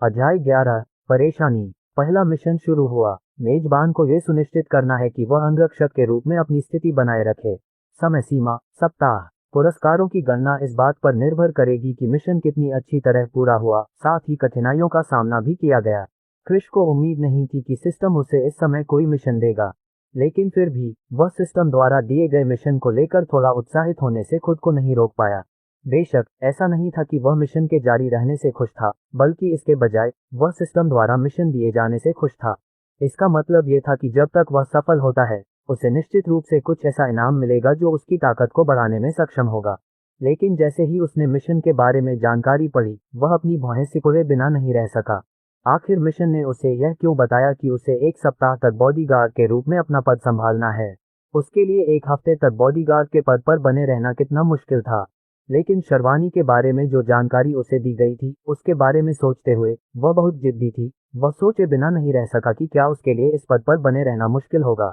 अध्याय 11 परेशानी। पहला मिशन शुरू हुआ। मेजबान को यह सुनिश्चित करना है कि वह अंगरक्षक के रूप में अपनी स्थिति बनाए रखे। समय सीमा सप्ताह। पुरस्कारों की गणना इस बात पर निर्भर करेगी कि मिशन कितनी अच्छी तरह पूरा हुआ, साथ ही कठिनाइयों का सामना भी किया गया। क्रिश को उम्मीद नहीं थी कि सिस्टम उसे इस समय कोई मिशन देगा, लेकिन फिर भी वह सिस्टम द्वारा दिए गए मिशन को लेकर थोड़ा उत्साहित होने से खुद को नहीं रोक पाया। बेशक ऐसा नहीं था कि वह मिशन के जारी रहने से खुश था, बल्कि इसके बजाय वह सिस्टम द्वारा मिशन दिए जाने से खुश था। इसका मतलब यह था कि जब तक वह सफल होता है, उसे निश्चित रूप से कुछ ऐसा इनाम मिलेगा जो उसकी ताकत को बढ़ाने में सक्षम होगा। लेकिन जैसे ही उसने मिशन के बारे में जानकारी पढ़ी, वह अपनी भौहें सिकोड़े बिना नहीं रह सका। आखिर मिशन ने उसे यह क्यों बताया कि उसे 1 सप्ताह तक बॉडीगार्ड के रूप में अपना पद संभालना है। उसके लिए 1 हफ्ते तक बॉडीगार्ड के पद पर बने रहना कितना मुश्किल था। लेकिन शर्वानी के बारे में जो जानकारी उसे दी गई थी, उसके बारे में सोचते हुए वह बहुत जिद्दी थी। वह सोचे बिना नहीं रह सका कि क्या उसके लिए इस पद पर बने रहना मुश्किल होगा।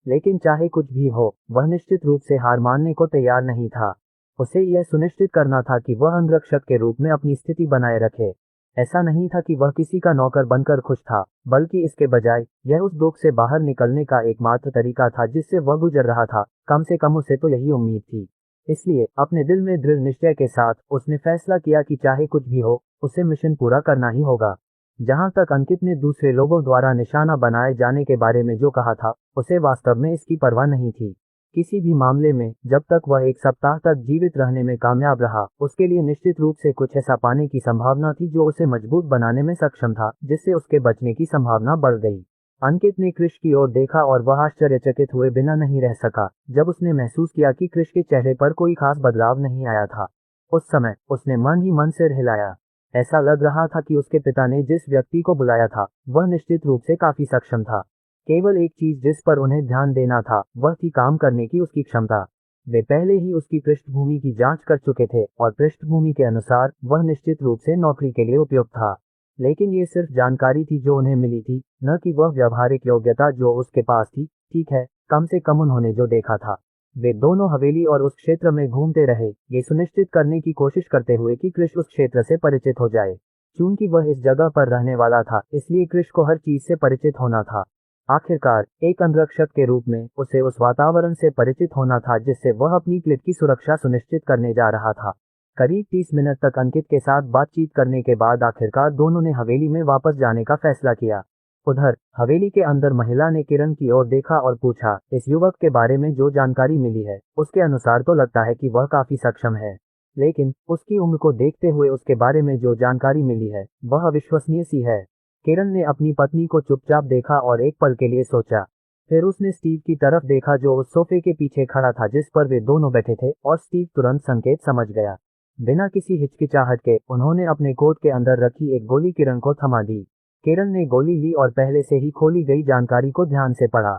लेकिन चाहे कुछ भी हो, वह निश्चित रूप से हार मानने को तैयार नहीं था। उसे यह सुनिश्चित करना था कि वह अंगरक्षक के रूप में अपनी स्थिति बनाए रखे। ऐसा नहीं था कि वह किसी का नौकर बनकर खुश था, बल्कि इसके बजाय यह उस दुख से बाहर निकलने का एकमात्र तरीका था जिससे वह गुजर रहा था। कम से कम उसे तो यही उम्मीद थी। इसलिए अपने दिल में दृढ़ निश्चय के साथ उसने फैसला किया कि चाहे कुछ भी हो, उसे मिशन पूरा करना ही होगा। जहां तक अंकित ने दूसरे लोगों द्वारा निशाना बनाए जाने के बारे में जो कहा था, उसे वास्तव में इसकी परवाह नहीं थी। किसी भी मामले में जब तक वह 1 सप्ताह तक जीवित रहने में कामयाब रहा, उसके लिए निश्चित रूप से कुछ ऐसा पाने की संभावना थी जो उसे मजबूत बनाने में सक्षम था, जिससे उसके बचने की संभावना बढ़ गई। अंकित ने क्रिश की ओर देखा और वह आश्चर्यचकित हुए बिना नहीं रह सका जब उसने महसूस किया कि क्रिश के चेहरे पर कोई खास बदलाव नहीं आया था। उस समय उसने मन ही मन सिर हिलाया। ऐसा लग रहा था कि उसके पिता ने जिस व्यक्ति को बुलाया था, वह निश्चित रूप से काफी सक्षम था। केवल एक चीज जिस पर उन्हें ध्यान देना था, वह थी काम करने की उसकी क्षमता। वे पहले ही उसकी पृष्ठभूमि की जांच कर चुके थे और पृष्ठभूमि के अनुसार वह निश्चित रूप से नौकरी के लिए उपयुक्त था। लेकिन ये सिर्फ जानकारी थी जो उन्हें मिली थी, न कि वह व्यावहारिक योग्यता जो उसके पास थी। ठीक है, कम से कम उन्होंने जो देखा था। वे दोनों हवेली और उस क्षेत्र में घूमते रहे, ये सुनिश्चित करने की कोशिश करते हुए कि क्रिश उस क्षेत्र से परिचित हो जाए। चूंकि वह इस जगह पर रहने वाला था, इसलिए क्रिश को हर चीज से परिचित होना था। आखिरकार एक अंगरक्षक के रूप में उसे उस वातावरण से परिचित होना था जिससे वह अपनी क्लिप की सुरक्षा सुनिश्चित करने जा रहा था। करीब 30 मिनट तक अंकित के साथ बातचीत करने के बाद आखिरकार दोनों ने हवेली में वापस जाने का फैसला किया। उधर हवेली के अंदर महिला ने किरण की ओर देखा और पूछा, इस युवक के बारे में जो जानकारी मिली है, उसके अनुसार तो लगता है कि वह काफी सक्षम है, लेकिन उसकी उम्र को देखते हुए उसके बारे में जो जानकारी मिली है, वह अविश्वसनीय सी है। किरण ने अपनी पत्नी को चुपचाप देखा और एक पल के लिए सोचा। फिर उसने स्टीव की तरफ देखा जो उस सोफे के पीछे खड़ा था जिस पर वे दोनों बैठे थे, और स्टीव तुरंत संकेत समझ गया। बिना किसी हिचकिचाहट के उन्होंने अपने कोट के अंदर रखी एक गोली किरण को थमा दी। किरण ने गोली ली और पहले से ही खोली गई जानकारी को ध्यान से पढ़ा।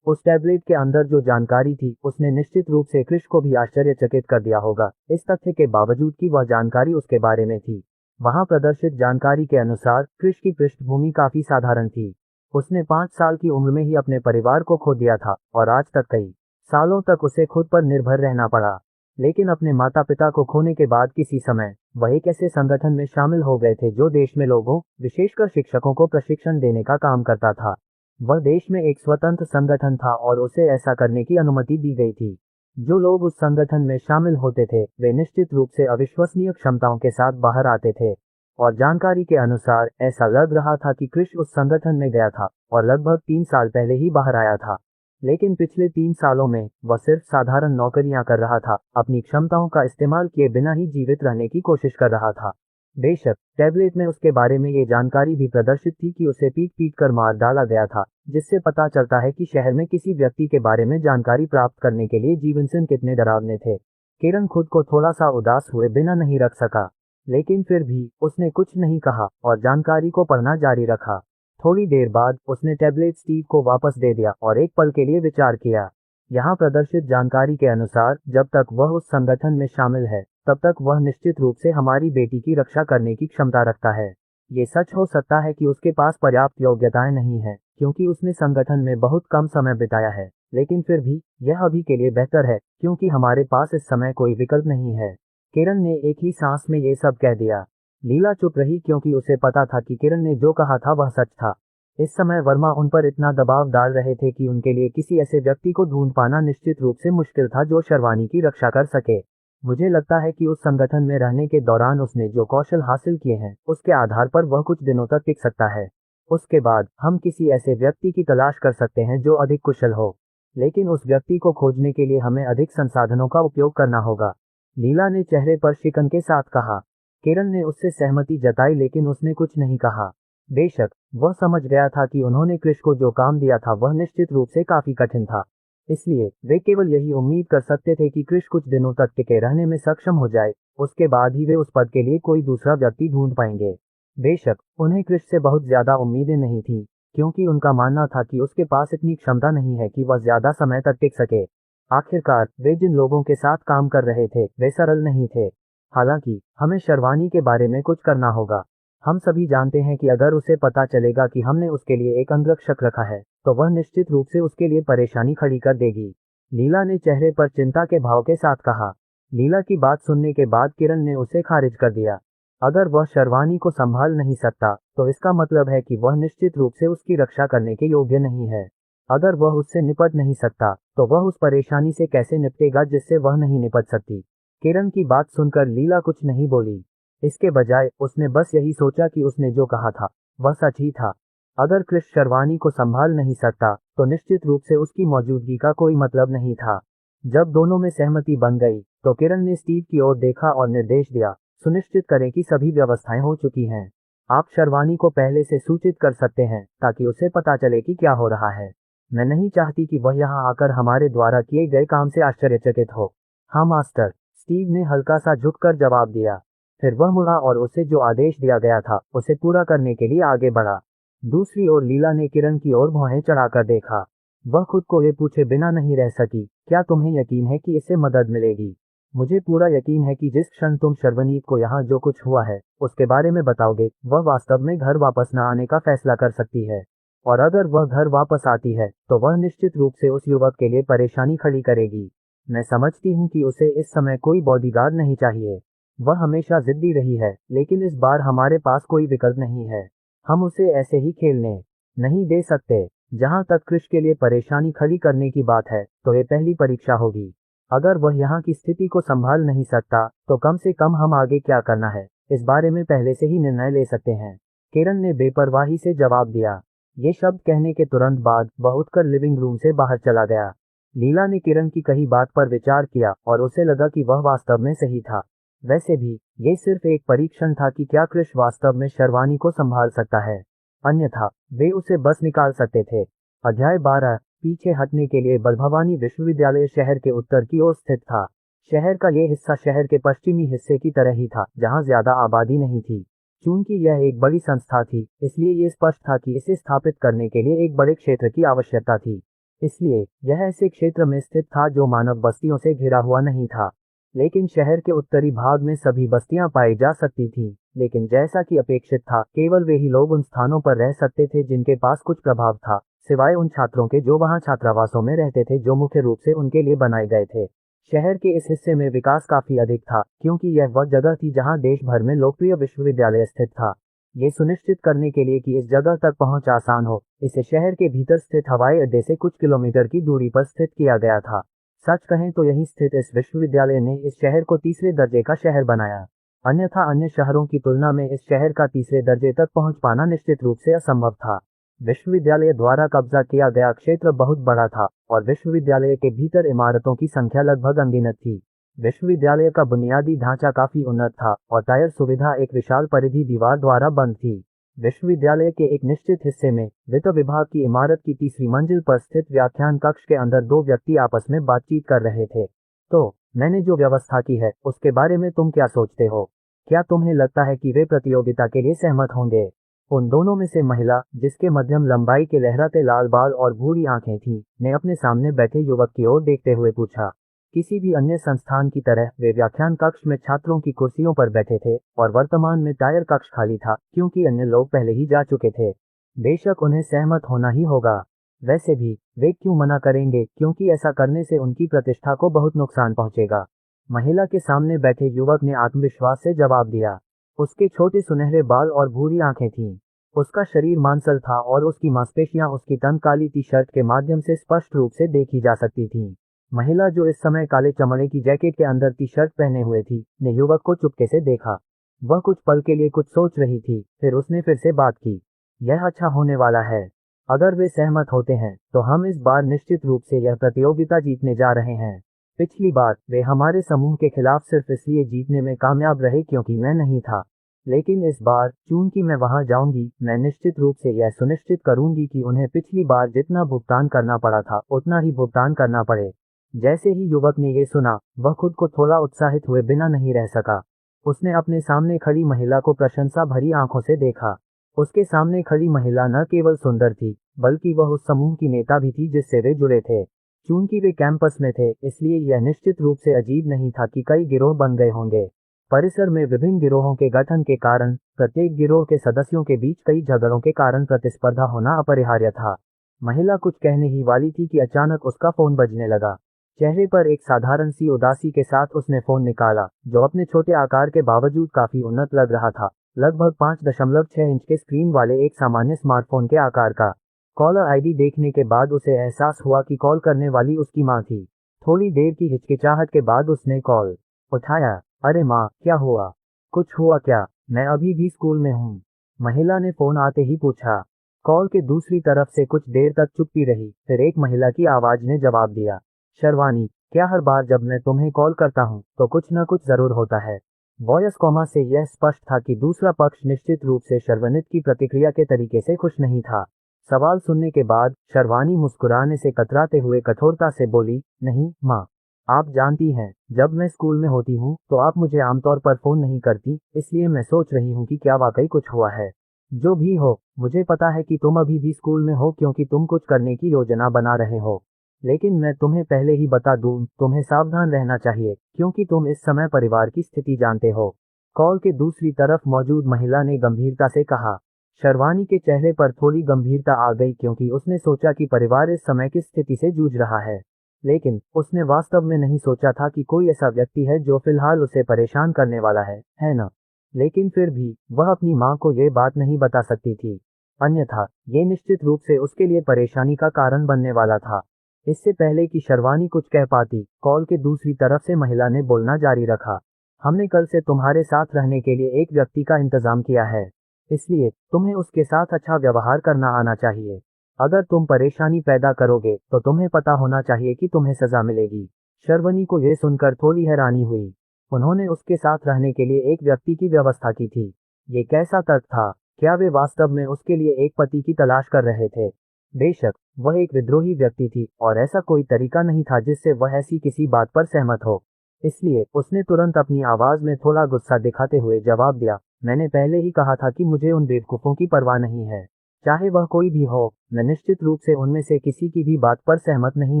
उस टैबलेट के अंदर जो जानकारी थी, उसने निश्चित रूप से क्रिश को भी आश्चर्यचकित कर दिया होगा, इस तथ्य के बावजूद कि वह जानकारी उसके बारे में थी। वहां प्रदर्शित जानकारी के अनुसार क्रिश की पृष्ठभूमि काफी साधारण थी। उसने 5 साल की उम्र में ही अपने परिवार को खो दिया था और आज तक कई सालों तक उसे खुद पर निर्भर रहना पड़ा। लेकिन अपने माता पिता को खोने के बाद किसी समय वह एक ऐसे संगठन में शामिल हो गए थे जो देश में लोगों, विशेषकर शिक्षकों को प्रशिक्षण देने का काम करता था। वह देश में एक स्वतंत्र संगठन था और उसे ऐसा करने की अनुमति दी गई थी। जो लोग उस संगठन में शामिल होते थे, वे निश्चित रूप से अविश्वसनीय क्षमताओं के साथ बाहर आते थे। और जानकारी के अनुसार ऐसा लग रहा था कि क्रिश उस संगठन में गया था और लगभग 3 साल पहले ही बाहर आया था। लेकिन पिछले 3 सालों में वह सिर्फ साधारण नौकरियां कर रहा था, अपनी क्षमताओं का इस्तेमाल किए बिना ही जीवित रहने की कोशिश कर रहा था। बेशक टैबलेट में उसके बारे में ये जानकारी भी प्रदर्शित थी कि उसे पीट कर मार डाला गया था, जिससे पता चलता है कि शहर में किसी व्यक्ति के बारे में जानकारी प्राप्त करने के लिए जीवन सिंह कितने डरावने थे। किरण खुद को थोड़ा सा उदास हुए बिना नहीं रख सका, लेकिन फिर भी उसने कुछ नहीं कहा और जानकारी को पढ़ना जारी रखा। थोड़ी देर बाद उसने टैबलेट स्टीव को वापस दे दिया और एक पल के लिए विचार किया। यहाँ प्रदर्शित जानकारी के अनुसार जब तक वह उस संगठन में शामिल है, तब तक वह निश्चित रूप से हमारी बेटी की रक्षा करने की क्षमता रखता है। ये सच हो सकता है कि उसके पास पर्याप्त योग्यताएं नहीं है, क्योंकि उसने संगठन में बहुत कम समय बिताया है, लेकिन फिर भी यह अभी के लिए बेहतर है क्योंकि हमारे पास इस समय कोई विकल्प नहीं है। किरण ने एक ही सांस में ये सब कह दिया। लीला चुप रही क्योंकि उसे पता था कि किरण ने जो कहा था वह सच था। इस समय वर्मा उन पर इतना दबाव डाल रहे थे कि उनके लिए किसी ऐसे व्यक्ति को ढूंढ पाना निश्चित रूप से मुश्किल था जो शर्वानी की रक्षा कर सके। मुझे लगता है कि उस संगठन में रहने के दौरान उसने जो कौशल हासिल किए हैं उसके आधार पर वह कुछ दिनों तक टिक सकता है। उसके बाद हम किसी ऐसे व्यक्ति की तलाश कर सकते हैं जो अधिक कुशल हो, लेकिन उस व्यक्ति को खोजने के लिए हमें अधिक संसाधनों का उपयोग करना होगा। लीला ने चेहरे पर शिकन के साथ कहा। किरण ने उससे सहमति जताई लेकिन उसने कुछ नहीं कहा। बेशक वह समझ गया था कि उन्होंने क्रिश को जो काम दिया था वह निश्चित रूप से काफी कठिन था, इसलिए वे केवल यही उम्मीद कर सकते थे कि क्रिश कुछ दिनों तक टिके रहने में सक्षम हो जाए, उसके बाद ही वे उस पद के लिए कोई दूसरा व्यक्ति ढूंढ पाएंगे। बेशक उन्हें क्रिश से बहुत ज्यादा उम्मीदें नहीं थी, क्योंकि उनका मानना था कि उसके पास इतनी क्षमता नहीं है कि वह ज्यादा समय तक टिक सके। आखिरकार वे जिन लोगों के साथ काम कर रहे थे वे सरल नहीं थे। हालांकि हमें शर्वानी के बारे में कुछ करना होगा। हम सभी जानते हैं कि अगर उसे पता चलेगा कि हमने उसके लिए एक अंगरक्षक रखा है तो वह निश्चित रूप से उसके लिए परेशानी खड़ी कर देगी। लीला ने चेहरे पर चिंता के भाव के साथ कहा। लीला की बात सुनने के बाद किरण ने उसे खारिज कर दिया। अगर वह शर्वानी को संभाल नहीं सकता तो इसका मतलब है कि वह निश्चित रूप से उसकी रक्षा करने के योग्य नहीं है। अगर वह उससे निपट नहीं सकता तो वह उस परेशानी से कैसे निपटेगा जिससे वह नहीं निपट सकती। किरण की बात सुनकर लीला कुछ नहीं बोली। इसके बजाय उसने बस यही सोचा कि उसने जो कहा था वह सच ही था। अगर क्रिश शर्वानी को संभाल नहीं सकता तो निश्चित रूप से उसकी मौजूदगी का कोई मतलब नहीं था। जब दोनों में सहमति बन गई तो किरण ने स्टीव की ओर देखा और निर्देश दिया, सुनिश्चित करें कि सभी व्यवस्थाएं हो चुकी हैं। आप शर्वानी को पहले से सूचित कर सकते हैं ताकि उसे पता चले कि क्या हो रहा है। मैं नहीं चाहती कि वह यहाँ आकर हमारे द्वारा किए गए काम से आश्चर्यचकित हो। हाँ मास्टर, स्टीव ने हल्का सा झुककर जवाब दिया। फिर वह मुड़ा और उसे जो आदेश दिया गया था उसे पूरा करने के लिए आगे बढ़ा। दूसरी ओर लीला ने किरण की ओर भौहें चढ़ाकर देखा। वह खुद को ये पूछे बिना नहीं रह सकी, क्या तुम्हें यकीन है कि इससे मदद मिलेगी? मुझे पूरा यकीन है कि जिस क्षण तुम शर्वनीत को यहाँ जो कुछ हुआ है उसके बारे में बताओगे वह वास्तव में घर वापस न आने का फैसला कर सकती है, और अगर वह घर वापस आती है तो वह निश्चित रूप से उस युवक के लिए परेशानी खड़ी करेगी। मैं समझती हूँ कि उसे इस समय कोई बॉडीगार्ड नहीं चाहिए। वह हमेशा जिद्दी रही है, लेकिन इस बार हमारे पास कोई विकल्प नहीं है। हम उसे ऐसे ही खेलने नहीं दे सकते। जहां तक क्रिश के लिए परेशानी खड़ी करने की बात है तो ये पहली परीक्षा होगी। अगर वह यहाँ की स्थिति को संभाल नहीं सकता तो कम से कम हम आगे क्या करना है इस बारे में पहले से ही निर्णय ले सकते हैं। किरण ने बेपरवाही से जवाब दिया। ये शब्द कहने के तुरंत बाद वह उठकर लिविंग रूम से बाहर चला गया। लीला ने किरण की कही बात पर विचार किया और उसे लगा कि वह वास्तव में सही था। वैसे भी ये सिर्फ एक परीक्षण था कि क्या क्रिश वास्तव में शर्वानी को संभाल सकता है, अन्यथा वे उसे बस निकाल सकते थे। अध्याय 12। पीछे हटने के लिए बलभवानी विश्वविद्यालय शहर के उत्तर की ओर स्थित था। शहर का ये हिस्सा शहर के पश्चिमी हिस्से की तरह ही था जहां ज्यादा आबादी नहीं थी। चूंकि यह एक बड़ी संस्था थी इसलिए ये स्पष्ट था कि इसे स्थापित करने के लिए एक बड़े क्षेत्र की आवश्यकता थी। इसलिए यह ऐसे क्षेत्र में स्थित था जो मानव बस्तियों से घिरा हुआ नहीं था। लेकिन शहर के उत्तरी भाग में सभी बस्तियां पाई जा सकती थीं, लेकिन जैसा कि अपेक्षित था केवल वे ही लोग उन स्थानों पर रह सकते थे जिनके पास कुछ प्रभाव था, सिवाय उन छात्रों के जो वहां छात्रावासों में रहते थे जो मुख्य रूप से उनके लिए बनाए गए थे। शहर के इस हिस्से में विकास काफी अधिक था क्योंकि यह वह जगह थी जहां देश भर में लोकप्रिय विश्वविद्यालय स्थित था। ये सुनिश्चित करने के लिए कि इस जगह तक पहुंच आसान हो, इसे शहर के भीतर स्थित हवाई अड्डे से कुछ किलोमीटर की दूरी पर स्थित किया गया था। सच कहें तो यहीं स्थित इस विश्वविद्यालय ने इस शहर को तीसरे दर्जे का शहर बनाया, अन्यथा अन्य शहरों की तुलना में इस शहर का तीसरे दर्जे तक पहुंच पाना निश्चित रूप से असंभव था। विश्वविद्यालय द्वारा कब्जा किया गया क्षेत्र बहुत बड़ा था और विश्वविद्यालय के भीतर इमारतों की संख्या लगभग अनगिनत थी। विश्वविद्यालय का बुनियादी ढांचा काफी उन्नत था और टायर सुविधा एक विशाल परिधि दीवार द्वारा बंद थी। विश्वविद्यालय के एक निश्चित हिस्से में वित्त विभाग की इमारत की तीसरी मंजिल पर स्थित व्याख्यान कक्ष के अंदर दो व्यक्ति आपस में बातचीत कर रहे थे। तो मैंने जो व्यवस्था की है उसके बारे में तुम क्या सोचते हो? क्या तुम्हें लगता है कि वे प्रतियोगिता के लिए सहमत होंगे? उन दोनों में से महिला, जिसके मध्यम लंबाई के लहराते लाल बाल और भूरी आंखें थीं, ने अपने सामने बैठे युवक की ओर देखते हुए पूछा। किसी भी अन्य संस्थान की तरह वे व्याख्यान कक्ष में छात्रों की कुर्सियों पर बैठे थे और वर्तमान में टायर कक्ष खाली था क्योंकि अन्य लोग पहले ही जा चुके थे। बेशक उन्हें सहमत होना ही होगा। वैसे भी वे क्यों मना करेंगे, क्योंकि ऐसा करने से उनकी प्रतिष्ठा को बहुत नुकसान पहुंचेगा। महिला के सामने बैठे युवक ने आत्मविश्वास से जवाब दिया। उसके छोटे सुनहरे बाल और भूरी आंखें थीं। उसका शरीर मांसल था और उसकी मांसपेशियां उसकी तन काली टी शर्ट के माध्यम से स्पष्ट रूप से देखी जा सकती थीं। महिला जो इस समय काले चमड़े की जैकेट के अंदर टी शर्ट पहने हुए थी, ने युवक को चुपके से देखा। वह कुछ पल के लिए कुछ सोच रही थी, फिर उसने फिर से बात की। यह अच्छा होने वाला है। अगर वे सहमत होते हैं तो हम इस बार निश्चित रूप से यह प्रतियोगिता जीतने जा रहे हैं। पिछली बार वे हमारे समूह के खिलाफ सिर्फ इसलिए जीतने में कामयाब रहे क्योंकि मैं नहीं था। लेकिन इस बार चूंकि मैं वहां जाऊंगी, मैं निश्चित रूप से यह सुनिश्चित करूंगी कि उन्हें पिछली बार जितना भुगतान करना पड़ा था उतना ही भुगतान करना पड़े। जैसे ही युवक ने ये सुना, वह खुद को थोड़ा उत्साहित हुए बिना नहीं रह सका। उसने अपने सामने खड़ी महिला को प्रशंसा भरी आंखों से देखा। उसके सामने खड़ी महिला न केवल सुंदर थी, बल्कि वह उस समूह की नेता भी थी जिससे वे जुड़े थे। चूंकि वे कैंपस में थे, इसलिए यह निश्चित रूप से अजीब नहीं था कि कई गिरोह बन गए होंगे। परिसर में विभिन्न गिरोहों के गठन के कारण प्रत्येक गिरोह के सदस्यों के बीच कई झगड़ों के कारण प्रतिस्पर्धा होना अपरिहार्य था। महिला कुछ कहने ही वाली थी कि अचानक उसका फोन बजने लगा। चेहरे पर एक साधारण सी उदासी के साथ उसने फोन निकाला, जो अपने छोटे आकार के बावजूद काफी उन्नत लग रहा था, लगभग 5.6 इंच के स्क्रीन वाले एक सामान्य स्मार्टफोन के आकार का। कॉलर आईडी देखने के बाद उसे एहसास हुआ कि कॉल करने वाली उसकी मां थी। थोड़ी देर की हिचकिचाहट के बाद उसने कॉल उठाया। अरे माँ, क्या हुआ? कुछ हुआ क्या? मैं अभी भी स्कूल में हूँ, महिला ने फोन आते ही पूछा। कॉल के दूसरी तरफ से कुछ देर तक चुप्पी रही, फिर एक महिला की आवाज ने जवाब दिया, शर्वानी, क्या हर बार जब मैं तुम्हें कॉल करता हूँ तो कुछ न कुछ जरूर होता है? वॉयस कॉमा से यह स्पष्ट था कि दूसरा पक्ष निश्चित रूप से शर्वनित की प्रतिक्रिया के तरीके से खुश नहीं था। सवाल सुनने के बाद शर्वानी मुस्कुराने से कतराते हुए कठोरता से बोली, नहीं माँ, आप जानती हैं, जब मैं स्कूल में होती हूँ तो आप मुझे आमतौर पर फोन नहीं करती, इसलिए मैं सोच रही हूँ कि क्या वाकई कुछ हुआ है। जो भी हो, मुझे पता है कि तुम अभी भी स्कूल में हो क्योंकि तुम कुछ करने की योजना बना रहे हो। लेकिन मैं तुम्हें पहले ही बता दूं, तुम्हें सावधान रहना चाहिए क्योंकि तुम इस समय परिवार की स्थिति जानते हो। कॉल के दूसरी तरफ मौजूद महिला ने गंभीरता से कहा। शर्वानी के चेहरे पर थोड़ी गंभीरता आ गई क्योंकि उसने सोचा कि परिवार इस समय किस स्थिति से जूझ रहा है। लेकिन उसने वास्तव में नहीं सोचा था कि कोई ऐसा व्यक्ति है जो फिलहाल उसे परेशान करने वाला है ना? लेकिन फिर भी वह अपनी मां को ये बात नहीं बता सकती थी, अन्यथा ये निश्चित रूप से उसके लिए परेशानी का कारण बनने वाला था। इससे पहले कि शर्वानी कुछ कह पाती, कॉल के दूसरी तरफ से महिला ने बोलना जारी रखा। हमने कल से तुम्हारे साथ रहने के लिए एक व्यक्ति का इंतजाम किया है, इसलिए तुम्हें उसके साथ अच्छा व्यवहार करना आना चाहिए। अगर तुम परेशानी पैदा करोगे तो तुम्हें पता होना चाहिए कि तुम्हें सजा मिलेगी। शर्वनी को यह सुनकर थोड़ी हैरानी हुई। उन्होंने उसके साथ रहने के लिए एक व्यक्ति की व्यवस्था की थी। ये कैसा तर्क था? क्या वे वास्तव में उसके लिए एक पति की तलाश कर रहे थे? बेशक वह एक विद्रोही व्यक्ति थी और ऐसा कोई तरीका नहीं था जिससे वह ऐसी किसी बात पर सहमत हो। इसलिए उसने तुरंत अपनी आवाज में थोड़ा गुस्सा दिखाते हुए जवाब दिया, मैंने पहले ही कहा था कि मुझे उन बेवकूफों की परवाह नहीं है। चाहे वह कोई भी हो, मैं निश्चित रूप से उनमें से किसी की भी बात पर सहमत नहीं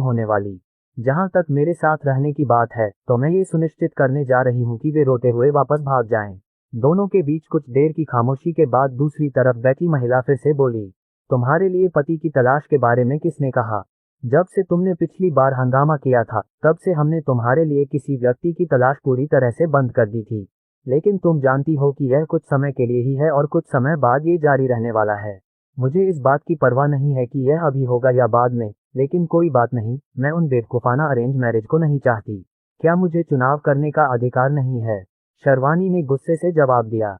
होने वाली। जहां तक मेरे साथ रहने की बात है, तो मैं ये सुनिश्चित करने जा रही हूँ कि वे रोते हुए वापस भाग जाएं। दोनों के बीच कुछ देर की खामोशी के बाद दूसरी तरफ बैठी महिला फिर से बोली, तुम्हारे लिए पति की तलाश के बारे में किसने कहा? जब से तुमने पिछली बार हंगामा किया था, तब से हमने तुम्हारे लिए किसी व्यक्ति की तलाश पूरी तरह से बंद कर दी थी। लेकिन तुम जानती हो कि यह कुछ समय के लिए ही है और कुछ समय बाद ये जारी रहने वाला है। मुझे इस बात की परवाह नहीं है कि यह अभी होगा या बाद में, लेकिन कोई बात नहीं, मैं उन बेवकूफाना अरेंज मैरिज को नहीं चाहती। क्या मुझे चुनाव करने का अधिकार नहीं है? शर्वानी ने गुस्से से जवाब दिया।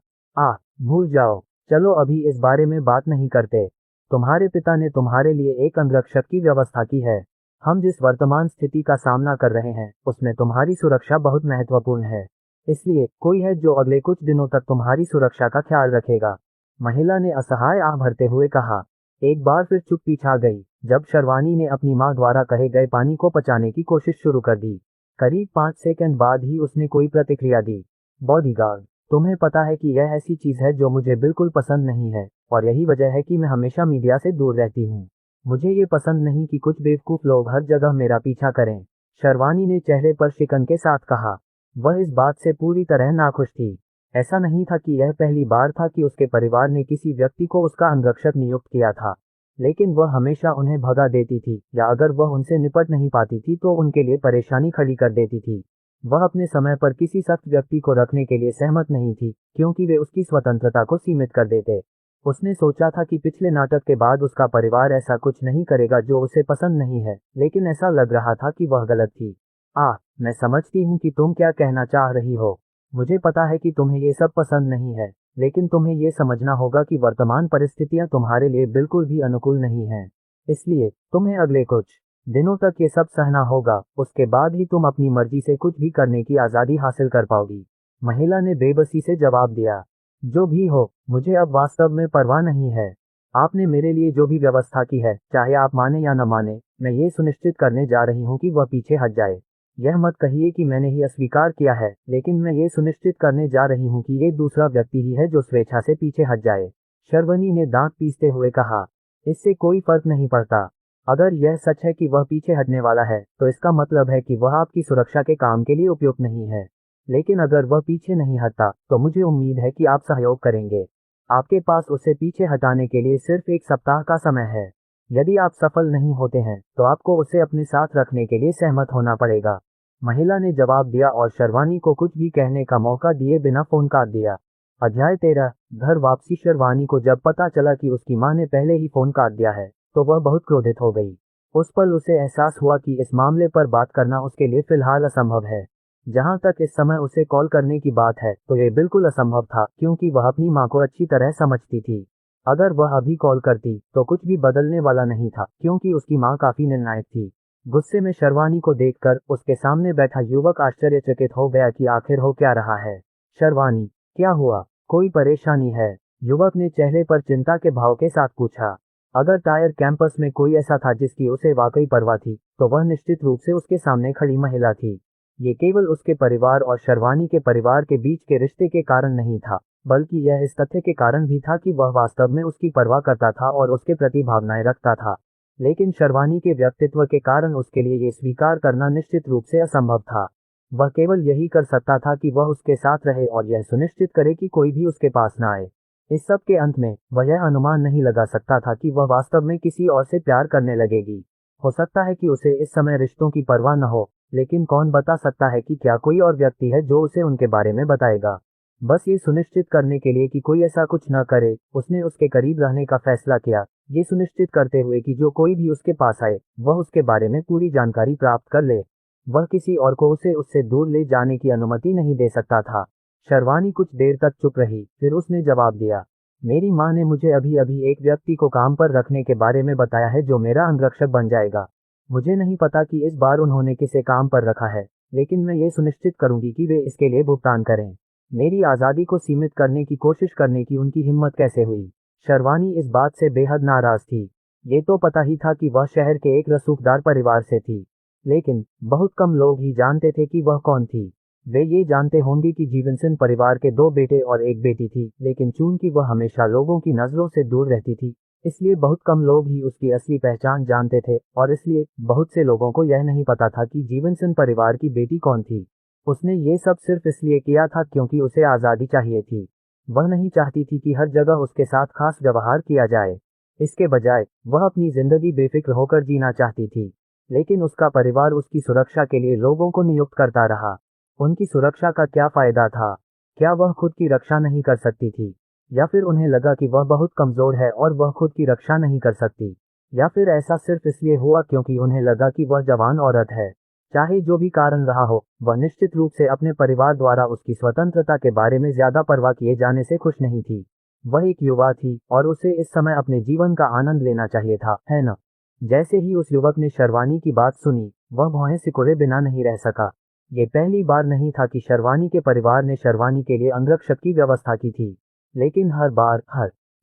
भूल जाओ, चलो अभी इस बारे में बात नहीं करते। तुम्हारे पिता ने तुम्हारे लिए एक अंगरक्षक की व्यवस्था की है। हम जिस वर्तमान स्थिति का सामना कर रहे हैं, उसमें तुम्हारी सुरक्षा बहुत महत्वपूर्ण है। इसलिए कोई है जो अगले कुछ दिनों तक तुम्हारी सुरक्षा का ख्याल रखेगा। महिला ने असहाय आह भरते हुए कहा। एक बार फिर चुप्पी छा गई, जब शर्वानी ने अपनी मां द्वारा कहे गए पानी को पचाने की कोशिश शुरू कर दी। करीब 5 सेकंड बाद ही उसने कोई प्रतिक्रिया दी। बॉडीगार्ड, तुम्हें पता है कि यह ऐसी चीज है जो मुझे बिल्कुल पसंद नहीं है, और यही वजह है कि मैं हमेशा मीडिया से दूर रहती हूँ। मुझे ये पसंद नहीं कि कुछ बेवकूफ लोग हर जगह मेरा पीछा करें, शर्वानी ने चेहरे पर शिकन के साथ कहा। वह इस बात से पूरी तरह नाखुश थी। ऐसा नहीं था कि यह पहली बार था कि उसके परिवार ने किसी व्यक्ति को उसका अंगरक्षक नियुक्त किया था, लेकिन वह हमेशा उन्हें भगा देती थी, या अगर वह उनसे निपट नहीं पाती थी तो उनके लिए परेशानी खड़ी कर देती थी। वह अपने समय पर किसी सख्त व्यक्ति को रखने के लिए सहमत नहीं थी, क्योंकि वे उसकी स्वतंत्रता को सीमित कर देते। उसने सोचा था कि पिछले नाटक के बाद उसका परिवार ऐसा कुछ नहीं करेगा जो उसे पसंद नहीं है, लेकिन ऐसा लग रहा था कि वह गलत थी। मैं समझती हूँ कि तुम क्या कहना चाह रही हो। मुझे पता है कि तुम्हें ये सब पसंद नहीं है, लेकिन तुम्हें ये समझना होगा कि वर्तमान परिस्थितियां तुम्हारे लिए बिल्कुल भी अनुकूल नहीं हैं। इसलिए तुम्हें अगले कुछ दिनों तक ये सब सहना होगा, उसके बाद ही तुम अपनी मर्जी से कुछ भी करने की आज़ादी हासिल कर पाओगी। महिला ने बेबसी से जवाब दिया, जो भी हो, मुझे अब वास्तव में परवाह नहीं है। आपने मेरे लिए जो भी व्यवस्था की है, चाहे आप माने या न माने, मैं ये सुनिश्चित करने जा रही हूँ कि वह पीछे हट जाए। यह मत कहिए कि मैंने ही अस्वीकार किया है, लेकिन मैं ये सुनिश्चित करने जा रही हूँ कि ये दूसरा व्यक्ति ही है जो स्वेच्छा से पीछे हट जाए। शर्वनी ने दांत पीसते हुए कहा, इससे कोई फर्क नहीं पड़ता। अगर यह सच है कि वह पीछे हटने वाला है, तो इसका मतलब है कि वह आपकी सुरक्षा के काम के लिए उपयुक्त नहीं है। लेकिन अगर वह पीछे नहीं हटता, तो मुझे उम्मीद है कि आप सहयोग करेंगे। आपके पास उसे पीछे हटाने के लिए सिर्फ 1 सप्ताह का समय है। यदि आप सफल नहीं होते हैं, तो आपको उसे अपने साथ रखने के लिए सहमत होना पड़ेगा। महिला ने जवाब दिया और शर्वानी को कुछ भी कहने का मौका दिए बिना फोन काट दिया। अध्याय 13 घर वापसी। शर्वानी को जब पता चला कि उसकी मां ने पहले ही फोन काट दिया है, तो वह बहुत क्रोधित हो गई। उस पल उसे एहसास हुआ कि इस मामले पर बात करना उसके लिए फिलहाल असंभव है। जहां तक इस समय उसे कॉल करने की बात है, तो ये बिल्कुल असंभव था, क्योंकि वह अपनी मां को अच्छी तरह समझती थी। अगर वह अभी कॉल करती, तो कुछ भी बदलने वाला नहीं था, क्योंकि उसकी मां काफी निर्णायक थी। गुस्से में शर्वानी को देखकर उसके सामने बैठा युवक आश्चर्यचकित हो गया कि आखिर हो क्या रहा है। शर्वानी, क्या हुआ? कोई परेशानी है? युवक ने चेहरे पर चिंता के भाव के साथ पूछा। अगर टायर कैंपस में कोई ऐसा था जिसकी उसे वाकई परवाह थी, तो वह निश्चित रूप से उसके सामने खड़ी महिला थी। ये केवल उसके परिवार और शर्वानी के परिवार के बीच के रिश्ते के कारण नहीं था, बल्कि यह इस तथ्य के कारण भी था कि वह वास्तव में उसकी परवाह करता था और उसके प्रति भावनाएं रखता था। लेकिन शर्वानी के व्यक्तित्व के कारण उसके लिए ये स्वीकार करना निश्चित रूप से असंभव था। वह केवल यही कर सकता था कि वह उसके साथ रहे और यह सुनिश्चित करे कि कोई भी उसके पास न आए। इस सब के अंत में वह यह अनुमान नहीं लगा सकता था कि वह वास्तव में किसी और से प्यार करने लगेगी। हो सकता है कि उसे इस समय रिश्तों की परवाह न हो, लेकिन कौन बता सकता है कि क्या कोई और व्यक्ति है जो उसे उनके बारे में बताएगा। बस ये सुनिश्चित करने के लिए कि कोई ऐसा कुछ न करे, उसने उसके करीब रहने का फैसला किया, ये सुनिश्चित करते हुए कि जो कोई भी उसके पास आए, वह उसके बारे में पूरी जानकारी प्राप्त कर ले। वह किसी और को उससे दूर ले जाने की अनुमति नहीं दे सकता था। शर्वानी कुछ देर तक चुप रही, फिर उसने जवाब दिया, मेरी माँ ने मुझे अभी अभी एक व्यक्ति को काम पर रखने के बारे में बताया है जो मेरा अंगरक्षक बन जाएगा। मुझे नहीं पता कि इस बार उन्होंने किसे काम पर रखा है, लेकिन मैं ये सुनिश्चित करूंगी कि वे इसके लिए भुगतान करें। मेरी आज़ादी को सीमित करने की कोशिश करने की उनकी हिम्मत कैसे हुई? शर्वानी इस बात से बेहद नाराज थी। ये तो पता ही था कि वह शहर के एक रसूखदार परिवार से थी, लेकिन बहुत कम लोग ही जानते थे कि वह कौन थी। वे ये जानते होंगे कि जीवनसन परिवार के 2 बेटे और एक बेटी थी, लेकिन चूंकि वह हमेशा लोगों की नज़रों से दूर रहती थी, इसलिए बहुत कम लोग ही उसकी असली पहचान जानते थे, और इसलिए बहुत से लोगों को यह नहीं पता था कि जीवनसन परिवार की बेटी कौन थी। उसने ये सब सिर्फ इसलिए किया था क्योंकि उसे आज़ादी चाहिए थी। वह नहीं चाहती थी कि हर जगह उसके साथ खास व्यवहार किया जाए। इसके बजाय वह अपनी जिंदगी बेफिक्र होकर जीना चाहती थी। लेकिन उसका परिवार उसकी सुरक्षा के लिए लोगों को नियुक्त करता रहा। उनकी सुरक्षा का क्या फायदा था? क्या वह खुद की रक्षा नहीं कर सकती थी? या फिर उन्हें लगा कि वह बहुत कमजोर है और वह खुद की रक्षा नहीं कर सकती? या फिर ऐसा सिर्फ इसलिए हुआ क्योंकि उन्हें लगा कि वह जवान औरत है? चाहे जो भी कारण रहा हो, वह निश्चित रूप से अपने परिवार द्वारा उसकी स्वतंत्रता के बारे में ज्यादा परवाह किए जाने से खुश नहीं थी। वह एक युवा थी और उसे इस समय अपने जीवन का आनंद लेना चाहिए था, है न? जैसे ही उस युवक ने शर्वानी की बात सुनी, वह भौहें सिकुड़े बिना नहीं रह सका। ये पहली बार नहीं था कि शर्वानी के परिवार ने शर्वानी के लिए अंगरक्षक की व्यवस्था की थी, लेकिन हर बार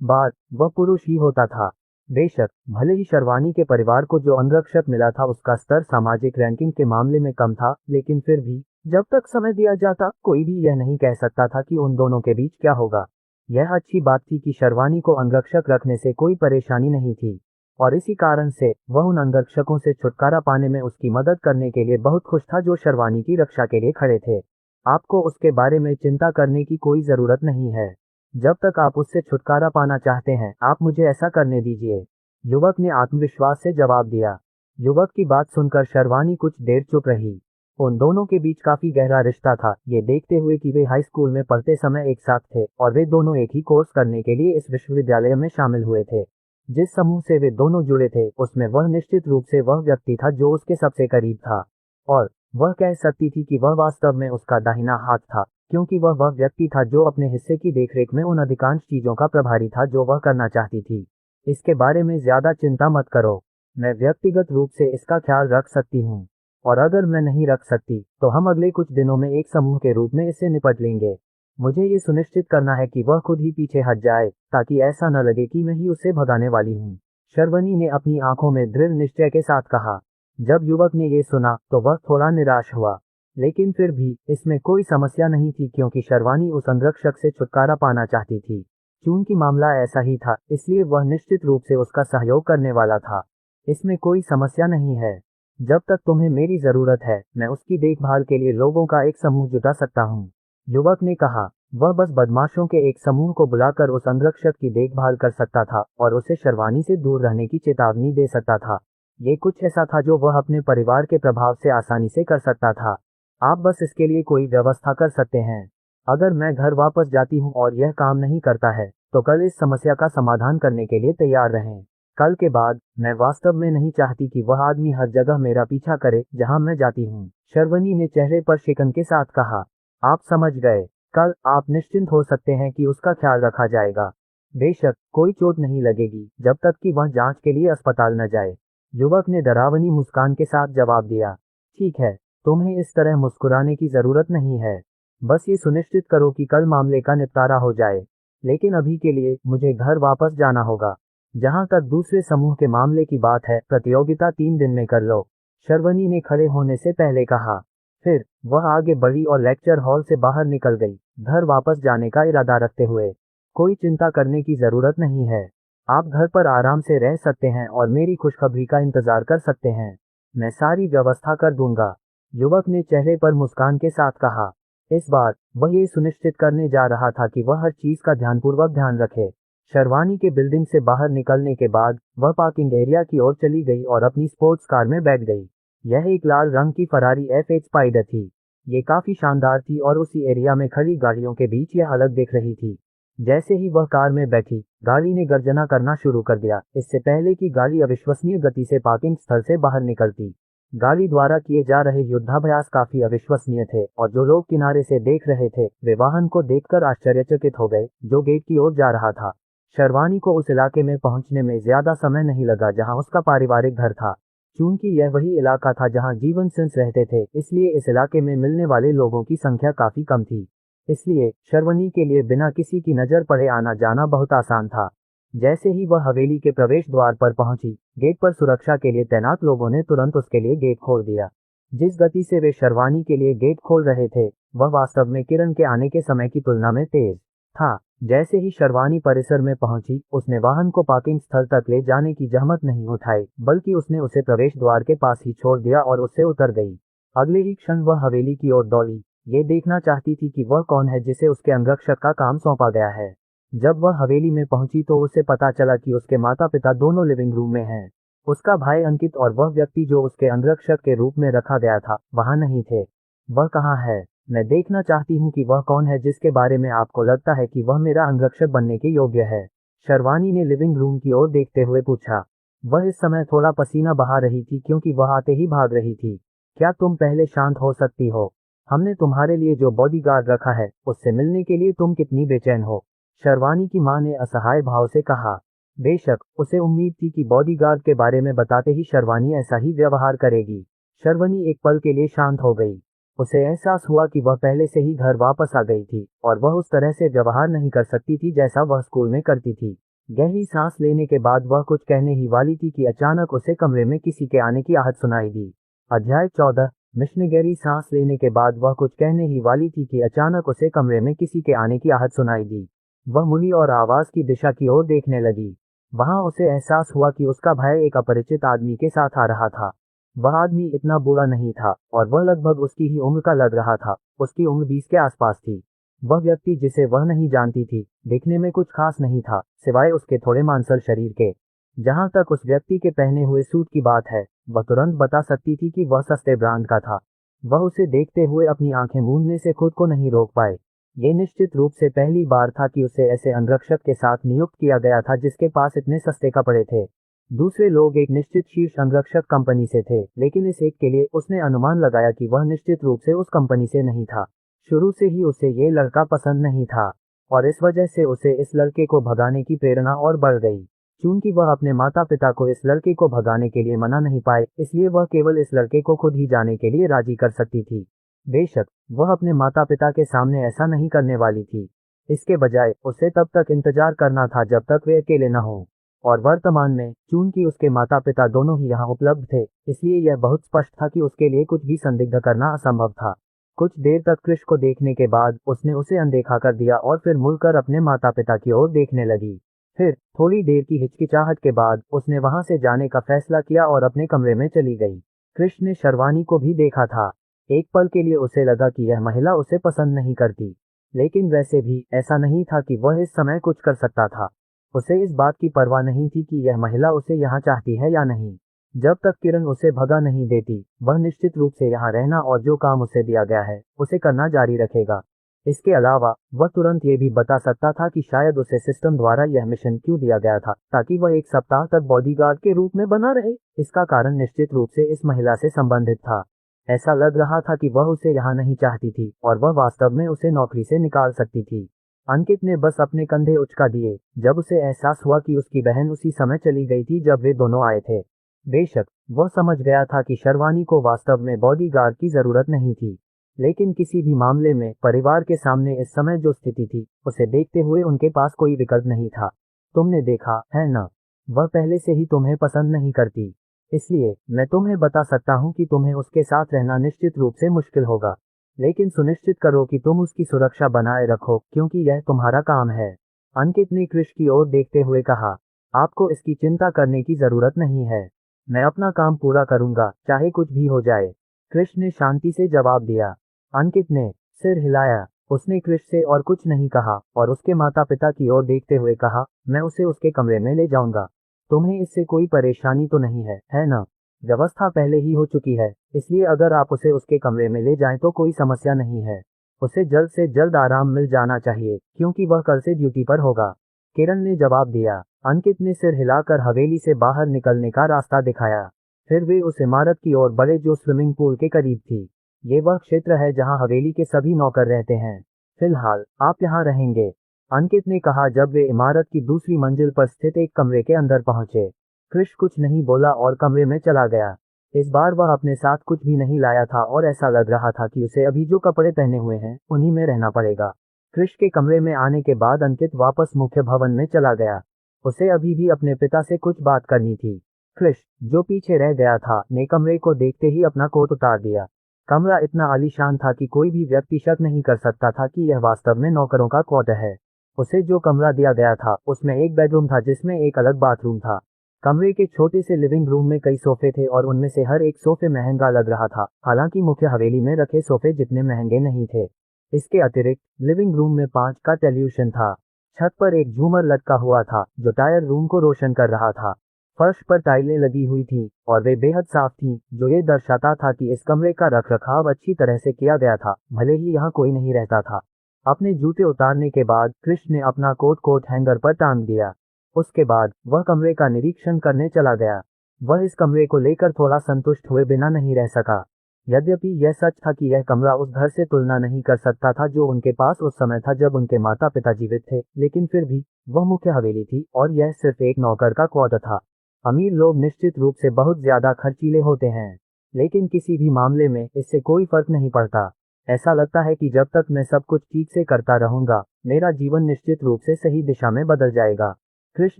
वह पुरुष ही होता था। बेशक भले ही शर्वानी के परिवार को जो अंगरक्षक मिला था उसका स्तर सामाजिक रैंकिंग के मामले में कम था, लेकिन फिर भी जब तक समय दिया जाता, कोई भी यह नहीं कह सकता था कि उन दोनों के बीच क्या होगा। यह अच्छी बात थी कि शर्वानी को अंगरक्षक रखने से कोई परेशानी नहीं थी, और इसी कारण से वह उन अंगरक्षकों से छुटकारा पाने में उसकी मदद करने के लिए बहुत खुश था जो शर्वानी की रक्षा के लिए खड़े थे। आपको उसके बारे में चिंता करने की कोई जरूरत नहीं है। जब तक आप उससे छुटकारा पाना चाहते हैं, आप मुझे ऐसा करने दीजिए, युवक ने आत्मविश्वास से जवाब दिया। युवक की बात सुनकर शर्वानी कुछ देर चुप रही। उन दोनों के बीच काफी गहरा रिश्ता था, ये देखते हुए कि वे हाई स्कूल में पढ़ते समय एक साथ थे और वे दोनों एक ही कोर्स करने के लिए इस विश्वविद्यालय में शामिल हुए थे। जिस समूह से वे दोनों जुड़े थे उसमें वह निश्चित रूप से वह व्यक्ति था जो उसके सबसे करीब था, और वह कह सकती थी कि वह वास्तव में उसका दाहिना हाथ था, क्योंकि वह व्यक्ति था जो अपने हिस्से की देखरेख में उन अधिकांश चीजों का प्रभारी था जो वह करना चाहती थी। इसके बारे में ज्यादा चिंता मत करो, मैं व्यक्तिगत रूप से इसका ख्याल रख सकती हूँ, और अगर मैं नहीं रख सकती तो हम अगले कुछ दिनों में एक समूह के रूप में इससे निपट लेंगे। मुझे ये सुनिश्चित करना है कि वह खुद ही पीछे हट जाए, ताकि ऐसा न लगे कि मैं ही उसे भगाने वाली हूँ, शर्वनी ने अपनी आंखों में दृढ़ निश्चय के साथ कहा। जब युवक ने ये सुना तो वह थोड़ा निराश हुआ, लेकिन फिर भी इसमें कोई समस्या नहीं थी क्योंकि शर्वानी उस अंगरक्षक से छुटकारा पाना चाहती थी। चूंकि मामला ऐसा ही था इसलिए वह निश्चित रूप से उसका सहयोग करने वाला था। इसमें कोई समस्या नहीं है। जब तक तुम्हें मेरी जरूरत है मैं उसकी देखभाल के लिए लोगों का एक समूह जुटा सकता हूँ, युवक ने कहा। वह बस बदमाशों के एक समूह को बुलाकर उस अंगरक्षक की देखभाल कर सकता था और उसे शर्वानी से दूर रहने की चेतावनी दे सकता था। ये कुछ ऐसा था जो वह अपने परिवार के प्रभाव से आसानी से कर सकता था। आप बस इसके लिए कोई व्यवस्था कर सकते हैं। अगर मैं घर वापस जाती हूँ और यह काम नहीं करता है तो कल इस समस्या का समाधान करने के लिए तैयार रहें। कल के बाद मैं वास्तव में नहीं चाहती कि वह आदमी हर जगह मेरा पीछा करे जहां मैं जाती हूं, शर्वनी ने चेहरे पर शिकन के साथ कहा। आप समझ गए, कल आप निश्चिंत हो सकते हैं कि उसका ख्याल रखा जाएगा। बेशक कोई चोट नहीं लगेगी जब तक कि वह जांच के लिए अस्पताल न जाए, युवक ने डरावनी मुस्कान के साथ जवाब दिया। ठीक है, तुम्हें इस तरह मुस्कुराने की जरूरत नहीं है। बस ये सुनिश्चित करो कि कल मामले का निपटारा हो जाए। लेकिन अभी के लिए मुझे घर वापस जाना होगा। जहां तक दूसरे समूह के मामले की बात है, प्रतियोगिता 3 दिन में कर लो, शर्वनी ने खड़े होने से पहले कहा। फिर वह आगे बढ़ी और लेक्चर हॉल से बाहर निकल गई, घर वापस जाने का इरादा रखते हुए। कोई चिंता करने की जरूरत नहीं है, आप घर पर आराम से रह सकते हैं और मेरी खुशखबरी का इंतजार कर सकते हैं। मैं सारी व्यवस्था कर दूंगा, युवक ने चेहरे पर मुस्कान के साथ कहा। इस बार वह ये सुनिश्चित करने जा रहा था कि वह हर चीज का ध्यानपूर्वक ध्यान रखे। शर्वानी के बिल्डिंग से बाहर निकलने के बाद वह पार्किंग एरिया की ओर चली गई और अपनी स्पोर्ट्स कार में बैठ गई। यह एक लाल रंग की फरारी F8 स्पाइडर थी। ये काफी शानदार थी और उसी एरिया में खड़ी गाड़ियों के बीच यह अलग दिख रही थी। जैसे ही वह कार में बैठी, गाड़ी ने गर्जना करना शुरू कर दिया, इससे पहले कि गाड़ी अविश्वसनीय गति से पार्किंग स्थल से बाहर निकलती। गाड़ी द्वारा किए जा रहे युद्धाभ्यास काफी अविश्वसनीय थे और जो लोग किनारे से देख रहे थे वे वाहन को देखकर आश्चर्यचकित हो गए जो गेट की ओर जा रहा था। शर्वानी को उस इलाके में पहुंचने में ज्यादा समय नहीं लगा जहां उसका पारिवारिक घर था। चूंकि यह वही इलाका था जहां जीवन सिंह रहते थे, इसलिए इस इलाके में मिलने वाले लोगों की संख्या काफी कम थी। इसलिए शर्वनी के लिए बिना किसी की नजर पड़े आना जाना बहुत आसान था। जैसे ही वह हवेली के प्रवेश द्वार पर पहुंची, गेट पर सुरक्षा के लिए तैनात लोगों ने तुरंत उसके लिए गेट खोल दिया। जिस गति से वे शर्वानी के लिए गेट खोल रहे थे वह वास्तव में किरण के आने के समय की तुलना में तेज था। जैसे ही शर्वानी परिसर में पहुंची, उसने वाहन को पार्किंग स्थल तक ले जाने की जहमत नहीं उठाई, बल्कि उसने उसे प्रवेश द्वार के पास ही छोड़ दिया और उससे उतर गई। अगले ही क्षण वह हवेली की ओर दौड़ी, ये देखना चाहती थी कि वह कौन है जिसे उसके अंगरक्षक का काम सौंपा गया है। जब वह हवेली में पहुंची तो उसे पता चला कि उसके माता पिता दोनों लिविंग रूम में हैं। उसका भाई अंकित और वह व्यक्ति जो उसके अंगरक्षक के रूप में रखा गया था वहां नहीं थे। वह कहाँ है? मैं देखना चाहती हूँ कि वह कौन है जिसके बारे में आपको लगता है कि वह मेरा अंगरक्षक बनने के योग्य है, शर्वानी ने लिविंग रूम की ओर देखते हुए पूछा। वह इस समय थोड़ा पसीना बहा रही थी क्योंकि वह आते ही भाग रही थी। क्या तुम पहले शांत हो सकती हो? हमने तुम्हारे लिए जो बॉडीगार्ड रखा है उससे मिलने के लिए तुम कितनी बेचैन हो, शर्वानी की मां ने असहाय भाव से कहा। बेशक उसे उम्मीद थी कि बॉडीगार्ड के बारे में बताते ही शर्वानी ऐसा ही व्यवहार करेगी। शर्वनी एक पल के लिए शांत हो गई। उसे एहसास हुआ कि वह पहले से ही घर वापस आ गई थी और वह उस तरह से व्यवहार नहीं कर सकती थी जैसा वह स्कूल में करती थी। गहरी सांस लेने के बाद वह कुछ कहने ही वाली थी कि अचानक उसे कमरे में किसी के आने की आहट सुनाई दी। अध्याय 14। मिशन। गहरी सांस लेने के बाद वह कुछ कहने ही वाली थी कि अचानक उसे कमरे में किसी के आने की आहट सुनाई दी। वह मुड़ी और आवाज की दिशा की ओर देखने लगी। वहां उसे एहसास हुआ कि उसका भाई एक अपरिचित आदमी के साथ आ रहा था। वह आदमी इतना बुरा नहीं था और वह लगभग उसकी ही उम्र का लग रहा था। उसकी उम्र 20 के आसपास थी। वह व्यक्ति जिसे वह नहीं जानती थी दिखने में कुछ खास नहीं था सिवाय उसके थोड़े मांसल शरीर के। जहां तक उस व्यक्ति के पहने हुए सूट की बात है, वह तुरंत बता सकती थी कि वह सस्ते ब्रांड का था। वह उसे देखते हुए अपनी आंखें मूंदने से खुद को नहीं रोक पाए। ये निश्चित रूप से पहली बार था कि उसे ऐसे अंगरक्षक के साथ नियुक्त किया गया था जिसके पास इतने सस्ते कपड़े थे। दूसरे लोग एक निश्चित शीर्ष अंगरक्षक कंपनी से थे, लेकिन इस एक के लिए उसने अनुमान लगाया कि वह निश्चित रूप से उस कंपनी से नहीं था। शुरू से ही उसे ये लड़का पसंद नहीं था और इस वजह से उसे इस लड़के को भगाने की प्रेरणा और बढ़ गई। चूंकि वह अपने माता पिता को इस लड़के को भगाने के लिए मना नहीं पाए, इसलिए वह केवल इस लड़के को खुद ही जाने के लिए राजी कर सकती थी। बेशक वह अपने माता पिता के सामने ऐसा नहीं करने वाली थी। इसके बजाय उसे तब तक इंतजार करना था जब तक वे अकेले न हों। और वर्तमान में चूंकि उसके माता पिता दोनों ही यहाँ उपलब्ध थे, इसलिए यह बहुत स्पष्ट था कि उसके लिए कुछ भी संदिग्ध करना असंभव था। कुछ देर तक क्रिश को देखने के बाद उसने उसे अनदेखा कर दिया और फिर मुड़कर अपने माता पिता की ओर देखने लगी। फिर थोड़ी देर की हिचकिचाहट के बाद उसने वहां से जाने का फैसला किया और अपने कमरे में चली गई। क्रिश ने शर्वानी को भी देखा था। एक पल के लिए उसे लगा कि यह महिला उसे पसंद नहीं करती, लेकिन वैसे भी ऐसा नहीं था कि वह इस समय कुछ कर सकता था। उसे इस बात की परवाह नहीं थी कि यह महिला उसे यहाँ चाहती है या नहीं। जब तक किरण उसे भगा नहीं देती, वह निश्चित रूप से यहाँ रहना और जो काम उसे दिया गया है उसे करना जारी रखेगा। इसके अलावा वह तुरंत ये भी बता सकता था कि शायद उसे सिस्टम द्वारा यह मिशन क्यों दिया गया था, ताकि वह एक सप्ताह तक बॉडीगार्ड के रूप में बना रहे। इसका कारण निश्चित रूप से इस महिला से संबंधित था। ऐसा लग रहा था कि वह उसे यहाँ नहीं चाहती थी और वह वास्तव में उसे नौकरी से निकाल सकती थी। अंकित ने बस अपने कंधे उचका दिए जब उसे एहसास हुआ कि उसकी बहन उसी समय चली गई थी जब वे दोनों आए थे। बेशक वह समझ गया था कि शर्वानी को वास्तव में बॉडीगार्ड की जरूरत नहीं थी, लेकिन किसी भी मामले में परिवार के सामने इस समय जो स्थिति थी, उसे देखते हुए उनके पास कोई विकल्प नहीं था। तुमने देखा है न, वह पहले से ही तुम्हें पसंद नहीं करती, इसलिए मैं तुम्हें बता सकता हूं कि तुम्हें उसके साथ रहना निश्चित रूप से मुश्किल होगा, लेकिन सुनिश्चित करो कि तुम उसकी सुरक्षा बनाए रखो क्योंकि यह तुम्हारा काम है। अंकित ने क्रिश की ओर देखते हुए कहा, आपको इसकी चिंता करने की जरूरत नहीं है, मैं अपना काम पूरा करूंगा चाहे कुछ भी हो जाए। क्रिश ने शांति से जवाब दिया। अंकित ने सिर हिलाया। उसने क्रिश से और कुछ नहीं कहा और उसके माता पिता की ओर देखते हुए कहा, मैं उसे उसके कमरे में ले जाऊंगा। तुम्हें इससे कोई परेशानी तो नहीं है ना? व्यवस्था पहले ही हो चुकी है, इसलिए अगर आप उसे उसके कमरे में ले जाएं तो कोई समस्या नहीं है। उसे जल्द से जल्द आराम मिल जाना चाहिए क्योंकि वह कल से ड्यूटी पर होगा। किरण ने जवाब दिया। अंकित ने सिर हिलाकर हवेली से बाहर निकलने का रास्ता दिखाया। फिर वे उस इमारत की ओर बढ़े जो स्विमिंग पूल के करीब थी। ये वह क्षेत्र है जहां हवेली के सभी नौकर रहते हैं। फिलहाल आप यहाँ रहेंगे, अंकित ने कहा जब वे इमारत की दूसरी मंजिल पर स्थित एक कमरे के अंदर पहुंचे। क्रिश कुछ नहीं बोला और कमरे में चला गया। इस बार वह अपने साथ कुछ भी नहीं लाया था और ऐसा लग रहा था कि उसे अभी जो कपड़े पहने हुए हैं उन्हीं में रहना पड़ेगा। क्रिश के कमरे में आने के बाद अंकित वापस मुख्य भवन में चला गया। उसे अभी भी अपने पिता से कुछ बात करनी थी। क्रिश, जो पीछे रह गया था, ने कमरे को देखते ही अपना कोट उतार दिया। कमरा इतना आलीशान था कि कोई भी व्यक्ति शक नहीं कर सकता था कि यह वास्तव में नौकरों का क्वार्टर है। उसे जो कमरा दिया गया था उसमें एक बेडरूम था जिसमें एक अलग बाथरूम था। कमरे के छोटे से लिविंग रूम में कई सोफे थे और उनमें से हर एक सोफे महंगा लग रहा था, हालांकि मुख्य हवेली में रखे सोफे जितने महंगे नहीं थे। इसके अतिरिक्त लिविंग रूम में 5 का टेलीविजन था। छत पर एक झूमर लटका हुआ था जो टायर रूम को रोशन कर रहा था। फर्श पर टाइलें लगी हुई थी और वे बेहद साफ थीं, जो ये दर्शाता था कि इस कमरे का रखरखाव अच्छी तरह से किया गया था, भले ही यहाँ कोई नहीं रहता था। अपने जूते उतारने के बाद क्रिश ने अपना कोट हैंगर पर टांग दिया। उसके बाद वह कमरे का निरीक्षण करने चला गया। वह इस कमरे को लेकर थोड़ा संतुष्ट हुए बिना नहीं रह सका। यद्यपि यह सच था कि यह कमरा उस घर से तुलना नहीं कर सकता था जो उनके पास उस समय था जब उनके माता पिता जीवित थे, लेकिन फिर भी वह मुख्य हवेली थी और यह सिर्फ एक नौकर का क्वार्टर था। अमीर लोग निश्चित रूप से बहुत ज्यादा खर्चीले होते हैं, लेकिन किसी भी मामले में इससे कोई फर्क नहीं पड़ता। ऐसा लगता है कि जब तक मैं सब कुछ ठीक से करता रहूंगा, मेरा जीवन निश्चित रूप से सही दिशा में बदल जाएगा। क्रिश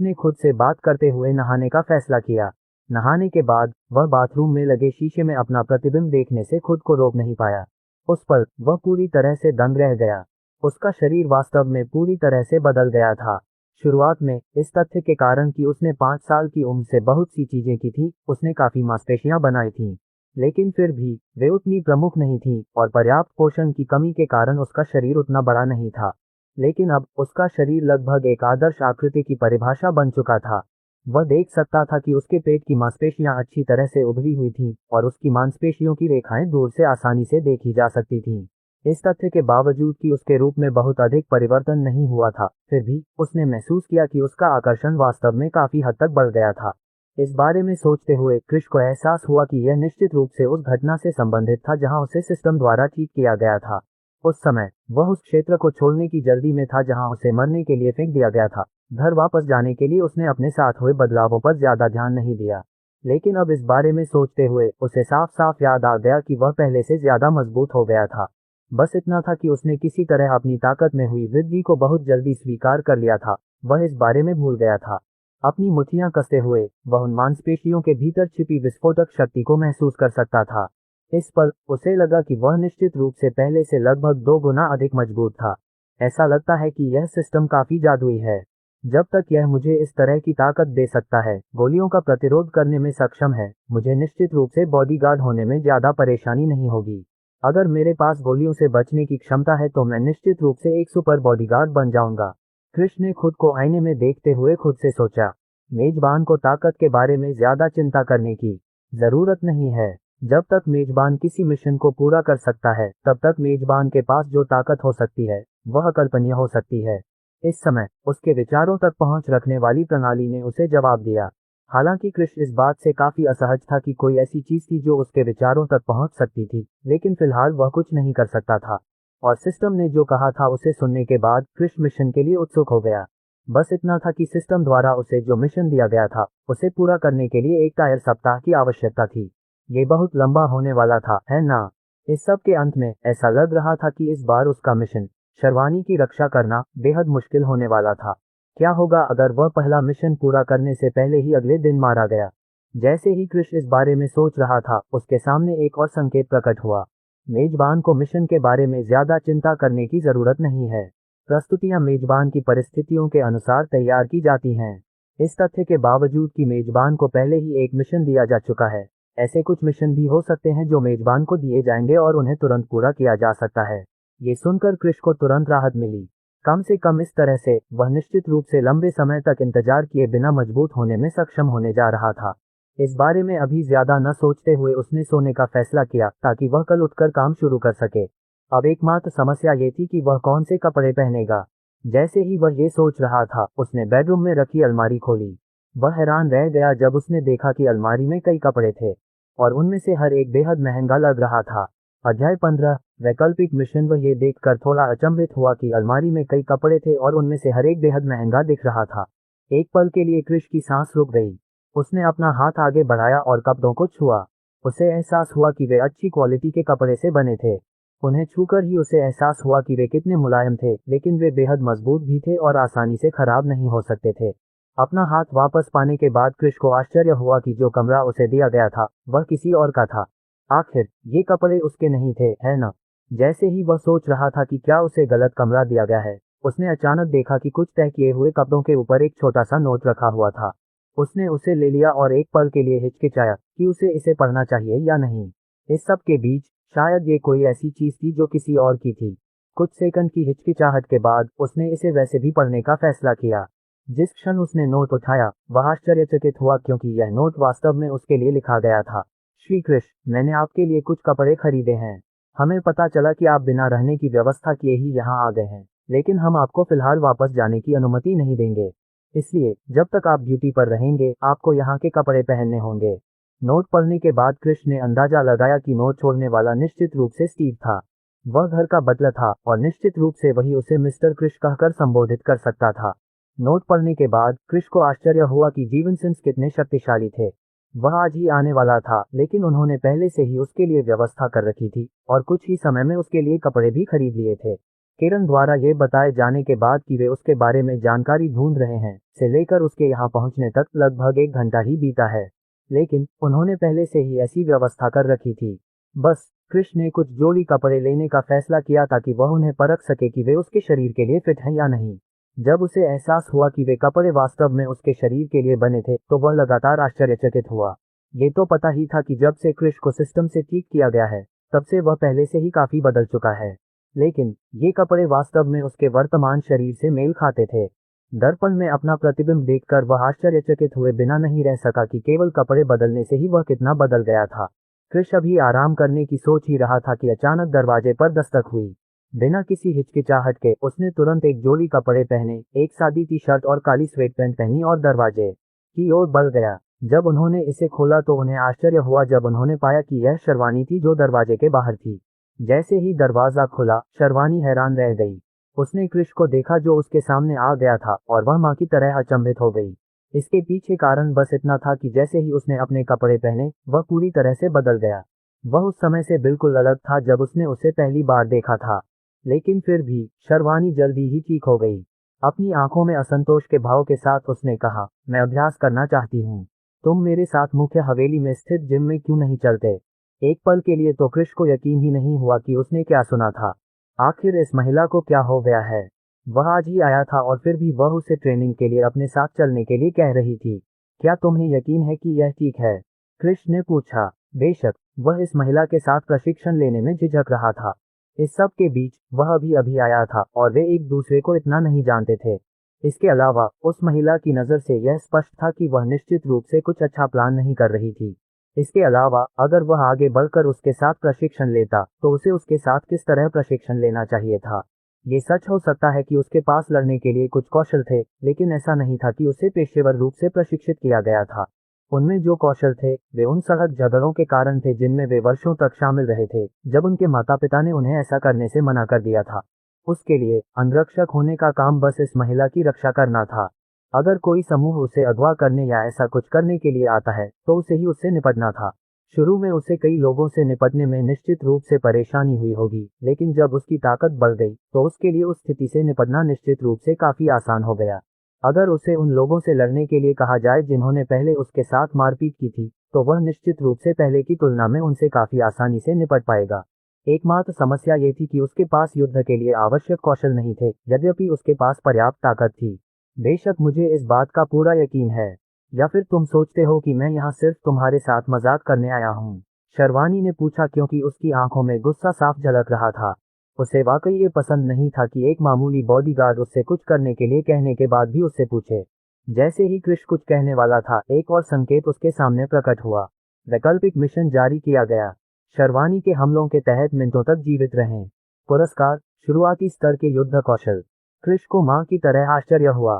ने खुद से बात करते हुए नहाने का फैसला किया। नहाने के बाद वह बाथरूम में लगे शीशे में अपना प्रतिबिंब देखने से खुद को रोक नहीं पाया। उस पल वह पूरी तरह से दंग रह गया। उसका शरीर वास्तव में पूरी तरह से बदल गया था। शुरुआत में इस तथ्य के कारण कि उसने 5 साल की उम्र से बहुत सी चीजें की थी, उसने काफी मांसपेशियां बनाई थीं, लेकिन फिर भी वे उतनी प्रमुख नहीं थीं और पर्याप्त पोषण की कमी के कारण उसका शरीर उतना बड़ा नहीं था। लेकिन अब उसका शरीर लगभग एक आदर्श आकृति की परिभाषा बन चुका था। वह देख सकता था कि उसके पेट की मांसपेशियां अच्छी तरह से उभरी हुई थीं और उसकी मांसपेशियों की रेखाएं दूर से आसानी से देखी जा सकती थीं। इस तथ्य के बावजूद कि उसके रूप में बहुत अधिक परिवर्तन नहीं हुआ था, फिर भी उसने महसूस किया कि उसका आकर्षण वास्तव में काफी हद तक बढ़ गया था। इस बारे में सोचते हुए क्रिश को एहसास हुआ कि यह निश्चित रूप से उस घटना से संबंधित था जहां उसे सिस्टम द्वारा ठीक किया गया था। उस समय वह उस क्षेत्र को छोड़ने की जल्दी में था जहां उसे मरने के लिए फेंक दिया गया था। घर वापस जाने के लिए उसने अपने साथ हुए बदलावों पर ज्यादा ध्यान नहीं दिया, लेकिन अब इस बारे में सोचते हुए उसे साफ साफ याद आ गया कि वह पहले से ज्यादा मजबूत हो गया था। बस इतना था कि उसने किसी तरह अपनी ताकत में हुई वृद्धि को बहुत जल्दी स्वीकार कर लिया था। वह इस बारे में भूल गया था। अपनी मुट्ठियां कसते हुए वह उन मांसपेशियों के भीतर छिपी विस्फोटक शक्ति को महसूस कर सकता था। इस पल उसे लगा कि वह निश्चित रूप से पहले से लगभग 2 गुना अधिक मजबूत था। ऐसा लगता है कि यह सिस्टम काफी जादुई है। जब तक यह मुझे इस तरह की ताकत दे सकता है, गोलियों का प्रतिरोध करने में सक्षम है, मुझे निश्चित रूप से बॉडीगार्ड होने में ज्यादा परेशानी नहीं होगी। अगर मेरे पास गोलियों से बचने की क्षमता है तो मैं निश्चित रूप से एक सुपर बॉडीगार्ड बन जाऊंगा। क्रिश ने खुद को आईने में देखते हुए खुद से सोचा। मेजबान को ताकत के बारे में ज्यादा चिंता करने की जरूरत नहीं है। जब तक मेजबान किसी मिशन को पूरा कर सकता है, तब तक मेजबान के पास जो ताकत हो सकती है वह अकल्पनीय हो सकती है। इस समय उसके विचारों तक पहुंच रखने वाली प्रणाली ने उसे जवाब दिया। हालांकि क्रिश इस बात से काफी असहज था कि कोई ऐसी चीज थी जो उसके विचारों तक पहुंच सकती थी, लेकिन फिलहाल वह कुछ नहीं कर सकता था। और सिस्टम ने जो कहा था उसे सुनने के बाद क्रिश मिशन के लिए उत्सुक हो गया। बस इतना था कि सिस्टम द्वारा उसे जो मिशन दिया गया था उसे पूरा करने के लिए एक टायर सप्ताह की आवश्यकता थी। ये बहुत लंबा होने वाला था, है ना? इस सब के अंत में ऐसा लग रहा था कि इस बार उसका मिशन, शर्वानी की रक्षा करना, बेहद मुश्किल होने वाला था। क्या होगा अगर वह पहला मिशन पूरा करने से पहले ही अगले दिन मारा गया? जैसे ही क्रिश इस बारे में सोच रहा था, उसके सामने एक और संकेत प्रकट हुआ। मेजबान को मिशन के बारे में ज्यादा चिंता करने की जरूरत नहीं है। प्रस्तुतियां मेजबान की परिस्थितियों के अनुसार तैयार की जाती हैं। इस तथ्य के बावजूद कि मेजबान को पहले ही एक मिशन दिया जा चुका है, ऐसे कुछ मिशन भी हो सकते हैं जो मेजबान को दिए जाएंगे और उन्हें तुरंत पूरा किया जा सकता है। ये सुनकर क्रिश को तुरंत राहत मिली। कम से कम इस तरह से वह निश्चित रूप से लंबे समय तक इंतजार किए बिना मजबूत होने में सक्षम होने जा रहा था। इस बारे में अभी ज्यादा न सोचते हुए उसने सोने का फैसला किया ताकि वह कल उठकर काम शुरू कर सके। अब एकमात्र समस्या ये थी कि वह कौन से कपड़े पहनेगा। जैसे ही वह ये सोच रहा था, उसने बेडरूम में रखी अलमारी खोली। वह हैरान रह गया जब उसने देखा कि अलमारी में कई कपड़े थे और उनमें से हर एक बेहद महंगा लग रहा था। अध्याय 15, वैकल्पिक मिशन। वह ये देखकर थोड़ा अचंभित हुआ कि अलमारी में कई कपड़े थे और उनमें से हर एक बेहद महंगा दिख रहा था। एक पल के लिए क्रिश की सांस रुक गई। उसने अपना हाथ आगे बढ़ाया और कपड़ों को छुआ। उसे एहसास हुआ कि वे अच्छी क्वालिटी के कपड़े से बने थे। उन्हें छूकर ही उसे एहसास हुआ कि वे कितने मुलायम थे, लेकिन वे बेहद मजबूत भी थे और आसानी से खराब नहीं हो सकते थे। अपना हाथ वापस पाने के बाद क्रिश को आश्चर्य हुआ कि जो कमरा उसे दिया गया था वह किसी और का था। आखिर ये कपड़े उसके नहीं थे, है न? जैसे ही वह सोच रहा था कि क्या उसे गलत कमरा दिया गया है, उसने अचानक देखा कि कुछ तय किए हुए कपड़ों के ऊपर एक छोटा सा नोट रखा हुआ था। उसने उसे ले लिया और एक पल के लिए हिचकिचाया कि उसे इसे पढ़ना चाहिए या नहीं। इस सब के बीच शायद ये कोई ऐसी चीज थी जो किसी और की थी। कुछ सेकंड की हिचकिचाहट के बाद उसने इसे वैसे भी पढ़ने का फैसला किया। जिस क्षण उसने नोट उठाया, वह आश्चर्यचकित हुआ क्योंकि यह नोट वास्तव में उसके लिए लिखा गया था। श्री क्रिश, मैंने आपके लिए कुछ कपड़े खरीदे हैं। हमें पता चला कि आप बिना रहने की व्यवस्था किए ही यहाँ आ गए हैं, लेकिन हम आपको फिलहाल वापस जाने की अनुमति नहीं देंगे। इसलिए जब तक आप ड्यूटी पर रहेंगे, आपको यहाँ के कपड़े पहनने होंगे। नोट पढ़ने के बाद क्रिश ने अंदाजा लगाया कि नोट छोड़ने वाला निश्चित रूप से स्टीव था। वह घर का बटलर था और निश्चित रूप से वही उसे मिस्टर क्रिश कहकर संबोधित कर सकता था। नोट पढ़ने के बाद क्रिश को आश्चर्य हुआ कि जीवनसिंस कितने शक्तिशाली थे। वह आज ही आने वाला था, लेकिन उन्होंने पहले से ही उसके लिए व्यवस्था कर रखी थी और कुछ ही समय में उसके लिए कपड़े भी खरीद लिए थे। किरण द्वारा ये बताए जाने के बाद कि वे उसके बारे में जानकारी ढूंढ रहे हैं से लेकर उसके यहाँ पहुँचने तक लगभग 1 घंटा ही बीता है, लेकिन उन्होंने पहले से ही ऐसी व्यवस्था कर रखी थी। बस क्रिश ने कुछ जोड़ी कपड़े लेने का फैसला किया ताकि वह उन्हें परख सके कि वे उसके शरीर के लिए फिट हैं या नहीं। जब उसे एहसास हुआ कि वे कपड़े वास्तव में उसके शरीर के लिए बने थे, तो वह लगातार आश्चर्यचकित हुआ। ये तो पता ही था कि जब से क्रिश को सिस्टम से ठीक किया गया है, तब से वह पहले से ही काफी बदल चुका है, लेकिन ये कपड़े वास्तव में उसके वर्तमान शरीर से मेल खाते थे। दर्पण में अपना प्रतिबिंब देखकर वह आश्चर्यचकित हुए बिना नहीं रह सका कि केवल कपड़े बदलने से ही वह कितना बदल गया था। कृष अभी आराम करने की सोच ही रहा था कि अचानक दरवाजे पर दस्तक हुई। बिना किसी हिचकिचाहट के उसने तुरंत एक जोड़ी कपड़े पहने, एक सादी टी शर्ट और काली स्वेट पैंट पहनी और दरवाजे की ओर बढ़ गया। जब उन्होंने इसे खोला तो उन्हें आश्चर्य हुआ जब उन्होंने पाया कि यह शर्वानी थी जो दरवाजे के बाहर थी। जैसे ही दरवाजा खुला, शर्वानी हैरान रह गई। उसने कृष को देखा जो उसके सामने आ गया था और वह मां की तरह अचंभित हो गई। इसके पीछे कारण बस इतना था कि जैसे ही उसने अपने कपड़े पहने, वह पूरी तरह से बदल गया। वह उस समय से बिल्कुल अलग था जब उसने उसे पहली बार देखा था। लेकिन फिर भी शर्वानी जल्दी ही ठीक हो गई। अपनी आंखों में असंतोष के भाव के साथ उसने कहा, मैं अभ्यास करना चाहती हूँ। तुम मेरे साथ मुख्य हवेली में स्थित जिम में क्यों नहीं चलते? एक पल के लिए तो कृष को यकीन ही नहीं हुआ कि उसने क्या सुना था। आखिर इस महिला को क्या हो गया है? वह आज ही आया था और फिर भी वह उसे ट्रेनिंग के लिए अपने साथ चलने के लिए कह रही थी। क्या तुम्हें यकीन है कि यह ठीक है? कृष ने पूछा। बेशक, वह इस महिला के साथ प्रशिक्षण लेने में झिझक रहा था। इस सब के बीच वह अभी अभी आया था और वे एक दूसरे को इतना नहीं जानते थे। इसके अलावा उस महिला की नज़र से यह स्पष्ट था कि वह निश्चित रूप से कुछ अच्छा प्लान नहीं कर रही थी। इसके अलावा अगर वह आगे बढ़कर उसके साथ प्रशिक्षण लेता तो उसे उसके साथ किस तरह प्रशिक्षण लेना चाहिए था। ये सच हो सकता है कि उसके पास लड़ने के लिए कुछ कौशल थे, लेकिन ऐसा नहीं था कि उसे पेशेवर रूप से प्रशिक्षित किया गया था। उनमें जो कौशल थे वे उन सड़क झगड़ों के कारण थे जिनमें वे वर्षों तक शामिल रहे थे, जब उनके माता पिता ने उन्हें ऐसा करने से मना कर दिया था। उसके लिए अंगरक्षक होने का काम बस इस महिला की रक्षा करना था। अगर कोई समूह उसे अगवा करने या ऐसा कुछ करने के लिए आता है तो उसे ही उससे निपटना था। शुरू में उसे कई लोगों से निपटने में निश्चित रूप से परेशानी हुई होगी, लेकिन जब उसकी ताकत बढ़ गई तो उसके लिए उस स्थिति से निपटना निश्चित रूप से काफी आसान हो गया। अगर उसे उन लोगों से लड़ने के लिए कहा जाए जिन्होंने पहले उसके साथ मारपीट की थी, तो वह निश्चित रूप से पहले की तुलना में उनसे काफी आसानी से निपट पाएगा। एकमात्र समस्या ये थी कि उसके पास युद्ध के लिए आवश्यक कौशल नहीं थे, यद्यपि उसके पास पर्याप्त ताकत थी। बेशक मुझे इस बात का पूरा यकीन है। या फिर तुम सोचते हो कि मैं यहाँ सिर्फ तुम्हारे साथ मजाक करने आया हूँ? शर्वानी ने पूछा क्योंकि उसकी आंखों में गुस्सा साफ झलक रहा था। उसे वाकई ये पसंद नहीं था कि एक मामूली बॉडीगार्ड उससे कुछ करने के लिए कहने के बाद भी उससे पूछे। जैसे ही कृष कुछ कहने वाला था, एक और संकेत उसके सामने प्रकट हुआ। वैकल्पिक मिशन जारी किया गया। शर्वानी के हमलों के तहत मिनटों तक जीवित रहें। पुरस्कार, शुरुआती स्तर के युद्ध कौशल। कृष को मां की तरह आश्चर्य हुआ।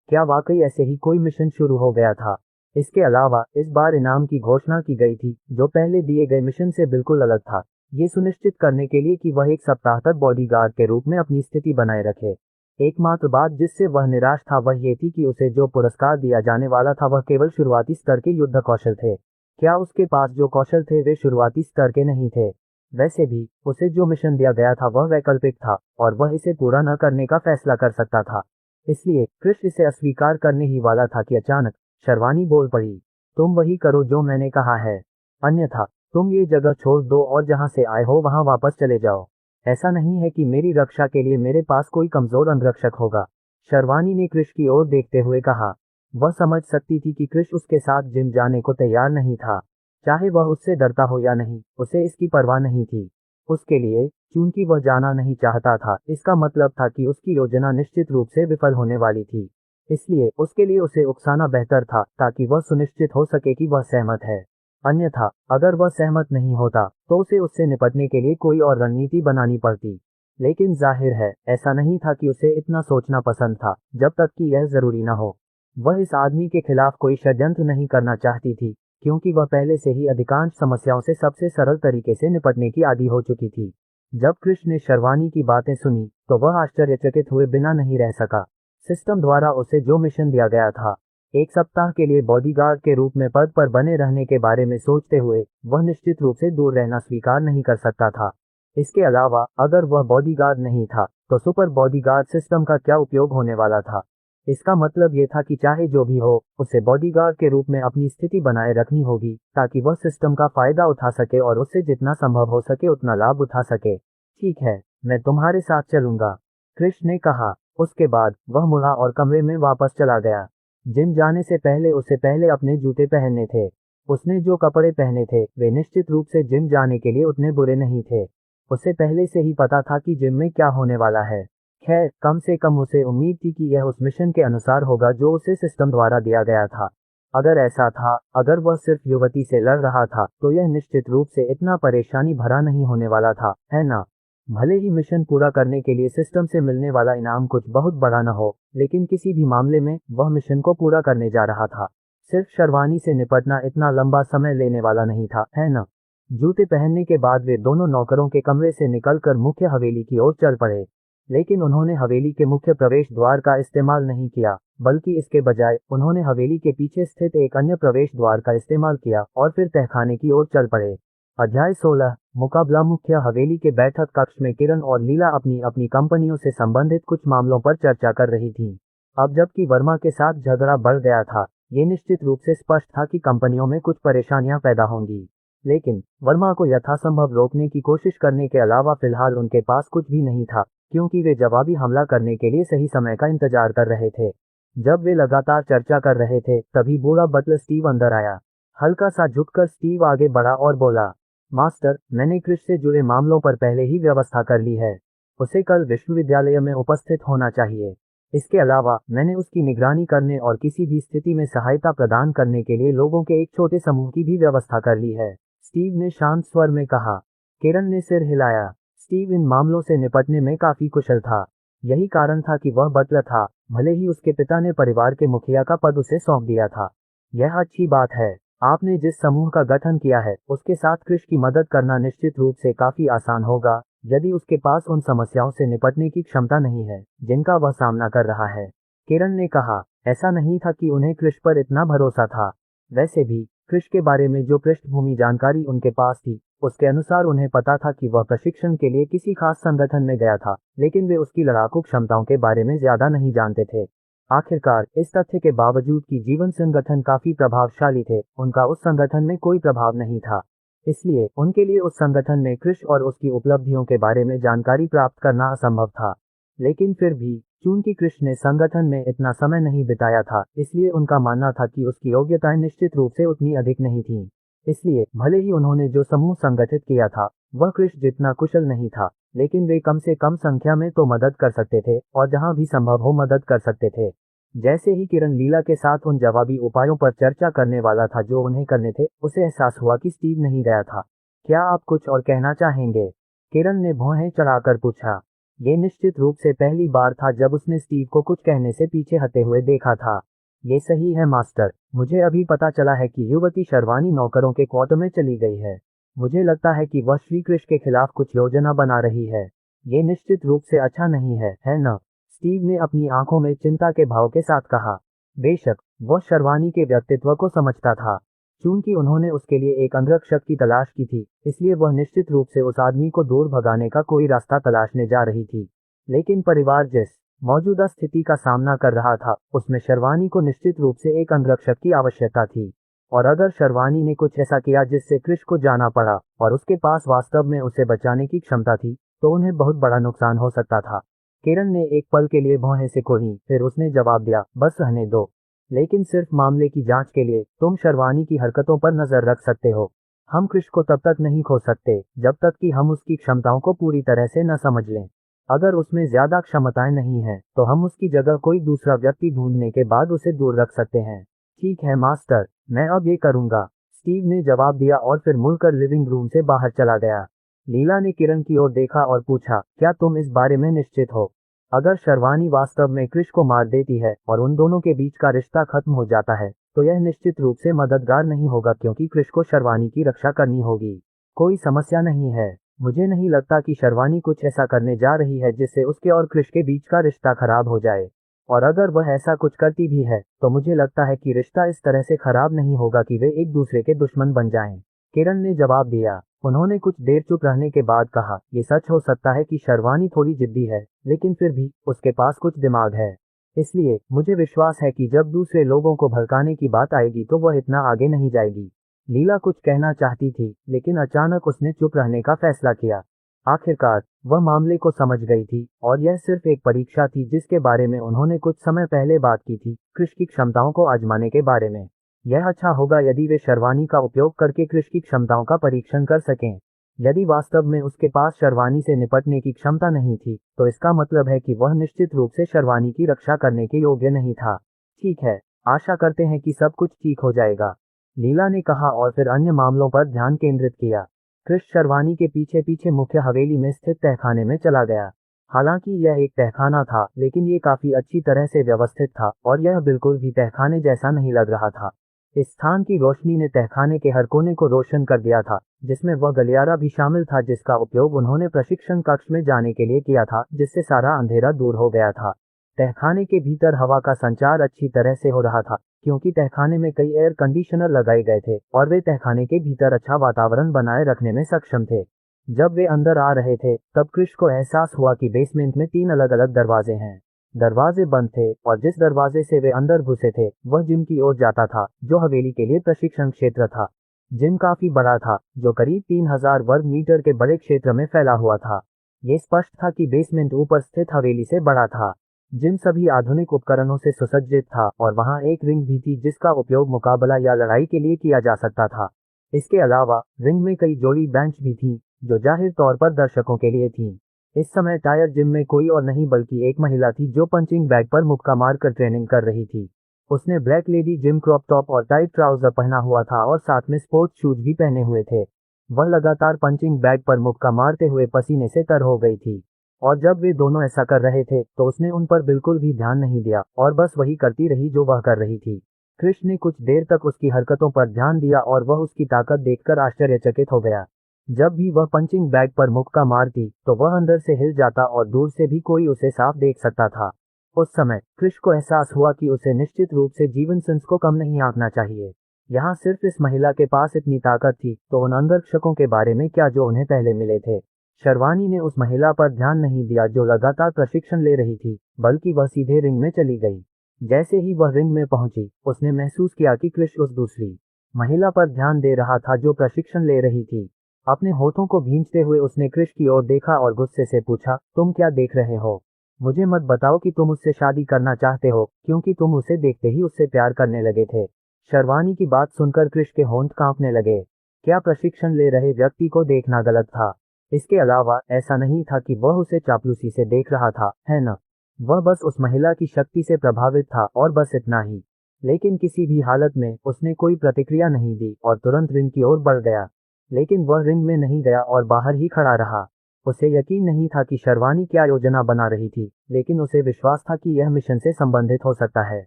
क्या वाकई ऐसे ही कोई मिशन शुरू हो गया था? इसके अलावा इस बार इनाम की घोषणा की गई थी, जो पहले दिए गए मिशन से बिल्कुल अलग था। ये सुनिश्चित करने के लिए कि वह एक सप्ताह तक बॉडीगार्ड के रूप में अपनी स्थिति बनाए रखे। एकमात्र बात जिससे वह निराश था वह ये थी कि उसे जो पुरस्कार दिया जाने वाला था वह केवल शुरुआती स्तर के युद्ध कौशल थे। क्या उसके पास जो कौशल थे वे शुरुआती स्तर के नहीं थे? वैसे भी उसे जो मिशन दिया गया था वह वैकल्पिक था और वह इसे पूरा न करने का फैसला कर सकता था। इसलिए कृष इसे अस्वीकार करने ही वाला था कि अचानक शर्वानी बोल पड़ी, तुम वही करो जो मैंने कहा है, अन्यथा तुम ये जगह छोड़ दो और जहां से आए हो वहां वापस चले जाओ। ऐसा नहीं है कि मेरी रक्षा के लिए मेरे पास कोई कमजोर अंगरक्षक होगा। शर्वानी ने कृष की ओर देखते हुए कहा। वह समझ सकती थी कि कृष उसके साथ जिम जाने को तैयार नहीं था। चाहे वह उससे डरता हो या नहीं, उसे इसकी परवाह नहीं थी। उसके लिए, चूंकि वह जाना नहीं चाहता था, इसका मतलब था कि उसकी योजना निश्चित रूप से विफल होने वाली थी। इसलिए उसके लिए उसे उकसाना बेहतर था ताकि वह सुनिश्चित हो सके कि वह सहमत है। अन्यथा अगर वह सहमत नहीं होता तो उसे उससे निपटने के लिए कोई और रणनीति बनानी पड़ती। लेकिन जाहिर है ऐसा नहीं था कि उसे इतना सोचना पसंद था जब तक कि यह जरूरी न हो। वह इस आदमी के खिलाफ कोई षड्यंत्र नहीं करना चाहती थी, क्योंकि वह पहले से ही अधिकांश समस्याओं से सबसे सरल तरीके से निपटने की आदी हो चुकी थी। जब कृष ने शर्वानी की बातें सुनी तो वह आश्चर्यचकित हुए बिना नहीं रह सका। सिस्टम द्वारा उसे जो मिशन दिया गया था, एक सप्ताह के लिए बॉडीगार्ड के रूप में पद पर बने रहने के बारे में सोचते हुए वह निश्चित रूप से दूर रहना स्वीकार नहीं कर सकता था। इसके अलावा अगर वह बॉडीगार्ड नहीं था तो सुपर बॉडीगार्ड सिस्टम का क्या उपयोग होने वाला था? इसका मतलब ये था कि चाहे जो भी हो, उसे बॉडीगार्ड के रूप में अपनी स्थिति बनाए रखनी होगी ताकि वह सिस्टम का फायदा उठा सके और उससे जितना संभव हो सके उतना लाभ उठा सके। ठीक है, मैं तुम्हारे साथ चलूंगा, कृष ने कहा। उसके बाद वह मुड़ा और कमरे में वापस चला गया। जिम जाने से पहले उसे पहले अपने जूते पहनने थे। उसने जो कपड़े पहने थे वे निश्चित रूप से जिम जाने के लिए उतने बुरे नहीं थे। उसे पहले से ही पता था कि जिम में क्या होने वाला है। खैर, कम से कम उसे उम्मीद थी कि यह उस मिशन के अनुसार होगा जो उसे सिस्टम द्वारा दिया गया था। अगर ऐसा था, अगर वह सिर्फ युवती से लड़ रहा था, तो यह निश्चित रूप से इतना परेशानी भरा नहीं होने वाला था, है ना? भले ही मिशन पूरा करने के लिए सिस्टम से मिलने वाला इनाम कुछ बहुत बड़ा न हो, लेकिन किसी भी मामले में वह मिशन को पूरा करने जा रहा था। सिर्फ शर्वानी से निपटना इतना लंबा समय लेने वाला नहीं था, है ना? जूते पहनने के बाद वे दोनों नौकरों के कमरे से निकलकर मुख्य हवेली की ओर चल पड़े। लेकिन उन्होंने हवेली के मुख्य प्रवेश द्वार का इस्तेमाल नहीं किया, बल्कि इसके बजाय उन्होंने हवेली के पीछे स्थित एक अन्य प्रवेश द्वार का इस्तेमाल किया और फिर तहखाने की ओर चल पड़े। अध्याय 16 मुकाबला। मुख्य हवेली के बैठक कक्ष में किरण और लीला अपनी अपनी कंपनियों से संबंधित कुछ मामलों पर चर्चा कर रही थीं। अब जबकि वर्मा के साथ झगड़ा बढ़ गया था, ये निश्चित रूप से स्पष्ट था कि कंपनियों में कुछ परेशानियां पैदा होंगी। लेकिन वर्मा को यथासंभव रोकने की कोशिश करने के अलावा फिलहाल उनके पास कुछ भी नहीं था, क्योंकि वे जवाबी हमला करने के लिए सही समय का इंतजार कर रहे थे। जब वे लगातार चर्चा कर रहे थे, तभी बूढ़ा बटलर स्टीव अंदर आया। हल्का सा झुककर स्टीव आगे बढ़ा और बोला, मास्टर, मैंने क्रिश से जुड़े मामलों पर पहले ही व्यवस्था कर ली है। उसे कल विश्वविद्यालय में उपस्थित होना चाहिए। इसके अलावा मैंने उसकी निगरानी करने और किसी भी स्थिति में सहायता प्रदान करने के लिए लोगों के एक छोटे समूह की भी व्यवस्था कर ली है, स्टीव ने शांत स्वर में कहा। किरण ने सिर हिलाया। स्टीव इन मामलों से निपटने में काफी कुशल था। यही कारण था कि वह बटलर था, भले ही उसके पिता ने परिवार के मुखिया का पद उसे सौंप दिया था। यह अच्छी बात है। आपने जिस समूह का गठन किया है, उसके साथ क्रिश की मदद करना निश्चित रूप से काफी आसान होगा, यदि उसके पास उन समस्याओं से निपटने की क्षमता नहीं है जिनका वह सामना कर रहा है। किरण ने कहा, ऐसा नहीं था कि उन्हें क्रिश पर इतना भरोसा था। वैसे भी क्रिश के बारे में जो पृष्ठभूमि जानकारी उनके पास थी, उसके अनुसार उन्हें पता था कि वह प्रशिक्षण के लिए किसी खास संगठन में गया था, लेकिन वे उसकी लड़ाकू क्षमताओं के बारे में ज्यादा नहीं जानते थे। आखिरकार इस तथ्य के बावजूद कि जीवन संगठन काफी प्रभावशाली थे, उनका उस संगठन में कोई प्रभाव नहीं था। इसलिए उनके लिए उस संगठन में क्रिश और उसकी उपलब्धियों के बारे में जानकारी प्राप्त करना असंभव था। लेकिन फिर भी चूंकि क्रिश ने संगठन में इतना समय नहीं बिताया था, इसलिए उनका मानना था कि उसकी योग्यताएं निश्चित रूप से उतनी अधिक नहीं थीं। इसलिए भले ही उन्होंने जो समूह संगठित किया था वह क्रिश जितना कुशल नहीं था, लेकिन वे कम से कम संख्या में तो मदद कर सकते थे और जहां भी संभव हो मदद कर सकते थे। जैसे ही किरण लीला के साथ उन जवाबी उपायों पर चर्चा करने वाला था जो उन्हें करने थे, उसे एहसास हुआ कि स्टीव नहीं गया था। क्या आप कुछ और कहना चाहेंगे? किरण ने भौहें चढ़ाकर पूछा। ये निश्चित रूप से पहली बार था जब उसने स्टीव को कुछ कहने से पीछे हटे हुए देखा था। ये सही है मास्टर, मुझे अभी पता चला है कि युवती शर्वानी नौकरों के क्वार्टर में चली गई है। मुझे लगता है कि वह श्री क्रिश के खिलाफ कुछ योजना बना रही है। ये निश्चित रूप से अच्छा नहीं है ना? स्टीव ने अपनी आंखों में चिंता के भाव के साथ कहा। बेशक, वह शर्वानी के व्यक्तित्व को समझता था। चूंकि उन्होंने उसके लिए एक अंगरक्षक की तलाश की थी, इसलिए वह निश्चित रूप से उस आदमी को दूर भगाने का कोई रास्ता तलाशने जा रही थी। लेकिन परिवार जिस मौजूदा स्थिति का सामना कर रहा था, उसमें शर्वानी को निश्चित रूप से एक अंगरक्षक की आवश्यकता थी। और अगर शर्वानी ने कुछ ऐसा किया जिससे क्रिश को जाना पड़ा और उसके पास वास्तव में उसे बचाने की क्षमता थी, तो उन्हें बहुत बड़ा नुकसान हो सकता था। किरण ने एक पल के लिए भौहें सिकोड़ी, फिर उसने जवाब दिया, बस रहने दो। लेकिन सिर्फ मामले की जांच के लिए तुम शर्वानी की हरकतों पर नजर रख सकते हो। हम क्रिश को तब तक नहीं खो सकते जब तक कि हम उसकी क्षमताओं को पूरी तरह से न समझ लें। अगर उसमें ज्यादा क्षमताएं नहीं हैं, तो हम उसकी जगह कोई दूसरा व्यक्ति ढूंढने के बाद उसे दूर रख सकते हैं। ठीक है मास्टर, मैं अब ये करूंगा, स्टीव ने जवाब दिया और फिर मुड़कर लिविंग रूम से बाहर चला गया। लीला ने किरण की ओर देखा और पूछा, क्या तुम इस बारे में निश्चित हो? अगर शर्वानी वास्तव में क्रिश को मार देती है और उन दोनों के बीच का रिश्ता खत्म हो जाता है, तो यह निश्चित रूप से मददगार नहीं होगा, क्योंकि क्रिश को शर्वानी की रक्षा करनी होगी। कोई समस्या नहीं है। मुझे नहीं लगता कि शर्वानी कुछ ऐसा करने जा रही है जिससे उसके और क्रिश के बीच का रिश्ता खराब हो जाए। और अगर वह ऐसा कुछ करती भी है, तो मुझे लगता है कि रिश्ता इस तरह से खराब नहीं होगा कि वे एक दूसरे के दुश्मन बन जाएं। किरण ने जवाब दिया। उन्होंने कुछ देर चुप रहने के बाद कहा, ये सच हो सकता है कि शर्वानी थोड़ी जिद्दी है, लेकिन फिर भी उसके पास कुछ दिमाग है। इसलिए मुझे विश्वास है कि जब दूसरे लोगों को भड़काने की बात आएगी तो वह इतना आगे नहीं जाएगी। लीला कुछ कहना चाहती थी, लेकिन अचानक उसने चुप रहने का फैसला किया। आखिरकार वह मामले को समझ गई थी और यह सिर्फ एक परीक्षा थी जिसके बारे में उन्होंने कुछ समय पहले बात की थी, क्रिश की क्षमताओं को आजमाने के बारे में। यह अच्छा होगा यदि वे शर्वानी का उपयोग करके क्रिश की क्षमताओं का परीक्षण कर सकें। यदि वास्तव में उसके पास शर्वानी से निपटने की क्षमता नहीं थी, तो इसका मतलब है कि वह निश्चित रूप से शर्वानी की रक्षा करने के योग्य नहीं था। ठीक है, आशा करते हैं कि सब कुछ ठीक हो जाएगा, लीला ने कहा और फिर अन्य मामलों पर ध्यान केंद्रित किया। क्रिश शर्वानी के पीछे पीछे मुख्य हवेली में स्थित तहखाने में चला गया। हालांकि यह एक तहखाना था, लेकिन ये काफी अच्छी तरह से व्यवस्थित था और यह बिल्कुल भी तहखाने जैसा नहीं लग रहा था। इस स्थान की रोशनी ने तहखाने के हर कोने को रोशन कर दिया था, जिसमें वह गलियारा भी शामिल था जिसका उपयोग उन्होंने प्रशिक्षण कक्ष में जाने के लिए किया था, जिससे सारा अंधेरा दूर हो गया था। तहखाने के भीतर हवा का संचार अच्छी तरह से हो रहा था, क्योंकि तहखाने में कई एयर कंडीशनर लगाए गए थे और वे तहखाने के भीतर अच्छा वातावरण बनाए रखने में सक्षम थे। जब वे अंदर आ रहे थे, तब क्रिश को एहसास हुआ कि बेसमेंट में 3 अलग अलग दरवाजे हैं। दरवाजे बंद थे और जिस दरवाजे से वे अंदर घुसे थे, वह जिम की ओर जाता था, जो हवेली के लिए प्रशिक्षण क्षेत्र था। जिम काफी बड़ा था, जो करीब 3000 वर्ग मीटर के बड़े क्षेत्र में फैला हुआ था। ये स्पष्ट था कि बेसमेंट ऊपर स्थित हवेली से बड़ा था। जिम सभी आधुनिक उपकरणों से सुसज्जित था और वहां एक रिंग भी थी जिसका उपयोग मुकाबला या लड़ाई के लिए किया जा सकता था। इसके अलावा रिंग में कई जोड़ी बेंच भी थी, जो जाहिर तौर पर दर्शकों के लिए थी। इस समय टायर जिम में कोई और नहीं बल्कि एक महिला थी जो पंचिंग बैग पर मुक्का मारकर ट्रेनिंग कर रही थी। उसने black lady gym crop top और टाइट ट्राउजर पहना हुआ था और साथ में स्पोर्ट्स शूज भी पहने हुए थे। वह लगातार पंचिंग बैग पर मुक्का मारते हुए पसीने से तर हो गई थी, और जब वे दोनों ऐसा कर रहे थे तो उसने उन पर बिल्कुल भी ध्यान नहीं दिया और बस वही करती रही जो वह कर रही थी। क्रिश ने कुछ देर तक उसकी हरकतों पर ध्यान दिया और वह उसकी ताकत देखकर आश्चर्यचकित हो गया। जब भी वह पंचिंग बैग पर मुक्का मारती, तो वह अंदर से हिल जाता और दूर से भी कोई उसे साफ देख सकता था। उस समय क्रिश को एहसास हुआ कि उसे निश्चित रूप से जीवन सेंस को कम नहीं आंकना चाहिए। यहाँ सिर्फ इस महिला के पास इतनी ताकत थी, तो उन अंगरक्षकों के बारे में क्या जो उन्हें पहले मिले थे। शर्वानी ने उस महिला पर ध्यान नहीं दिया जो लगातार प्रशिक्षण ले रही थी, बल्कि वह सीधे रिंग में चली गई। जैसे ही वह रिंग में पहुंची, उसने महसूस किया कि क्रिश उस दूसरी महिला पर ध्यान दे रहा था जो प्रशिक्षण ले रही थी। अपने होठों को भींचते हुए उसने क्रिश की ओर देखा और गुस्से से पूछा, तुम क्या देख रहे हो? मुझे मत बताओ कि तुम उससे शादी करना चाहते हो, क्योंकि तुम उसे देखते ही उससे प्यार करने लगे थे। शर्वानी की बात सुनकर क्रिश के होंठ कांपने लगे। क्या प्रशिक्षण ले रहे व्यक्ति को देखना गलत था? इसके अलावा ऐसा नहीं था कि वह उसे चापलूसी से देख रहा था, है न? वह बस उस महिला की शक्ति से प्रभावित था और बस इतना ही। लेकिन किसी भी हालत में उसने कोई प्रतिक्रिया नहीं दी और तुरंत रिंग की ओर बढ़ गया। लेकिन वह रिंग में नहीं गया और बाहर ही खड़ा रहा। उसे यकीन नहीं था कि शर्वानी क्या योजना बना रही थी, लेकिन उसे विश्वास था कि यह मिशन से संबंधित हो सकता है।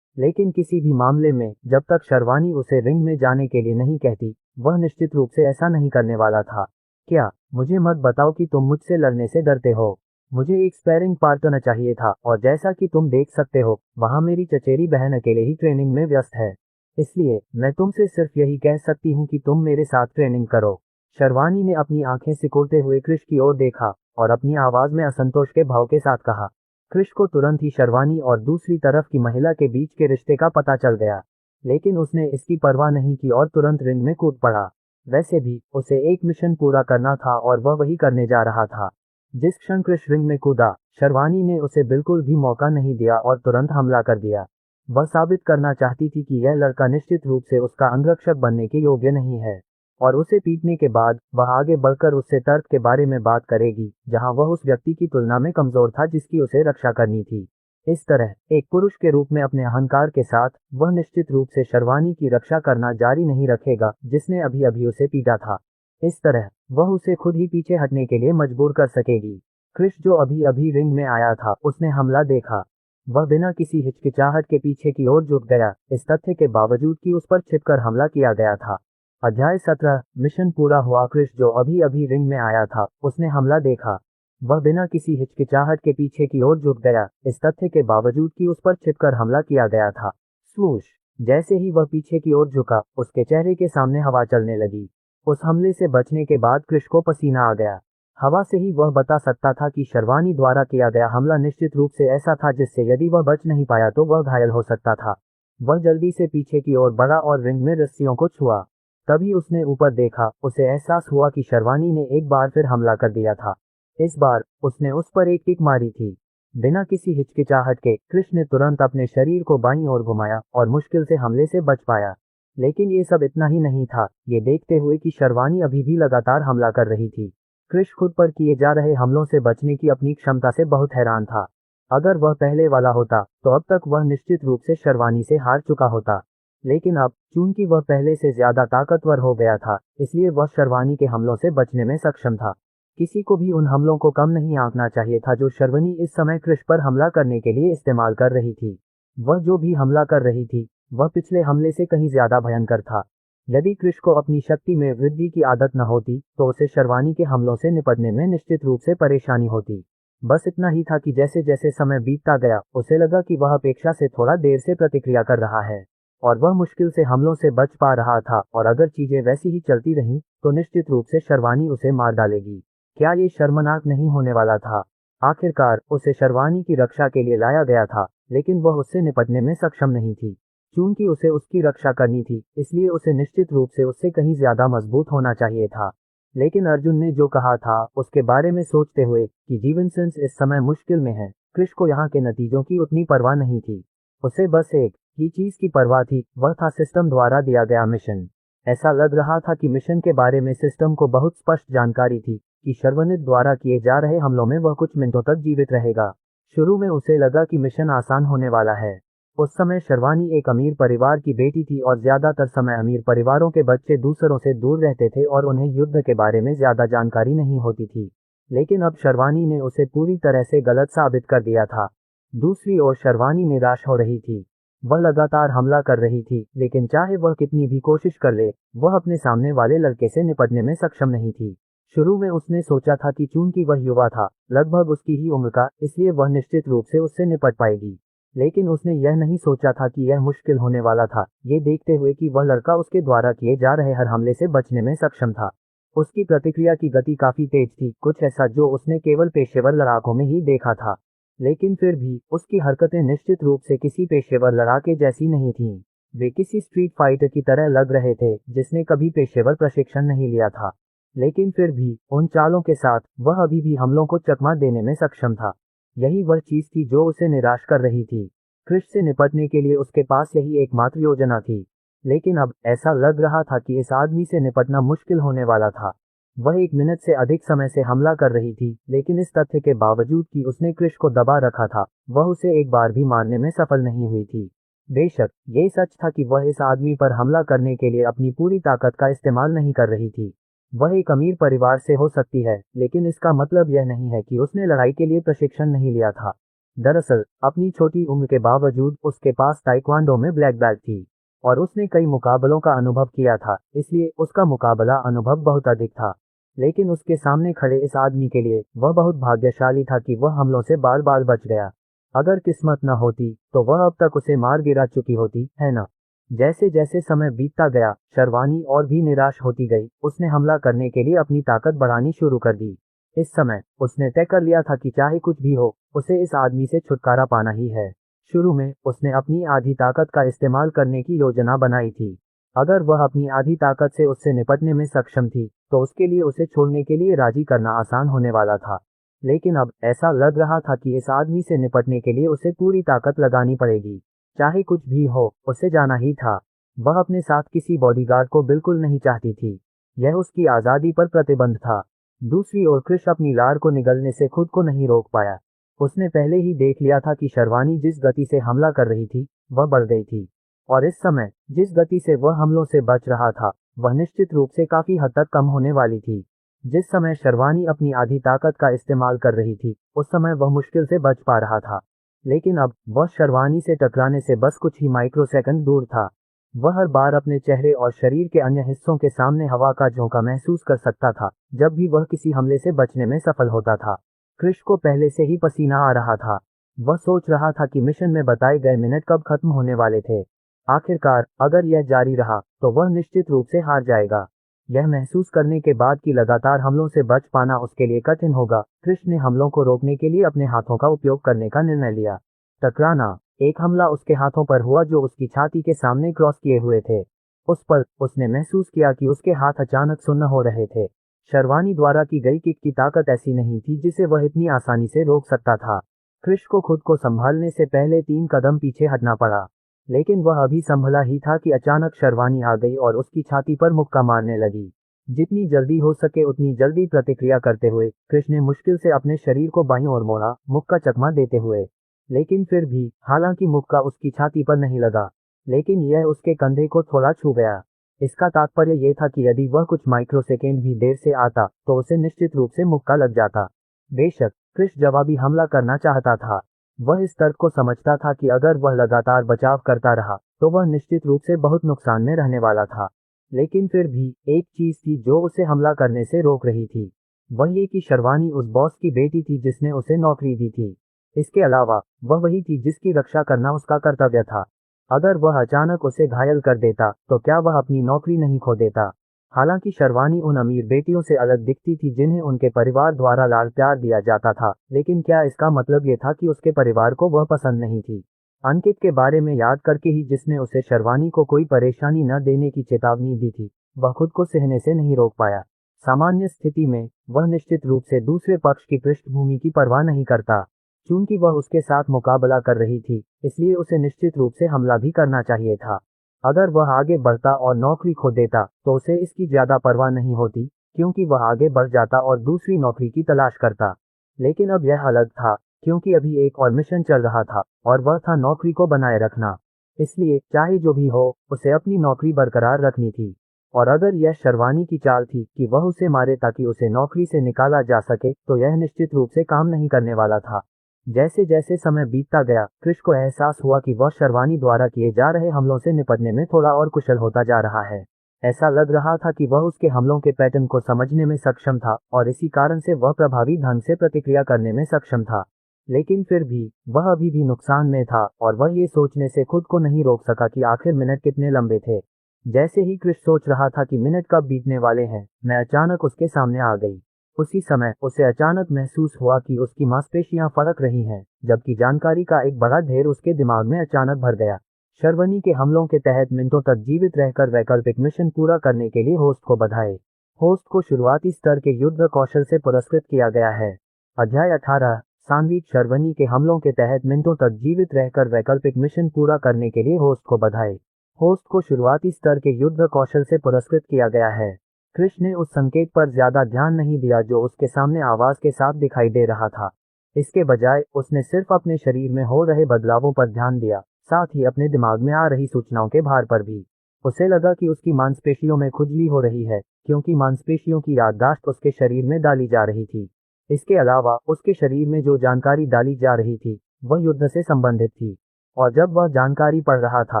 लेकिन किसी भी मामले में जब तक शर्वानी उसे रिंग में जाने के लिए नहीं कहती, वह निश्चित रूप से ऐसा नहीं करने वाला था। क्या? मुझे मत बताओ कि तुम मुझसे लड़ने से डरते हो। मुझे एक स्पैरिंग पार्टनर चाहिए था, और जैसा कि तुम देख सकते हो, वहां मेरी चचेरी बहन अकेले ही ट्रेनिंग में व्यस्त है। इसलिए मैं तुमसे सिर्फ यही कह सकती हूँ कि तुम मेरे साथ ट्रेनिंग करो। शर्वानी ने अपनी आंखें सिकोड़ते हुए क्रिश की ओर देखा और अपनी आवाज में असंतोष के भाव के साथ कहा। क्रिश को तुरंत ही शर्वानी और दूसरी तरफ की महिला के बीच के रिश्ते का पता चल गया, लेकिन उसने इसकी परवाह नहीं की और तुरंत रिंग में कूद पड़ा। वैसे भी उसे एक मिशन पूरा करना था और वह वही करने जा रहा था। जिस क्षण क्रिश रिंग में कूदा, शर्वानी ने उसे बिल्कुल भी मौका नहीं दिया और तुरंत हमला कर दिया। वह साबित करना चाहती थी कि यह लड़का निश्चित रूप से उसका अंगरक्षक बनने के योग्य नहीं है, और उसे पीटने के बाद वह आगे बढ़कर उससे तर्क के बारे में बात करेगी, जहां वह उस व्यक्ति की तुलना में कमजोर था जिसकी उसे रक्षा करनी थी। इस तरह एक पुरुष के रूप में अपने अहंकार के साथ वह निश्चित रूप से शर्वानी की रक्षा करना जारी नहीं रखेगा जिसने अभी अभी उसे पीटा था। इस तरह वह उसे खुद ही पीछे हटने के लिए मजबूर कर सकेगी। क्रिश जो अभी अभी रिंग में आया था, उसने हमला देखा। वह बिना किसी हिचकिचाहट के पीछे की ओर झुक गया, इस तथ्य के बावजूद कि उस पर छिपकर हमला किया गया था। अध्याय 17 मिशन पूरा हुआ। क्रिश जो अभी अभी रिंग में आया था, उसने हमला देखा। वह बिना किसी हिचकिचाहट के पीछे की ओर झुक गया, इस तथ्य के बावजूद कि उस पर छिपकर हमला किया गया था। स्वूश! जैसे ही वह पीछे की ओर झुका, उसके चेहरे के सामने हवा चलने लगी। उस हमले से बचने के बाद क्रिश को पसीना आ गया। हवा से ही वह बता सकता था कि शर्वानी द्वारा किया गया हमला निश्चित रूप से ऐसा था जिससे यदि वह बच नहीं पाया तो वह घायल हो सकता था। वह जल्दी से पीछे की ओर बढ़ा और रिंग में रस्सियों को छुआ। तभी उसने ऊपर देखा। उसे एहसास हुआ कि शर्वानी ने एक बार फिर हमला कर दिया था। इस बार उसने उस पर एक किक मारी थी। बिना किसी हिचकिचाहट के क्रिश ने तुरंत अपने शरीर को बाईं ओर घुमाया और मुश्किल से हमले से बच पाया। लेकिन ये सब इतना ही नहीं था, ये देखते हुए कि शर्वानी अभी भी लगातार हमला कर रही थी। क्रिश खुद पर किए जा रहे हमलों से बचने की अपनी क्षमता से बहुत हैरान था। अगर वह पहले वाला होता तो अब तक वह निश्चित रूप से शर्वानी से हार चुका होता। लेकिन अब चूंकि वह पहले से ज्यादा ताकतवर हो गया था, इसलिए वह शर्वानी के हमलों से बचने में सक्षम था। किसी को भी उन हमलों को कम नहीं आंकना चाहिए था जो शर्वनी इस समय क्रिश पर हमला करने के लिए इस्तेमाल कर रही थी। वह जो भी हमला कर रही थी वह पिछले हमले से कहीं ज्यादा भयंकर था। यदि क्रिश को अपनी शक्ति में वृद्धि की आदत न होती तो उसे शर्वानी के हमलों से निपटने में निश्चित रूप से परेशानी होती। बस इतना ही था कि जैसे जैसे समय बीतता गया उसे लगा कि वह अपेक्षा से थोड़ा देर से प्रतिक्रिया कर रहा है और वह मुश्किल से हमलों से बच पा रहा था, और अगर चीजें वैसी ही चलती रहीं तो निश्चित रूप से शर्वानी उसे मार डालेगी। क्या ये शर्मनाक नहीं होने वाला था? आखिरकार उसे शर्वानी की रक्षा के लिए लाया गया था, लेकिन वह उससे निपटने में सक्षम नहीं थी। चूंकि उसे उसकी रक्षा करनी थी, इसलिए उसे निश्चित रूप से उससे कहीं ज्यादा मजबूत होना चाहिए था। लेकिन अर्जुन ने जो कहा था उसके बारे में सोचते हुए कि जीवनसेंस इस समय मुश्किल में है, क्रिश को यहाँ के नतीजों की उतनी परवाह नहीं थी। उसे बस एक ही चीज की परवाह थी, वह था सिस्टम द्वारा दिया गया मिशन। ऐसा लग रहा था कि मिशन के बारे में सिस्टम को बहुत स्पष्ट जानकारी थी कि शर्वनित द्वारा किए जा रहे हमलों में वह कुछ मिनटों तक जीवित रहेगा। शुरू में उसे लगा कि मिशन आसान होने वाला है। उस समय शर्वानी एक अमीर परिवार की बेटी थी और ज्यादातर समय अमीर परिवारों के बच्चे दूसरों से दूर रहते थे और उन्हें युद्ध के बारे में ज्यादा जानकारी नहीं होती थी। लेकिन अब शर्वानी ने उसे पूरी तरह से गलत साबित कर दिया था। दूसरी ओर शर्वानी निराश हो रही थी। वह लगातार हमला कर रही थी, लेकिन चाहे वह कितनी भी कोशिश कर ले, वह अपने सामने वाले लड़के से निपटने में सक्षम नहीं थी। शुरू में उसने सोचा था कि चूंकि वह युवा था, लगभग उसकी ही उम्र का, इसलिए वह निश्चित रूप से उससे निपट पाएगी। लेकिन उसने यह नहीं सोचा था कि यह मुश्किल होने वाला था, ये देखते हुए कि वह लड़का उसके द्वारा किए जा रहे हर हमले से बचने में सक्षम था। उसकी प्रतिक्रिया की गति काफी तेज थी, कुछ ऐसा जो उसने केवल पेशेवर लड़ाकों में ही देखा था। लेकिन फिर भी उसकी हरकतें निश्चित रूप से किसी पेशेवर लड़ाके जैसी नहीं थीं। वे किसी स्ट्रीट फाइटर की तरह लग रहे थे जिसने कभी पेशेवर प्रशिक्षण नहीं लिया था। लेकिन फिर भी उन चालों के साथ वह अभी भी हमलों को चकमा देने में सक्षम था। यही वह चीज थी जो उसे निराश कर रही थी। क्रिश से निपटने के लिए उसके पास यही एकमात्र योजना थी। लेकिन अब ऐसा लग रहा था कि इस आदमी से निपटना मुश्किल होने वाला था। वह 1 मिनट से अधिक समय से हमला कर रही थी, लेकिन इस तथ्य के बावजूद कि उसने क्रिश को दबा रखा था, वह उसे एक बार भी मारने में सफल नहीं हुई थी। बेशक ये सच था कि वह इस आदमी पर हमला करने के लिए अपनी पूरी ताकत का इस्तेमाल नहीं कर रही थी। वह एक अमीर परिवार से हो सकती है, लेकिन इसका मतलब यह नहीं है कि उसने लड़ाई के लिए प्रशिक्षण नहीं लिया था। दरअसल अपनी छोटी उम्र के बावजूद उसके पास ताइक्वांडो में ब्लैक बेल्ट थी और उसने कई मुकाबलों का अनुभव किया था, इसलिए उसका मुकाबला अनुभव बहुत अधिक था। लेकिन उसके सामने खड़े इस आदमी के लिए वह बहुत भाग्यशाली था कि वह हमलों से बाल बाल बच गया। अगर किस्मत न होती तो वह अब तक उसे मार गिरा चुकी होती, है ना? जैसे जैसे समय बीतता गया, शर्वानी और भी निराश होती गई। उसने हमला करने के लिए अपनी ताकत बढ़ानी शुरू कर दी। इस समय उसने तय कर लिया था कि चाहे कुछ भी हो, उसे इस आदमी से छुटकारा पाना ही है। शुरू में उसने अपनी आधी ताकत का इस्तेमाल करने की योजना बनाई थी। अगर वह अपनी आधी ताकत से उससे निपटने में सक्षम थी तो उसके लिए उसे छोड़ने के लिए राजी करना आसान होने वाला था। लेकिन अब ऐसा लग रहा था कि इस आदमी से निपटने के लिए उसे पूरी ताकत लगानी पड़ेगी। चाहे कुछ भी हो, उसे जाना ही था। वह अपने साथ किसी बॉडीगार्ड को बिल्कुल नहीं चाहती थी। यह उसकी आज़ादी पर प्रतिबंध था। दूसरी ओर क्रिश अपनी लार को निगलने से खुद को नहीं रोक पाया। उसने पहले ही देख लिया था कि शर्वानी जिस गति से हमला कर रही थी वह बढ़ गई थी, और इस समय जिस गति से वह हमलों से बच रहा था वह निश्चित रूप से काफी हद तक कम होने वाली थी। जिस समय शर्वानी अपनी आधी ताकत का इस्तेमाल कर रही थी, उस समय वह मुश्किल से बच पा रहा था। लेकिन अब वह शर्वानी से टकराने से बस कुछ ही माइक्रोसेकंड दूर था। वह हर बार अपने चेहरे और शरीर के अन्य हिस्सों के सामने हवा का झोंका महसूस कर सकता था जब भी वह किसी हमले से बचने में सफल होता था। क्रिश को पहले से ही पसीना आ रहा था। वह सोच रहा था कि मिशन में बताए गए मिनट कब खत्म होने वाले थे। आखिरकार अगर यह जारी रहा तो वह निश्चित रूप से हार जाएगा। यह महसूस करने के बाद कि लगातार हमलों से बच पाना उसके लिए कठिन होगा, क्रिश ने हमलों को रोकने के लिए अपने हाथों का उपयोग करने का निर्णय लिया। टकराना। एक हमला उसके हाथों पर हुआ जो उसकी छाती के सामने क्रॉस किए हुए थे। उस पल उसने महसूस किया कि उसके हाथ अचानक सुन्न हो रहे थे। शर्वानी द्वारा की गई किक की ताकत ऐसी नहीं थी जिसे वह इतनी आसानी से रोक सकता था। क्रिश को खुद को संभालने से पहले 3 कदम पीछे हटना पड़ा। लेकिन वह अभी संभला ही था कि अचानक शर्वानी आ गई और उसकी छाती पर मुक्का मारने लगी। जितनी जल्दी हो सके उतनी जल्दी प्रतिक्रिया करते हुए कृष्ण ने मुश्किल से अपने शरीर को बाईं ओर मोड़ा, मुक्का चकमा देते हुए। लेकिन फिर भी, हालांकि मुक्का उसकी छाती पर नहीं लगा, लेकिन यह उसके कंधे को थोड़ा छू गया। इसका तात्पर्य यह था कि यदि वह कुछ माइक्रोसेकेंड भी देर से आता तो उसे निश्चित रूप से मुक्का लग जाता। बेशक कृष्ण जवाबी हमला करना चाहता था। वह इस तर्क को समझता था कि अगर वह लगातार बचाव करता रहा तो वह निश्चित रूप से बहुत नुकसान में रहने वाला था। लेकिन फिर भी एक चीज थी जो उसे हमला करने से रोक रही थी। वह ये कि शर्वानी उस बॉस की बेटी थी जिसने उसे नौकरी दी थी। इसके अलावा वह वही थी जिसकी रक्षा करना उसका कर्तव्य था। अगर वह अचानक उसे घायल कर देता तो क्या वह अपनी नौकरी नहीं खो देता। हालांकि शर्वानी उन अमीर बेटियों से अलग दिखती थी जिन्हें उनके परिवार द्वारा लाड प्यार दिया जाता था, लेकिन क्या इसका मतलब ये था कि उसके परिवार को वह पसंद नहीं थी। अंकित के बारे में याद करके ही, जिसने उसे शर्वानी को कोई परेशानी न देने की चेतावनी दी थी, वह खुद को सहने से नहीं रोक पाया। सामान्य स्थिति में वह निश्चित रूप से दूसरे पक्ष की पृष्ठभूमि की परवाह नहीं करता। चूंकि वह उसके साथ मुकाबला कर रही थी, इसलिए उसे निश्चित रूप से हमला भी करना चाहिए था। अगर वह आगे बढ़ता और नौकरी खो देता तो उसे इसकी ज्यादा परवाह नहीं होती, क्योंकि वह आगे बढ़ जाता और दूसरी नौकरी की तलाश करता। लेकिन अब यह अलग था, क्योंकि अभी एक और मिशन चल रहा था और वह था नौकरी को बनाए रखना। इसलिए चाहे जो भी हो, उसे अपनी नौकरी बरकरार रखनी थी। और अगर यह शर्वानी की चाल थी कि वह उसे मारे ताकि उसे नौकरी से निकाला जा सके, तो यह निश्चित रूप से काम नहीं करने वाला था। जैसे जैसे समय बीतता गया, कृष को एहसास हुआ कि वह शर्वानी द्वारा किए जा रहे हमलों से निपटने में थोड़ा और कुशल होता जा रहा है। ऐसा लग रहा था कि वह उसके हमलों के पैटर्न को समझने में सक्षम था और इसी कारण से वह प्रभावी ढंग से प्रतिक्रिया करने में सक्षम था। लेकिन फिर भी वह अभी भी नुकसान में था और वह ये सोचने से खुद को नहीं रोक सका कि आखिर मिनट कितने लंबे थे। जैसे ही कृष सोच रहा था कि मिनट कब बीतने वाले हैं, मैं अचानक उसके सामने आ गई। उसी समय उसे अचानक महसूस हुआ कि उसकी मांसपेशियां फड़क रही हैं, जबकि जानकारी का एक बड़ा ढेर उसके दिमाग में अचानक भर गया। शर्वनी के हमलों के तहत मिनटों तक जीवित रहकर वैकल्पिक मिशन पूरा करने के लिए होस्ट को बधाई। होस्ट को शुरुआती स्तर के युद्ध कौशल से पुरस्कृत किया गया है। अध्याय 18, सान्विक। शर्वनी के हमलों के तहत मिनटों तक जीवित रहकर वैकल्पिक मिशन पूरा करने के लिए होस्ट को बधाई। होस्ट को शुरुआती स्तर के युद्ध कौशल से पुरस्कृत किया गया है। कृष्ण ने उस संकेत पर ज्यादा ध्यान नहीं दिया जो उसके सामने आवाज के साथ दिखाई दे रहा था। इसके बजाय उसने सिर्फ अपने शरीर में हो रहे बदलावों पर ध्यान दिया, साथ ही अपने दिमाग में आ रही सूचनाओं के भार पर भी। उसे लगा कि उसकी मांसपेशियों में खुजली हो रही है, क्योंकि मांसपेशियों की याददाश्त उसके शरीर में डाली जा रही थी। इसके अलावा उसके शरीर में जो जानकारी डाली जा रही थी वह युद्ध से संबंधित थी, और जब वह जानकारी पढ़ रहा था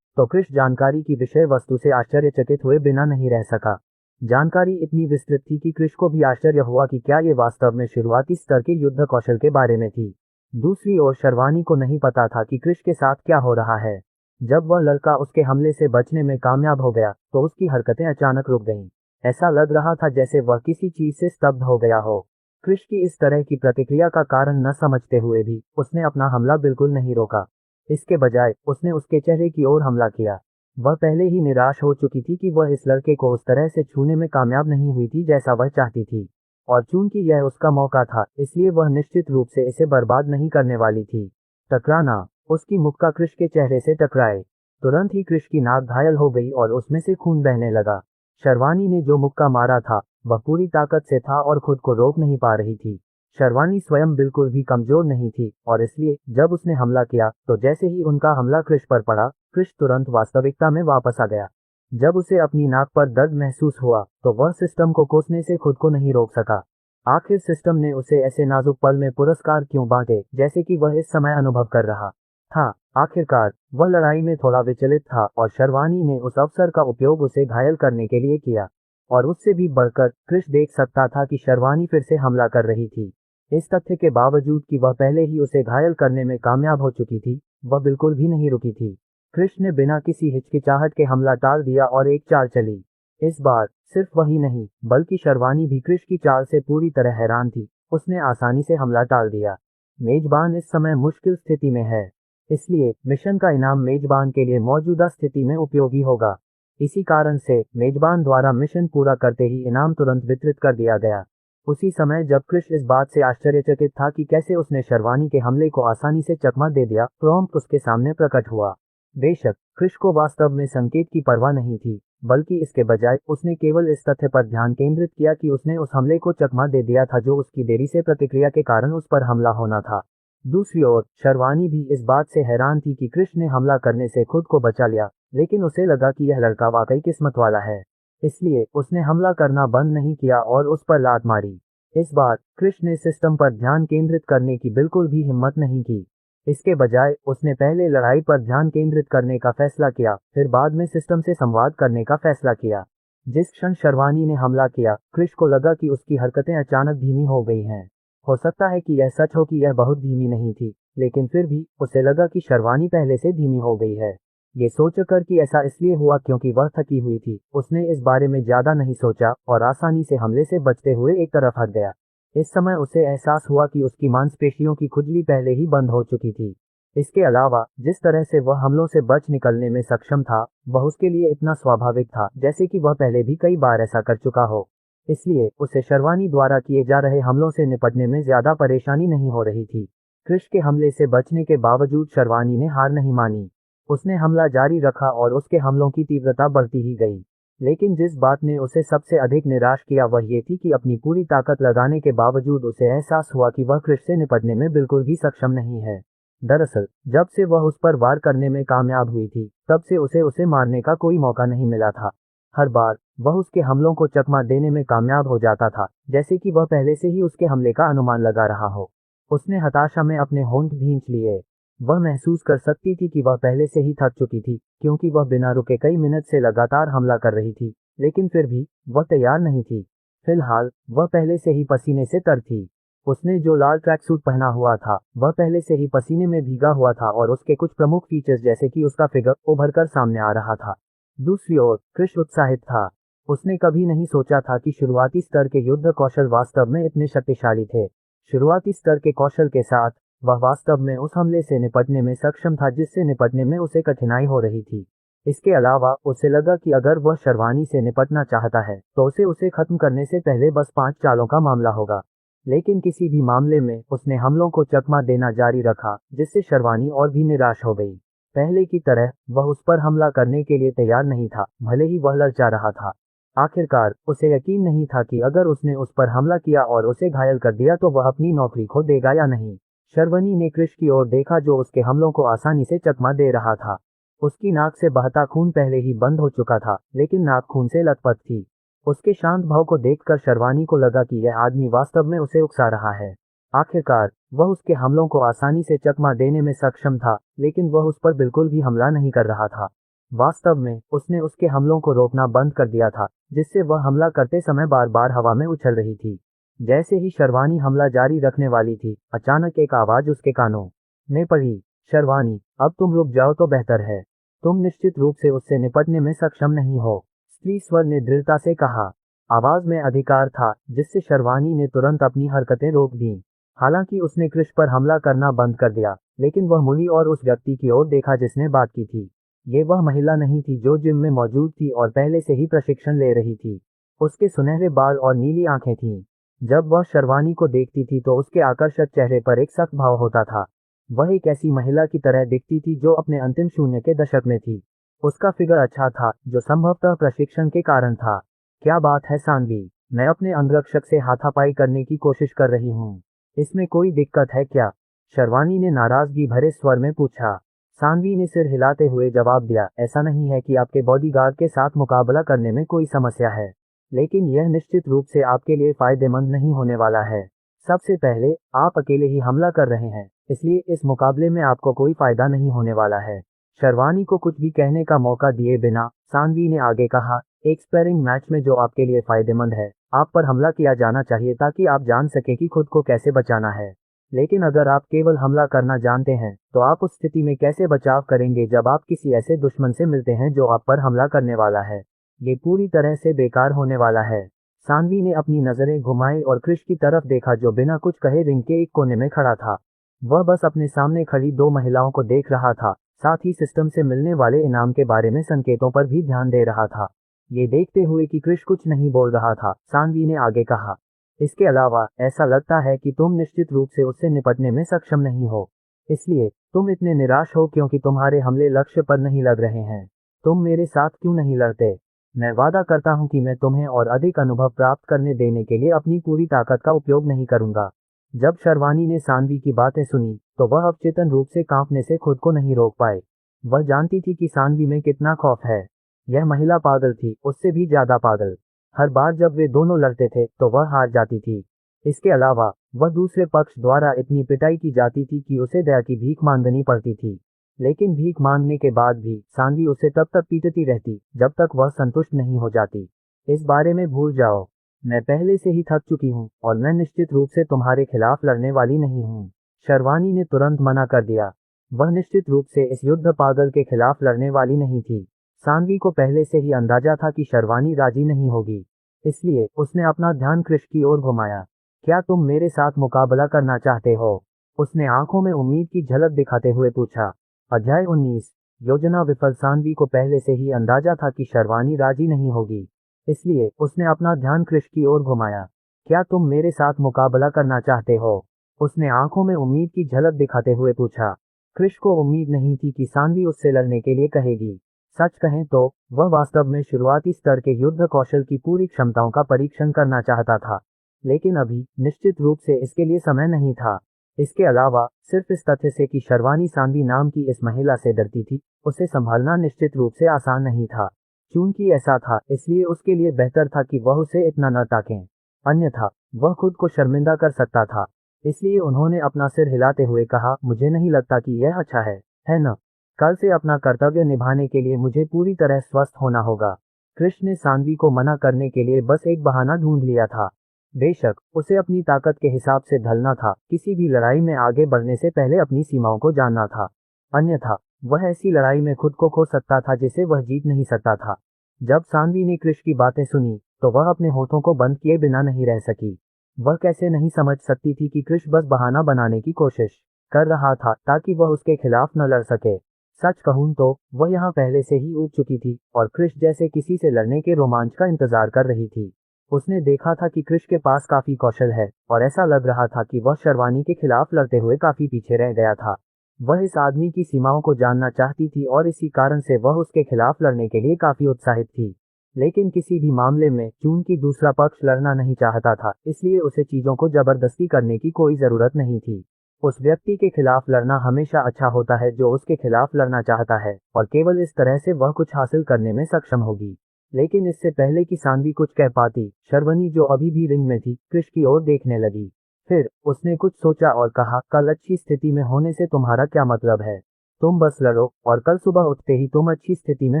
तो कृष्ण जानकारी की विषय वस्तु से आश्चर्यचकित हुए बिना नहीं रह सका। जानकारी इतनी विस्तृत थी कि कृष्ण को भी आश्चर्य हुआ कि क्या ये वास्तव में शुरुआती स्तर के युद्ध कौशल के बारे में थी। दूसरी ओर शर्वानी को नहीं पता था कि कृष्ण के साथ क्या हो रहा है। जब वह लड़का उसके हमले से बचने में कामयाब हो गया तो उसकी हरकतें अचानक रुक गईं। ऐसा लग रहा था जैसे वह किसी चीज से स्तब्ध हो गया हो। कृष्ण की इस तरह की प्रतिक्रिया का कारण न समझते हुए भी उसने अपना हमला बिल्कुल नहीं रोका। इसके बजाय उसने उसके चेहरे की ओर हमला किया। वह पहले ही निराश हो चुकी थी कि वह इस लड़के को उस तरह से छूने में कामयाब नहीं हुई थी जैसा वह चाहती थी, और चूंकि यह उसका मौका था इसलिए वह निश्चित रूप से इसे बर्बाद नहीं करने वाली थी। टकराना। उसकी मुक्का कृष के चेहरे से टकराए। तुरंत ही कृष की नाक घायल हो गई और उसमें से खून बहने लगा। शर्वानी ने जो मुक्का मारा था वह पूरी ताकत से था और खुद को रोक नहीं पा रही थी। शर्वानी स्वयं बिल्कुल भी कमजोर नहीं थी और इसलिए जब उसने हमला किया तो जैसे ही उनका हमला कृष पर पड़ा, कृष तुरंत वास्तविकता में वापस आ गया। जब उसे अपनी नाक पर दर्द महसूस हुआ तो वह सिस्टम को कोसने से खुद को नहीं रोक सका। आखिर सिस्टम ने उसे ऐसे नाजुक पल में पुरस्कार क्यों बांटे जैसे कि वह इस समय अनुभव कर रहा था। आखिरकार वह लड़ाई में थोड़ा विचलित था और शर्वानी ने उस अवसर का उपयोग उसे घायल करने के लिए किया। और उससे भी बढ़कर कृष देख सकता था कि शर्वानी फिर से हमला कर रही थी। इस तथ्य के बावजूद कि वह पहले ही उसे घायल करने में कामयाब हो चुकी थी, वह बिल्कुल भी नहीं रुकी थी। कृष्ण ने बिना किसी हिचकिचाहट के हमला टाल दिया और एक चाल चली। इस बार सिर्फ वही नहीं बल्कि शर्वानी भी कृष्ण की चाल से पूरी तरह हैरान थी। उसने आसानी से हमला टाल दिया। मेजबान इस समय मुश्किल स्थिति में है, इसलिए मिशन का इनाम मेजबान के लिए मौजूदा स्थिति में उपयोगी होगा। इसी कारण से मेजबान द्वारा मिशन पूरा करते ही इनाम तुरंत वितरित कर दिया गया। उसी समय जब कृष्ण इस बात से आश्चर्यचकित था कि कैसे उसने शर्वानी के हमले को आसानी से चकमा दे दिया, प्रॉम्प्ट उसके सामने प्रकट हुआ। बेशक कृष को वास्तव में संकेत की परवाह नहीं थी, बल्कि इसके बजाय उसने केवल इस तथ्य पर ध्यान केंद्रित किया कि उसने उस हमले को चकमा दे दिया था जो उसकी देरी से प्रतिक्रिया के कारण उस पर हमला होना था। दूसरी ओर शर्वानी भी इस बात से हैरान थी कि कृष ने हमला करने से खुद को बचा लिया, लेकिन उसे लगा कि यह लड़का वाकई किस्मत वाला है। इसलिए उसने हमला करना बंद नहीं किया और उस पर लात मारी। इस बार कृष ने सिस्टम पर ध्यान केंद्रित करने की बिल्कुल भी हिम्मत नहीं की। इसके बजाय उसने पहले लड़ाई पर ध्यान केंद्रित करने का फैसला किया, फिर बाद में सिस्टम से संवाद करने का फैसला किया। जिस क्षण शर्वानी ने हमला किया, कृष को लगा कि उसकी हरकतें अचानक धीमी हो गई हैं। हो सकता है कि यह सच हो कि यह बहुत धीमी नहीं थी, लेकिन फिर भी उसे लगा कि शर्वानी पहले से धीमी हो गई है। ये सोचकर कि ऐसा इसलिए हुआ क्योंकि वह थकी हुई थी, उसने इस बारे में ज्यादा नहीं सोचा और आसानी से हमले से बचते हुए एक तरफ हट गया। इस समय उसे एहसास हुआ कि उसकी मांसपेशियों की खुजली पहले ही बंद हो चुकी थी। इसके अलावा जिस तरह से वह हमलों से बच निकलने में सक्षम था, वह उसके लिए इतना स्वाभाविक था जैसे कि वह पहले भी कई बार ऐसा कर चुका हो। इसलिए उसे शर्वानी द्वारा किए जा रहे हमलों से निपटने में ज्यादा परेशानी नहीं हो रही थी। कृष के हमले से बचने के बावजूद शर्वानी ने हार नहीं मानी। उसने हमला जारी रखा और उसके हमलों की तीव्रता बढ़ती ही गई। लेकिन जिस बात ने उसे सबसे अधिक निराश किया वह ये थी कि अपनी पूरी ताकत लगाने के बावजूद उसे एहसास हुआ कि वह कृष से निपटने में बिल्कुल भी सक्षम नहीं है। दरअसल जब से वह उस पर वार करने में कामयाब हुई थी, तब से उसे मारने का कोई मौका नहीं मिला था। हर बार वह उसके हमलों को चकमा देने में कामयाब हो जाता था, जैसे कि वह पहले से ही उसके हमले का अनुमान लगा रहा हो। उसने हताशा में अपने होंठ भींच लिए। वह महसूस कर सकती थी कि वह पहले से ही थक चुकी थी, क्योंकि वह बिना रुके कई मिनट से लगातार हमला कर रही थी, लेकिन फिर भी वह तैयार नहीं थी। फिलहाल वह पहले से ही पसीने से तर थी। उसने जो लाल ट्रैक सूट पहना हुआ था, वह पहले से ही पसीने में भीगा हुआ था और उसके कुछ प्रमुख फीचर्स जैसे कि उसका फिगर उभरकर सामने आ रहा था। दूसरी ओर कृष उत्साहित था। उसने कभी नहीं सोचा था कि शुरुआती स्तर के युद्ध कौशल वास्तव में इतने शक्तिशाली थे। शुरुआती स्तर के कौशल के साथ वह वास्तव में उस हमले से निपटने में सक्षम था जिससे निपटने में उसे कठिनाई हो रही थी। इसके अलावा उसे लगा कि अगर वह शर्वानी से निपटना चाहता है तो उसे खत्म करने से पहले बस 5 चालों का मामला होगा। लेकिन किसी भी मामले में उसने हमलों को चकमा देना जारी रखा, जिससे शर्वानी और भी निराश हो गई। पहले की तरह वह उस पर हमला करने के लिए तैयार नहीं था, भले ही वह ललचा रहा था। आखिरकार उसे यकीन नहीं था कि अगर उसने उस पर हमला किया और उसे घायल कर दिया तो वह अपनी नौकरी खो देगा या नहीं। शर्वनी ने कृष की ओर देखा जो उसके हमलों को आसानी से चकमा दे रहा था। उसकी नाक से बहता खून पहले ही बंद हो चुका था, लेकिन नाक खून से लथपथ थी। उसके शांत भाव को देखकर शर्वानी को लगा कि यह आदमी वास्तव में उसे उकसा रहा है। आखिरकार वह उसके हमलों को आसानी से चकमा देने में सक्षम था, लेकिन वह उस पर बिल्कुल भी हमला नहीं कर रहा था। वास्तव में उसने उसके हमलों को रोकना बंद कर दिया था, जिससे वह हमला करते समय बार बार हवा में उछल रही थी। जैसे ही शर्वानी हमला जारी रखने वाली थी, अचानक एक आवाज उसके कानों में पड़ी। शर्वानी, अब तुम रुक जाओ तो बेहतर है। तुम निश्चित रूप से उससे निपटने में सक्षम नहीं हो, स्त्री स्वर ने दृढ़ता से कहा। आवाज में अधिकार था, जिससे शर्वानी ने तुरंत अपनी हरकतें रोक दी। हालांकि उसने कृष पर हमला करना बंद कर दिया, लेकिन वह मुड़ी और उस व्यक्ति की ओर देखा जिसने बात की थी। ये वह महिला नहीं थी जो जिम में मौजूद थी और पहले से ही प्रशिक्षण ले रही थी। उसके सुनहरे बाल और नीली आंखें थीं। जब वह शर्वानी को देखती थी तो उसके आकर्षक चेहरे पर एक सख्त भाव होता था। वह एक ऐसी महिला की तरह दिखती थी जो अपने अंतिम शून्य के दशक में थी। उसका फिगर अच्छा था, जो संभवतः प्रशिक्षण के कारण था। क्या बात है सान्वी, मैं अपने अंगरक्षक से हाथापाई करने की कोशिश कर रही हूँ। इसमें कोई दिक्कत है क्या? शर्वानी ने नाराजगी भरे स्वर में पूछा। सान्वी ने सिर हिलाते हुए जवाब दिया, ऐसा नहीं है कि आपके बॉडीगार्ड के साथ मुकाबला करने में कोई समस्या है, लेकिन यह निश्चित रूप से आपके लिए फायदेमंद नहीं होने वाला है। सबसे पहले आप अकेले ही हमला कर रहे हैं, इसलिए इस मुकाबले में आपको कोई फायदा नहीं होने वाला है। शर्वानी को कुछ भी कहने का मौका दिए बिना सान्वी ने आगे कहा, एक स्पैरिंग मैच में जो आपके लिए फायदेमंद है, आप पर हमला किया जाना चाहिए ताकि आप जान सकें कि खुद को कैसे बचाना है। लेकिन अगर आप केवल हमला करना जानते हैं तो आप उस स्थिति में कैसे बचाव करेंगे जब आप किसी ऐसे दुश्मन से मिलते हैं जो आप पर हमला करने वाला है? ये पूरी तरह से बेकार होने वाला है। सान्वी ने अपनी नजरें घुमाई और कृष की तरफ देखा जो बिना कुछ कहे रिंग के एक कोने में खड़ा था। वह बस अपने सामने खड़ी 2 महिलाओं को देख रहा था, साथ ही सिस्टम से मिलने वाले इनाम के बारे में संकेतों पर भी ध्यान दे रहा था। ये देखते हुए कि कृष कुछ नहीं बोल रहा था, सान्वी ने आगे कहा, इसके अलावा ऐसा लगता है कि तुम निश्चित रूप से उससे निपटने में सक्षम नहीं हो। इसलिए तुम इतने निराश हो क्योंकि तुम्हारे हमले लक्ष्य पर नहीं लग रहे हैं। तुम मेरे साथ क्यों नहीं लड़ते? मैं वादा करता हूं कि मैं तुम्हें और अधिक अनुभव प्राप्त करने देने के लिए अपनी पूरी ताकत का उपयोग नहीं करूंगा। जब शर्वानी ने सानवी की बातें सुनी तो वह अवचेतन रूप से कांपने से खुद को नहीं रोक पाए। वह जानती थी कि सानवी में कितना खौफ है। यह महिला पागल थी, उससे भी ज्यादा पागल। हर बार जब वे दोनों लड़ते थे तो वह हार जाती थी। इसके अलावा वह दूसरे पक्ष द्वारा इतनी पिटाई की जाती थी कि उसे दया की भीख मांगनी पड़ती थी। लेकिन भीख मांगने के बाद भी सानवी उसे तब तक पीटती रहती जब तक वह संतुष्ट नहीं हो जाती। इस बारे में भूल जाओ। मैं पहले से ही थक चुकी हूँ और मैं निश्चित रूप से तुम्हारे खिलाफ लड़ने वाली नहीं हूँ। शर्वानी ने तुरंत मना कर दिया। वह निश्चित रूप से इस युद्ध पागल के खिलाफ लड़ने वाली नहीं थी। सानवी को पहले से ही अंदाजा था कि शर्वानी राजी नहीं होगी, इसलिए उसने अपना ध्यान कृष की ओर घुमाया। क्या तुम मेरे साथ मुकाबला करना चाहते हो? उसने आंखों में उम्मीद की झलक दिखाते हुए पूछा। अध्याय 19। योजना विफल। सानवी को पहले से ही अंदाजा था कि शर्वानी राजी नहीं होगी, इसलिए उसने अपना ध्यान कृष की ओर घुमाया। क्या तुम मेरे साथ मुकाबला करना चाहते हो? उसने आंखों में उम्मीद की झलक दिखाते हुए पूछा। कृष को उम्मीद नहीं थी कि सानवी उससे लड़ने के लिए कहेगी। सच कहें तो वह वास्तव में शुरुआती स्तर के युद्ध कौशल की पूरी क्षमताओं का परीक्षण करना चाहता था, लेकिन अभी निश्चित रूप से इसके लिए समय नहीं था। इसके अलावा सिर्फ इस तथ्य से कि शर्वानी सानवी नाम की इस महिला से डरती थी, उसे संभालना निश्चित रूप से आसान नहीं था। चूंकि ऐसा था, इसलिए उसके लिए बेहतर था कि वह उसे इतना न ताकें, अन्यथा वह खुद को शर्मिंदा कर सकता था। इसलिए उन्होंने अपना सिर हिलाते हुए कहा, मुझे नहीं लगता कि यह अच्छा है न? कल से अपना कर्तव्य निभाने के लिए मुझे पूरी तरह स्वस्थ होना होगा। कृष्ण ने सानवी को मना करने के लिए बस एक बहाना ढूंढ लिया था। बेशक उसे अपनी ताकत के हिसाब से ढलना था, किसी भी लड़ाई में आगे बढ़ने से पहले अपनी सीमाओं को जानना था, अन्यथा वह ऐसी लड़ाई में खुद को खो सकता था जिसे वह जीत नहीं सकता था। जब सानवी ने कृष की बातें सुनी तो वह अपने होठों को बंद किए बिना नहीं रह सकी। वह कैसे नहीं समझ सकती थी कि कृष बस बहाना बनाने की कोशिश कर रहा था ताकि वह उसके खिलाफ न लड़ सके। सच कहूं तो वह यहाँ पहले से ही ऊब चुकी थी और कृष जैसे किसी से लड़ने के रोमांच का इंतजार कर रही थी। उसने देखा था कि कृष के पास काफी कौशल है और ऐसा लग रहा था कि वह शर्वानी के खिलाफ लड़ते हुए काफी पीछे रह गया था। वह इस आदमी की सीमाओं को जानना चाहती थी और इसी कारण से वह उसके खिलाफ लड़ने के लिए काफी उत्साहित थी। लेकिन किसी भी मामले में चूंकि दूसरा पक्ष लड़ना नहीं चाहता था, इसलिए उसे चीजों को जबरदस्ती करने की कोई जरूरत नहीं थी। उस व्यक्ति के खिलाफ लड़ना हमेशा अच्छा होता है जो उसके खिलाफ लड़ना चाहता है, और केवल इस तरह से वह कुछ हासिल करने में सक्षम होगी। लेकिन इससे पहले कि सानवी कुछ कह पाती, शर्वनी जो अभी भी रिंग में थी, कृष की ओर देखने लगी। फिर उसने कुछ सोचा और कहा, कल अच्छी स्थिति में होने से तुम्हारा क्या मतलब है? तुम बस लड़ो और कल सुबह उठते ही तुम अच्छी स्थिति में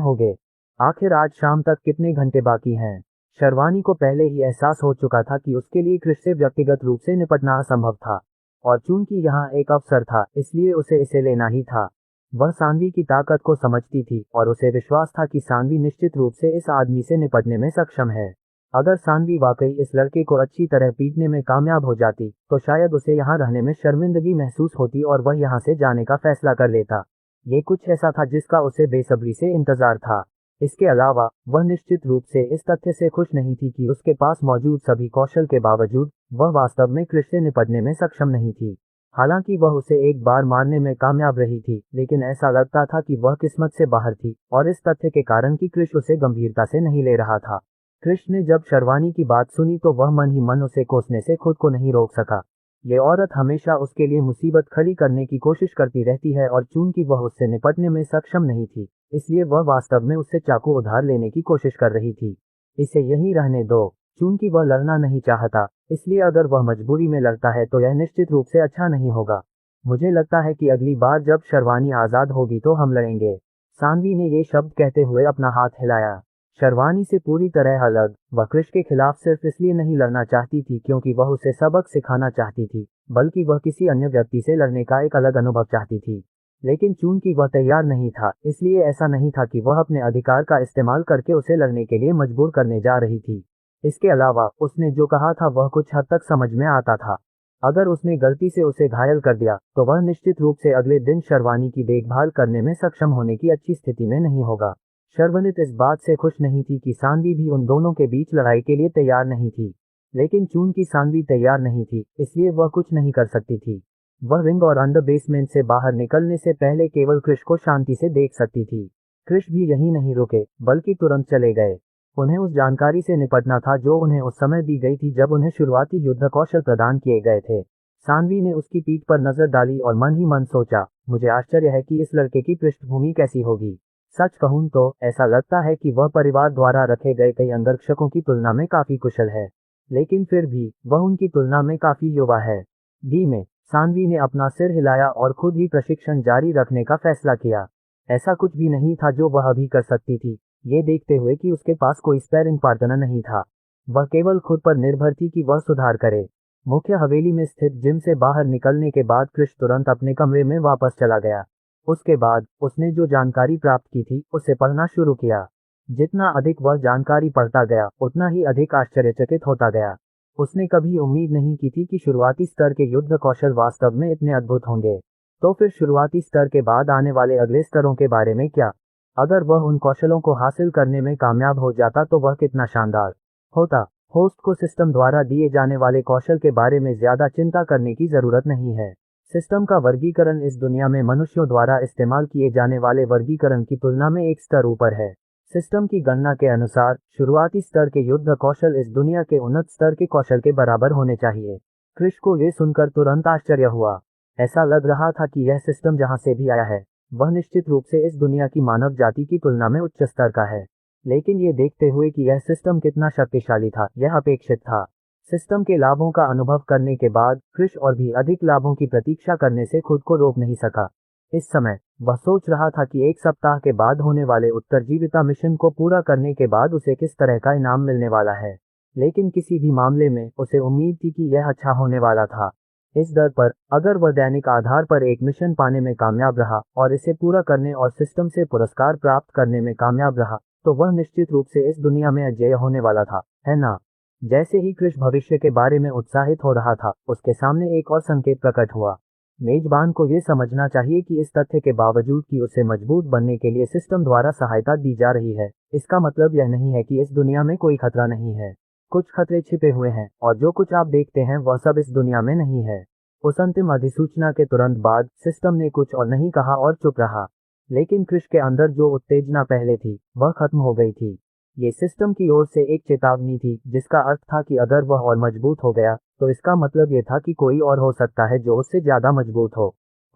होगे। आखिर आज शाम तक कितने घंटे बाकी हैं? शर्वानी को पहले ही एहसास हो चुका था कि उसके लिए कृष से व्यक्तिगत रूप से निपटना असंभव था, और चूंकि यहाँ एक अवसर था इसलिए उसे इसे लेना ही था। वह सानवी की ताकत को समझती थी और उसे विश्वास था कि सानवी निश्चित रूप से इस आदमी से निपटने में सक्षम है। अगर सानवी वाकई इस लड़के को अच्छी तरह पीटने में कामयाब हो जाती तो शायद उसे यहाँ रहने में शर्मिंदगी महसूस होती और वह यहाँ से जाने का फैसला कर लेता। ये कुछ ऐसा था जिसका उसे बेसब्री से इंतजार था। इसके अलावा वह निश्चित रूप से इस तथ्य से खुश नहीं थी कि उसके पास मौजूद सभी कौशल के बावजूद वह वास्तव में कृष से निपटने में सक्षम नहीं थी। हालांकि वह उसे एक बार मारने में कामयाब रही थी, लेकिन ऐसा लगता था कि वह किस्मत से बाहर थी और इस तथ्य के कारण कि कृष उसे गंभीरता से नहीं ले रहा था। कृष ने जब शर्वानी की बात सुनी तो वह मन ही मन उसे कोसने से खुद को नहीं रोक सका। ये औरत हमेशा उसके लिए मुसीबत खड़ी करने की कोशिश करती रहती है और चूंकि वह उससे निपटने में सक्षम नहीं थी, इसलिए वह वास्तव में उससे चाकू उधार लेने की कोशिश कर रही थी। इसे यहीं रहने दो। चूंकि वह लड़ना नहीं चाहता, इसलिए अगर वह मजबूरी में लड़ता है तो यह निश्चित रूप से अच्छा नहीं होगा। मुझे लगता है कि अगली बार जब शर्वानी आजाद होगी तो हम लड़ेंगे। सानवी ने ये शब्द कहते हुए अपना हाथ हिलाया। शर्वानी से पूरी तरह अलग, वह कृष के खिलाफ सिर्फ इसलिए नहीं लड़ना चाहती थी क्योंकि वह उसे सबक सिखाना चाहती थी, बल्कि वह किसी अन्य व्यक्ति से लड़ने का एक अलग अनुभव चाहती थी। लेकिन चूंकि वह तैयार नहीं था, इसलिए ऐसा नहीं था कि वह अपने अधिकार का इस्तेमाल करके उसे लड़ने के लिए मजबूर करने जा रही थी। इसके अलावा उसने जो कहा था वह कुछ हद तक समझ में आता था। अगर उसने गलती से उसे घायल कर दिया तो वह निश्चित रूप से अगले दिन शर्वानी की देखभाल करने में सक्षम होने की अच्छी स्थिति में नहीं होगा। शर्वनीत इस बात से खुश नहीं थी कि सानवी भी उन दोनों के बीच लड़ाई के लिए तैयार नहीं थी, लेकिन चूंकि सानवी तैयार नहीं थी, इसलिए वह कुछ नहीं कर सकती थी। वह रिंग और अंडर बेसमेंट से बाहर निकलने से पहले केवल क्रिश को शांति से देख सकती थी। क्रिश भी यहीं नहीं रुके, बल्कि तुरंत चले गए। उन्हें उस जानकारी से निपटना था जो उन्हें उस समय दी गई थी जब उन्हें शुरुआती युद्ध कौशल प्रदान किए गए थे। सानवी ने उसकी पीठ पर नजर डाली और मन ही मन सोचा, मुझे आश्चर्य है कि इस लड़के की पृष्ठभूमि कैसी होगी। सच कहूं तो ऐसा लगता है कि वह परिवार द्वारा रखे गए कई अंगरक्षकों की तुलना में काफी कुशल है, लेकिन फिर भी वह उनकी तुलना में काफी युवा है। डी में सानवी ने अपना सिर हिलाया और खुद ही प्रशिक्षण जारी रखने का फैसला किया। ऐसा कुछ भी नहीं था जो वह अभी कर सकती थी, ये देखते हुए कि उसके पास कोई स्पैरिंग पार्टनर नहीं था। वह केवल खुद पर निर्भर थी कि वह सुधार करे। मुख्य हवेली में स्थित जिम से बाहर निकलने के बाद क्रिश तुरंत अपने कमरे में वापस चला गया। उसके बाद उसने जो जानकारी प्राप्त की थी उसे पढ़ना शुरू किया। जितना अधिक वह जानकारी पढ़ता गया उतना ही अधिक आश्चर्यचकित होता गया। उसने कभी उम्मीद नहीं की थी कि शुरुआती स्तर के युद्ध कौशल वास्तव में इतने अद्भुत होंगे। तो फिर शुरुआती स्तर के बाद आने वाले अगले स्तरों के बारे में क्या? अगर वह उन कौशलों को हासिल करने में कामयाब हो जाता तो वह कितना शानदार होता। होस्ट को सिस्टम द्वारा दिए जाने वाले कौशल के बारे में ज्यादा चिंता करने की जरूरत नहीं है। सिस्टम का वर्गीकरण इस दुनिया में मनुष्यों द्वारा इस्तेमाल किए जाने वाले वर्गीकरण की तुलना में एक स्तर ऊपर है। सिस्टम की गणना के अनुसार शुरुआती स्तर के युद्ध कौशल इस दुनिया के उन्नत स्तर के कौशल के बराबर होने चाहिए। क्रिश को ये सुनकर तुरंत आश्चर्य हुआ। ऐसा लग रहा था कि यह सिस्टम जहां से भी आया है वह निश्चित रूप से इस दुनिया की मानव जाति की तुलना में उच्च स्तर का है। लेकिन ये देखते हुए कि यह सिस्टम कितना शक्तिशाली था, यह अपेक्षित था। सिस्टम के लाभों का अनुभव करने के बाद क्रिश और भी अधिक लाभों की प्रतीक्षा करने से खुद को रोक नहीं सका। इस समय वह सोच रहा था कि एक सप्ताह के बाद होने वाले उत्तरजीविता मिशन को पूरा करने के बाद उसे किस तरह का इनाम मिलने वाला है। लेकिन किसी भी मामले में उसे उम्मीद थी कि यह अच्छा होने वाला था। इस दर पर अगर वह दैनिक आधार पर एक मिशन पाने में कामयाब रहा और इसे पूरा करने और सिस्टम से पुरस्कार प्राप्त करने में कामयाब रहा तो वह निश्चित रूप से इस दुनिया में अजेय होने वाला था, है ना? जैसे ही क्रिश भविष्य के बारे में उत्साहित हो रहा था उसके सामने एक और संकेत प्रकट हुआ। मेजबान को यह समझना चाहिए कि इस तथ्य के बावजूद कि उसे मजबूत बनने के लिए सिस्टम द्वारा सहायता दी जा रही है, इसका मतलब यह नहीं है कि इस दुनिया में कोई खतरा नहीं है। कुछ खतरे छिपे हुए हैं और जो कुछ आप देखते हैं वह सब इस दुनिया में नहीं है। उस अंतिम अधिसूचना के तुरंत बाद सिस्टम ने कुछ और नहीं कहा और चुप रहा। लेकिन क्रिश के अंदर जो उत्तेजना पहले थी वह खत्म हो गई थी। ये सिस्टम की ओर से एक चेतावनी थी जिसका अर्थ था कि अगर वह और मजबूत हो गया तो इसका मतलब ये था कि कोई और हो सकता है जो उससे ज्यादा मजबूत हो।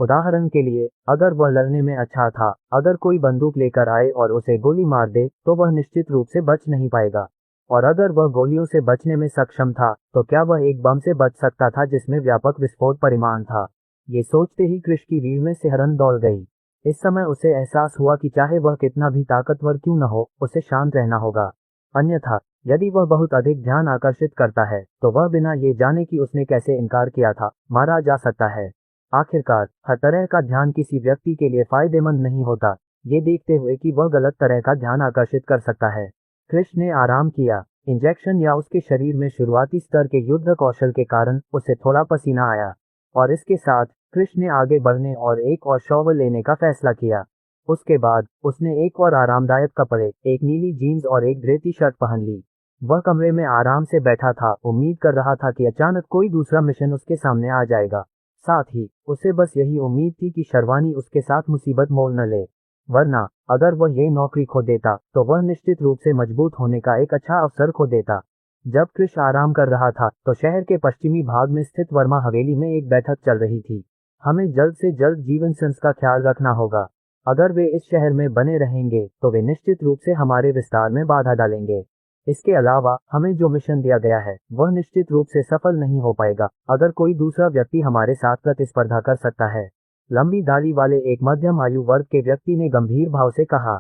उदाहरण के लिए, अगर वह लड़ने में अच्छा था, अगर कोई बंदूक लेकर आए और उसे गोली मार दे तो वह निश्चित रूप से बच नहीं पाएगा। और अगर वह गोलियों से बचने में सक्षम था तो क्या वह एक बम से बच सकता था जिसमें व्यापक विस्फोट परिमाण था? ये सोचते ही क्रिश की रीढ़ में सिहरन दौड़ गई। इस समय उसे एहसास हुआ कि चाहे वह कितना भी ताकतवर क्यों न हो, उसे शांत रहना होगा। अन्यथा यदि वह बहुत अधिक ध्यान आकर्षित करता है तो वह बिना ये जाने कि उसने कैसे इनकार किया था मारा जा सकता है। आखिरकार हर तरह का ध्यान किसी व्यक्ति के लिए फायदेमंद नहीं होता, ये देखते हुए कि वह गलत तरह का ध्यान आकर्षित कर सकता है। क्रिश ने आराम किया। इंजेक्शन या उसके शरीर में शुरुआती स्तर के युद्ध कौशल के कारण उसे थोड़ा पसीना आया और इसके साथ क्रिश ने आगे बढ़ने और एक और शॉवर लेने का फैसला किया। उसके बाद उसने एक और आरामदायक कपड़े, एक नीली जीन्स और एक ग्रे टी शर्ट पहन ली। वह कमरे में आराम से बैठा था, उम्मीद कर रहा था कि अचानक कोई दूसरा मिशन उसके सामने आ जाएगा। साथ ही उसे बस यही उम्मीद थी कि शर्वानी उसके साथ मुसीबत मोल न ले, वरना अगर वह ये नौकरी खो देता तो वह निश्चित रूप से मजबूत होने का एक अच्छा अवसर खो देता। जब क्रिश आराम कर रहा था तो शहर के पश्चिमी भाग में स्थित वर्मा हवेली में एक बैठक चल रही थी। हमें जल्द से जल्द जीवनसेंस का ख्याल रखना होगा। अगर वे इस शहर में बने रहेंगे तो वे निश्चित रूप से हमारे विस्तार में बाधा डालेंगे। इसके अलावा हमें जो मिशन दिया गया है वह निश्चित रूप से सफल नहीं हो पाएगा अगर कोई दूसरा व्यक्ति हमारे साथ प्रतिस्पर्धा कर सकता है। लंबी दाढ़ी वाले एक मध्यम आयु वर्ग के व्यक्ति ने गंभीर भाव से कहा।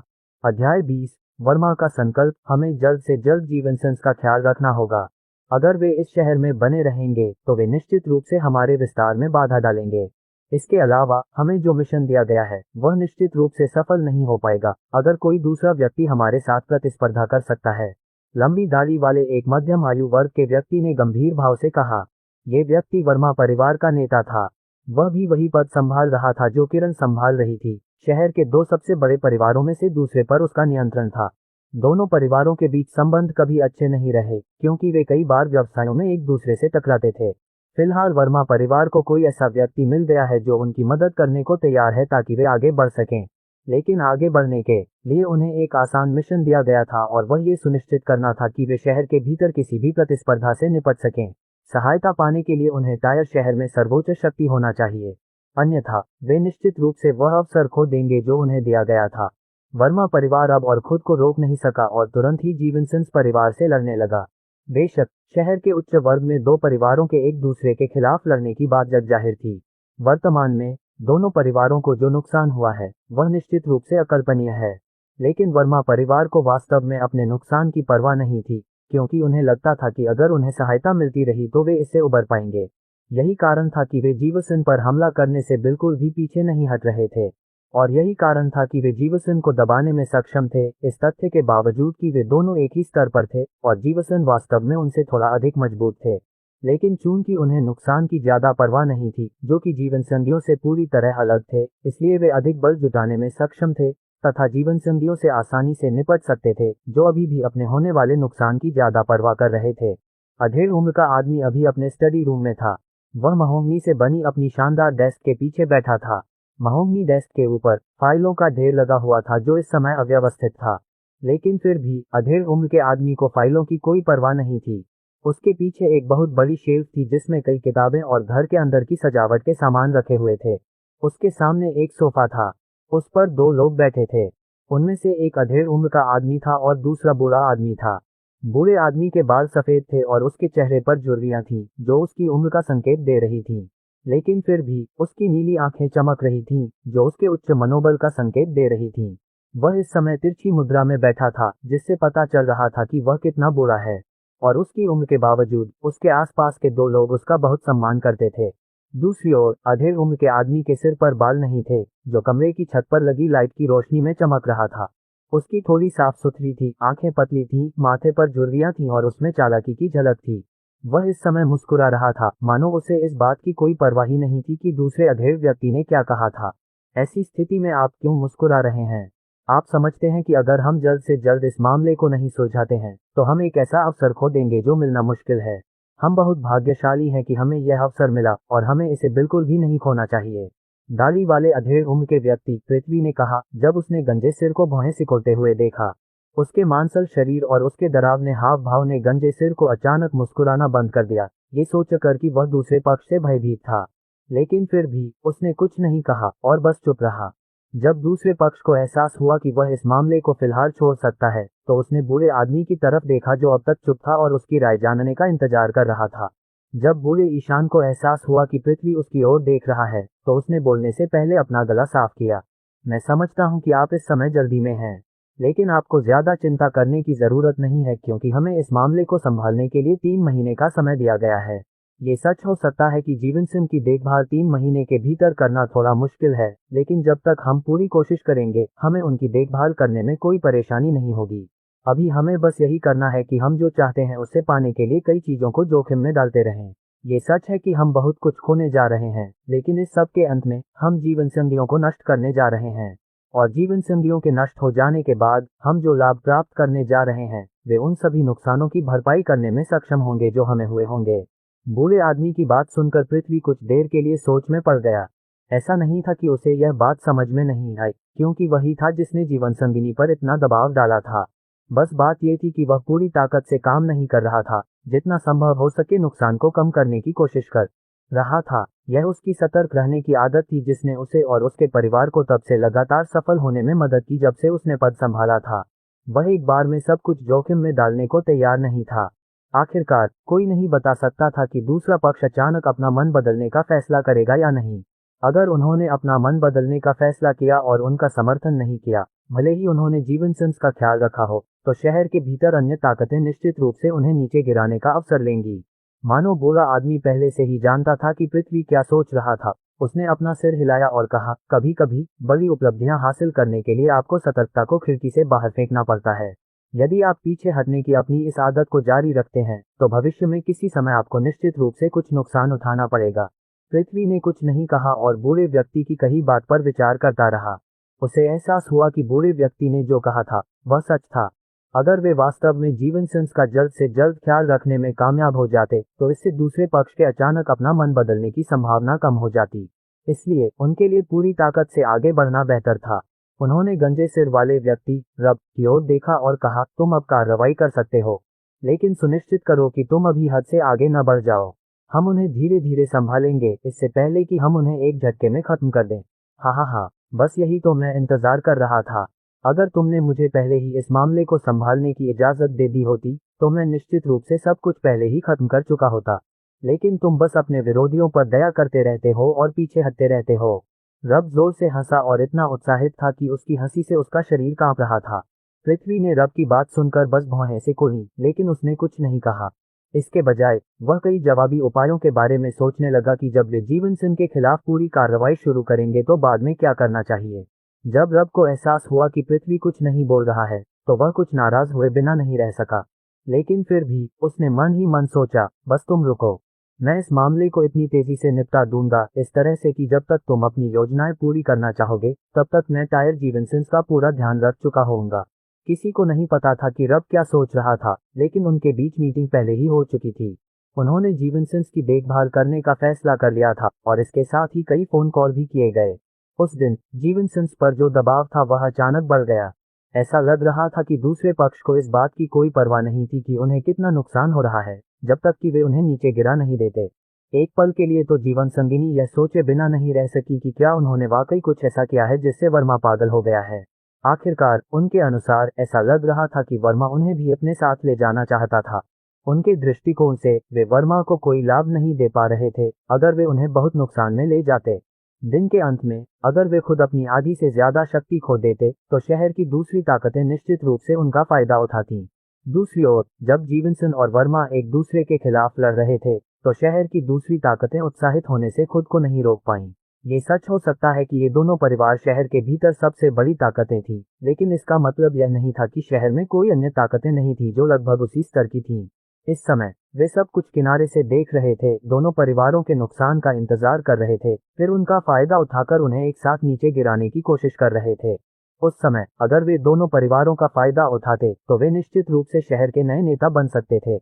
अध्याय 20, वर्मा का संकल्प। हमें जल्द से जल्द जीवनसेंस का ख्याल रखना होगा। अगर वे इस शहर में बने रहेंगे तो वे निश्चित रूप से हमारे विस्तार में बाधा डालेंगे। इसके अलावा हमें जो मिशन दिया गया है वह निश्चित रूप से सफल नहीं हो पाएगा अगर कोई दूसरा व्यक्ति हमारे साथ प्रतिस्पर्धा कर सकता है। लंबी दाढ़ी वाले एक मध्यम आयु वर्ग के व्यक्ति ने गंभीर भाव से कहा। यह व्यक्ति वर्मा परिवार का नेता था। वह भी वही पद संभाल रहा था जो किरण संभाल रही थी। शहर के दो सबसे बड़े परिवारों में से दूसरे पर उसका नियंत्रण था। दोनों परिवारों के बीच संबंध कभी अच्छे नहीं रहे क्योंकि वे कई बार व्यवसायों में एक दूसरे से टकराते थे। फिलहाल वर्मा परिवार को कोई ऐसा व्यक्ति मिल गया है जो उनकी मदद करने को तैयार है ताकि वे आगे बढ़ सकें। लेकिन आगे बढ़ने के लिए उन्हें एक आसान मिशन दिया गया था और वह ये सुनिश्चित करना था कि वे शहर के भीतर किसी भी प्रतिस्पर्धा से निपट सकें। सहायता पाने के लिए उन्हें टायर शहर में सर्वोच्च शक्ति होना चाहिए, अन्यथा वे निश्चित रूप से वह अवसर खो देंगे जो उन्हें दिया गया था। वर्मा परिवार अब और खुद को रोक नहीं सका और तुरंत ही जीवनसिंह परिवार से लड़ने लगा। बेशक शहर के उच्च वर्ग में दो परिवारों के एक दूसरे के खिलाफ लड़ने की बात जग जाहिर थी। वर्तमान में दोनों परिवारों को जो नुकसान हुआ है वह निश्चित रूप से अकल्पनीय है, लेकिन वर्मा परिवार को वास्तव में अपने नुकसान की परवाह नहीं थी, क्योंकि उन्हें लगता था कि अगर उन्हें सहायता मिलती रही तो वे इससे उबर पाएंगे। यही कारण था कि वे जीवसिंह पर हमला करने से बिल्कुल भी पीछे नहीं हट रहे थे, और यही कारण था कि वे जीवसिंह को दबाने में सक्षम थे, इस तथ्य के बावजूद कि वे दोनों एक ही स्तर पर थे और जीवसिंह वास्तव में उनसे थोड़ा अधिक मजबूत थे। लेकिन चूंकि उन्हें नुकसान की ज्यादा परवाह नहीं थी, जो कि जीवनसंगियों से पूरी तरह अलग थे, इसलिए वे अधिक बल जुटाने में सक्षम थे तथा जीवनसंगियों से आसानी से निपट सकते थे, जो अभी भी अपने होने वाले नुकसान की ज्यादा परवाह कर रहे थे। अधेड़ उम्र का आदमी अभी अपने स्टडी रूम में था। वह महोगनी से बनी अपनी शानदार डेस्क के पीछे बैठा था। महोगनी डेस्क के ऊपर फाइलों का ढेर लगा हुआ था जो इस समय अव्यवस्थित था, लेकिन फिर भी अधेड़ उम्र के आदमी को फाइलों की कोई परवाह नहीं थी। उसके पीछे एक बहुत बड़ी शेल्फ थी जिसमें कई किताबें और घर के अंदर की सजावट के सामान रखे हुए थे। उसके सामने एक सोफा था, उस पर दो लोग बैठे थे। उनमें से एक अधेड़ उम्र का आदमी था और दूसरा बूढ़ा आदमी था। बूढ़े आदमी के बाल सफेद थे और उसके चेहरे पर झुर्रियां थीं जो उसकी उम्र का संकेत दे रही थीं, लेकिन फिर भी उसकी नीली आंखें चमक रही थीं जो उसके उच्च मनोबल का संकेत दे रही थीं। वह इस समय तिरछी मुद्रा में बैठा था, जिससे पता चल रहा था कि वह कितना बूढ़ा है, और उसकी उम्र के बावजूद उसके आसपास के दो लोग उसका बहुत सम्मान करते थे। दूसरी ओर अधेड़ उम्र के आदमी के सिर पर बाल नहीं थे, जो कमरे की छत पर लगी लाइट की रोशनी में चमक रहा था। उसकी थोड़ी साफ सुथरी थी, आंखें पतली थीं, माथे पर झुर्रियां थीं और उसमें चालाकी की झलक थी। वह इस समय मुस्कुरा रहा था, मानो उसे इस बात की कोई परवाह ही नहीं थी कि दूसरे अधेड़ व्यक्ति ने क्या कहा था। ऐसी स्थिति में आप क्यों मुस्कुरा रहे हैं? आप समझते हैं कि अगर हम जल्द से जल्द इस मामले को नहीं सुलझाते हैं तो हम एक ऐसा अवसर खो देंगे जो मिलना मुश्किल है। हम बहुत भाग्यशाली हैं कि हमें यह अवसर मिला और हमें इसे बिल्कुल भी नहीं खोना चाहिए। दाढ़ी वाले अधेड़ उम्र के व्यक्ति पृथ्वी ने कहा, जब उसने गंजे सिर को भौहें सिकोड़ते हुए देखा। उसके मांसल शरीर और उसके डरावने हाव भाव ने गंजे सिर को अचानक मुस्कुराना बंद कर दिया, ये सोचकर कि वह दूसरे पक्ष से भयभीत था। लेकिन फिर भी उसने कुछ नहीं कहा और बस चुप रहा। जब दूसरे पक्ष को एहसास हुआ कि वह इस मामले को फिलहाल छोड़ सकता है, तो उसने बूढ़े आदमी की तरफ देखा जो अब तक चुप था और उसकी राय जानने का इंतजार कर रहा था। जब बूढ़े ईशान को एहसास हुआ कि पृथ्वी उसकी ओर देख रहा है, तो उसने बोलने से पहले अपना गला साफ किया। मैं समझता हूं कि आप इस समय जल्दी में हैं, लेकिन आपको ज्यादा चिंता करने की जरूरत नहीं है, क्योंकि हमें इस मामले को संभालने के लिए 3 महीने का समय दिया गया है। ये सच हो सकता है कि जीवनसिंह की देखभाल 3 महीने के भीतर करना थोड़ा मुश्किल है, लेकिन जब तक हम पूरी कोशिश करेंगे हमें उनकी देखभाल करने में कोई परेशानी नहीं होगी। अभी हमें बस यही करना है कि हम जो चाहते हैं उसे पाने के लिए कई चीजों को जोखिम में डालते रहें। ये सच है कि हम बहुत कुछ खोने जा रहे हैं, लेकिन इस सब के अंत में हम जीवनसंगियों को नष्ट करने जा रहे हैं, और जीवनसंगियों के नष्ट हो जाने के बाद हम जो लाभ प्राप्त करने जा रहे हैं वे उन सभी नुकसानों की भरपाई करने में सक्षम होंगे जो हमें हुए होंगे। बूढ़े आदमी की बात सुनकर पृथ्वी कुछ देर के लिए सोच में पड़ गया। ऐसा नहीं था कि उसे यह बात समझ में नहीं आई, क्योंकि वही था जिसने जीवन संगिनी पर इतना दबाव डाला था। बस बात यह थी कि वह पूरी ताकत से काम नहीं कर रहा था, जितना संभव हो सके नुकसान को कम करने की कोशिश कर रहा था। यह उसकी सतर्क रहने की आदत थी जिसने उसे और उसके परिवार को तब से लगातार सफल होने में मदद की जब से उसने पद संभाला था। वह एक बार में सब कुछ जोखिम में डालने को तैयार नहीं था। आखिरकार कोई नहीं बता सकता था कि दूसरा पक्ष अचानक अपना मन बदलने का फैसला करेगा या नहीं। अगर उन्होंने अपना मन बदलने का फैसला किया और उनका समर्थन नहीं किया, भले ही उन्होंने जीवनसिंह का ख्याल रखा हो, तो शहर के भीतर अन्य ताकतें निश्चित रूप से उन्हें नीचे गिराने का अवसर लेंगी। मानो बूढ़ा आदमी पहले से ही जानता था कि पृथ्वी क्या सोच रहा था। उसने अपना सिर हिलाया और कहा, कभी कभी बड़ी उपलब्धियां हासिल करने के लिए आपको सतर्कता को खिड़की से बाहर फेंकना पड़ता है। यदि आप पीछे हटने की अपनी इस आदत को जारी रखते हैं तो भविष्य में किसी समय आपको निश्चित रूप से कुछ नुकसान उठाना पड़ेगा। पृथ्वी ने कुछ नहीं कहा और बूढ़े व्यक्ति की कही बात पर विचार करता रहा। उसे एहसास हुआ कि बूढ़े व्यक्ति ने जो कहा था वह सच था। अगर वे वास्तव में जीवन सिंह का जल्द से जल्द ख्याल रखने में कामयाब हो जाते तो इससे दूसरे पक्ष के अचानक अपना मन बदलने की संभावना कम हो जाती। इसलिए उनके लिए पूरी ताकत से आगे बढ़ना बेहतर था। उन्होंने गंजे सिर वाले व्यक्ति रब की ओर देखा और कहा, तुम अब कार्रवाई कर सकते हो, लेकिन सुनिश्चित करो कि तुम अभी हद से आगे न बढ़ जाओ। हम उन्हें धीरे धीरे संभालेंगे, इससे पहले कि हम उन्हें एक झटके में खत्म कर दें। हाँ, बस यही तो मैं इंतजार कर रहा था। अगर तुमने मुझे पहले ही इस मामले को संभालने की इजाजत दे दी होती तो मैं निश्चित रूप से सब कुछ पहले ही खत्म कर चुका होता, लेकिन तुम बस अपने विरोधियों पर दया करते रहते हो और पीछे हटते रहते हो। रब जोर से हंसा और इतना उत्साहित था कि उसकी हंसी से उसका शरीर कांप रहा था। पृथ्वी ने रब की बात सुनकर बस भौहें से कुड़ी, लेकिन उसने कुछ नहीं कहा। इसके बजाय वह कई जवाबी उपायों के बारे में सोचने लगा कि जब वे जीवन सिंह के खिलाफ पूरी कार्रवाई शुरू करेंगे तो बाद में क्या करना चाहिए। जब रब को एहसास हुआ कि पृथ्वी कुछ नहीं बोल रहा है तो वह कुछ नाराज हुए बिना नहीं रह सका, लेकिन फिर भी उसने मन ही मन सोचा, बस तुम रुको, मैं इस मामले को इतनी तेजी से निपटा दूंगा, इस तरह से कि जब तक तुम अपनी योजनाएं पूरी करना चाहोगे तब तक मैं टायर जीवन सिंह का पूरा ध्यान रख चुका होऊंगा। किसी को नहीं पता था कि रब क्या सोच रहा था, लेकिन उनके बीच मीटिंग पहले ही हो चुकी थी। उन्होंने जीवन सिंह की देखभाल करने का फैसला कर लिया था और इसके साथ ही कई फोन कॉल भी किए गए। उस दिन जीवन सिंह पर जो दबाव था वह अचानक बढ़ गया। ऐसा लग रहा था कि दूसरे पक्ष को इस बात की कोई परवाह नहीं थी कि उन्हें कितना नुकसान हो रहा है, जब तक कि वे उन्हें नीचे गिरा नहीं देते। एक पल के लिए तो जीवन संगिनी यह सोचे बिना नहीं रह सकी कि क्या उन्होंने वाकई कुछ ऐसा किया है जिससे वर्मा पागल हो गया है। आखिरकार उनके अनुसार ऐसा लग रहा था कि वर्मा उन्हें भी अपने साथ ले जाना चाहता था। उनके दृष्टिकोण से वे वर्मा को कोई लाभ नहीं दे पा रहे थे, अगर वे उन्हें बहुत नुकसान में ले जाते। दिन के अंत में अगर वे खुद अपनी आधी से ज्यादा शक्ति खो देते तो शहर की दूसरी ताकतें निश्चित रूप से उनका फायदा उठाती। दूसरी ओर जब जीवन सिंह और वर्मा एक दूसरे के खिलाफ लड़ रहे थे तो शहर की दूसरी ताकतें उत्साहित होने से खुद को नहीं रोक पाईं। ये सच हो सकता है कि ये दोनों परिवार शहर के भीतर सबसे बड़ी ताकतें थीं, लेकिन इसका मतलब यह नहीं था कि शहर में कोई अन्य ताकतें नहीं थी जो लगभग उसी स्तर की थीं। इस समय वे सब कुछ किनारे से देख रहे थे, दोनों परिवारों के नुकसान का इंतजार कर रहे थे, फिर उनका फायदा उठाकर उन्हें एक साथ नीचे गिराने की कोशिश कर रहे थे। उस समय अगर वे दोनों परिवारों का फायदा उठाते तो वे निश्चित रूप से शहर के नए नेता बन सकते थे।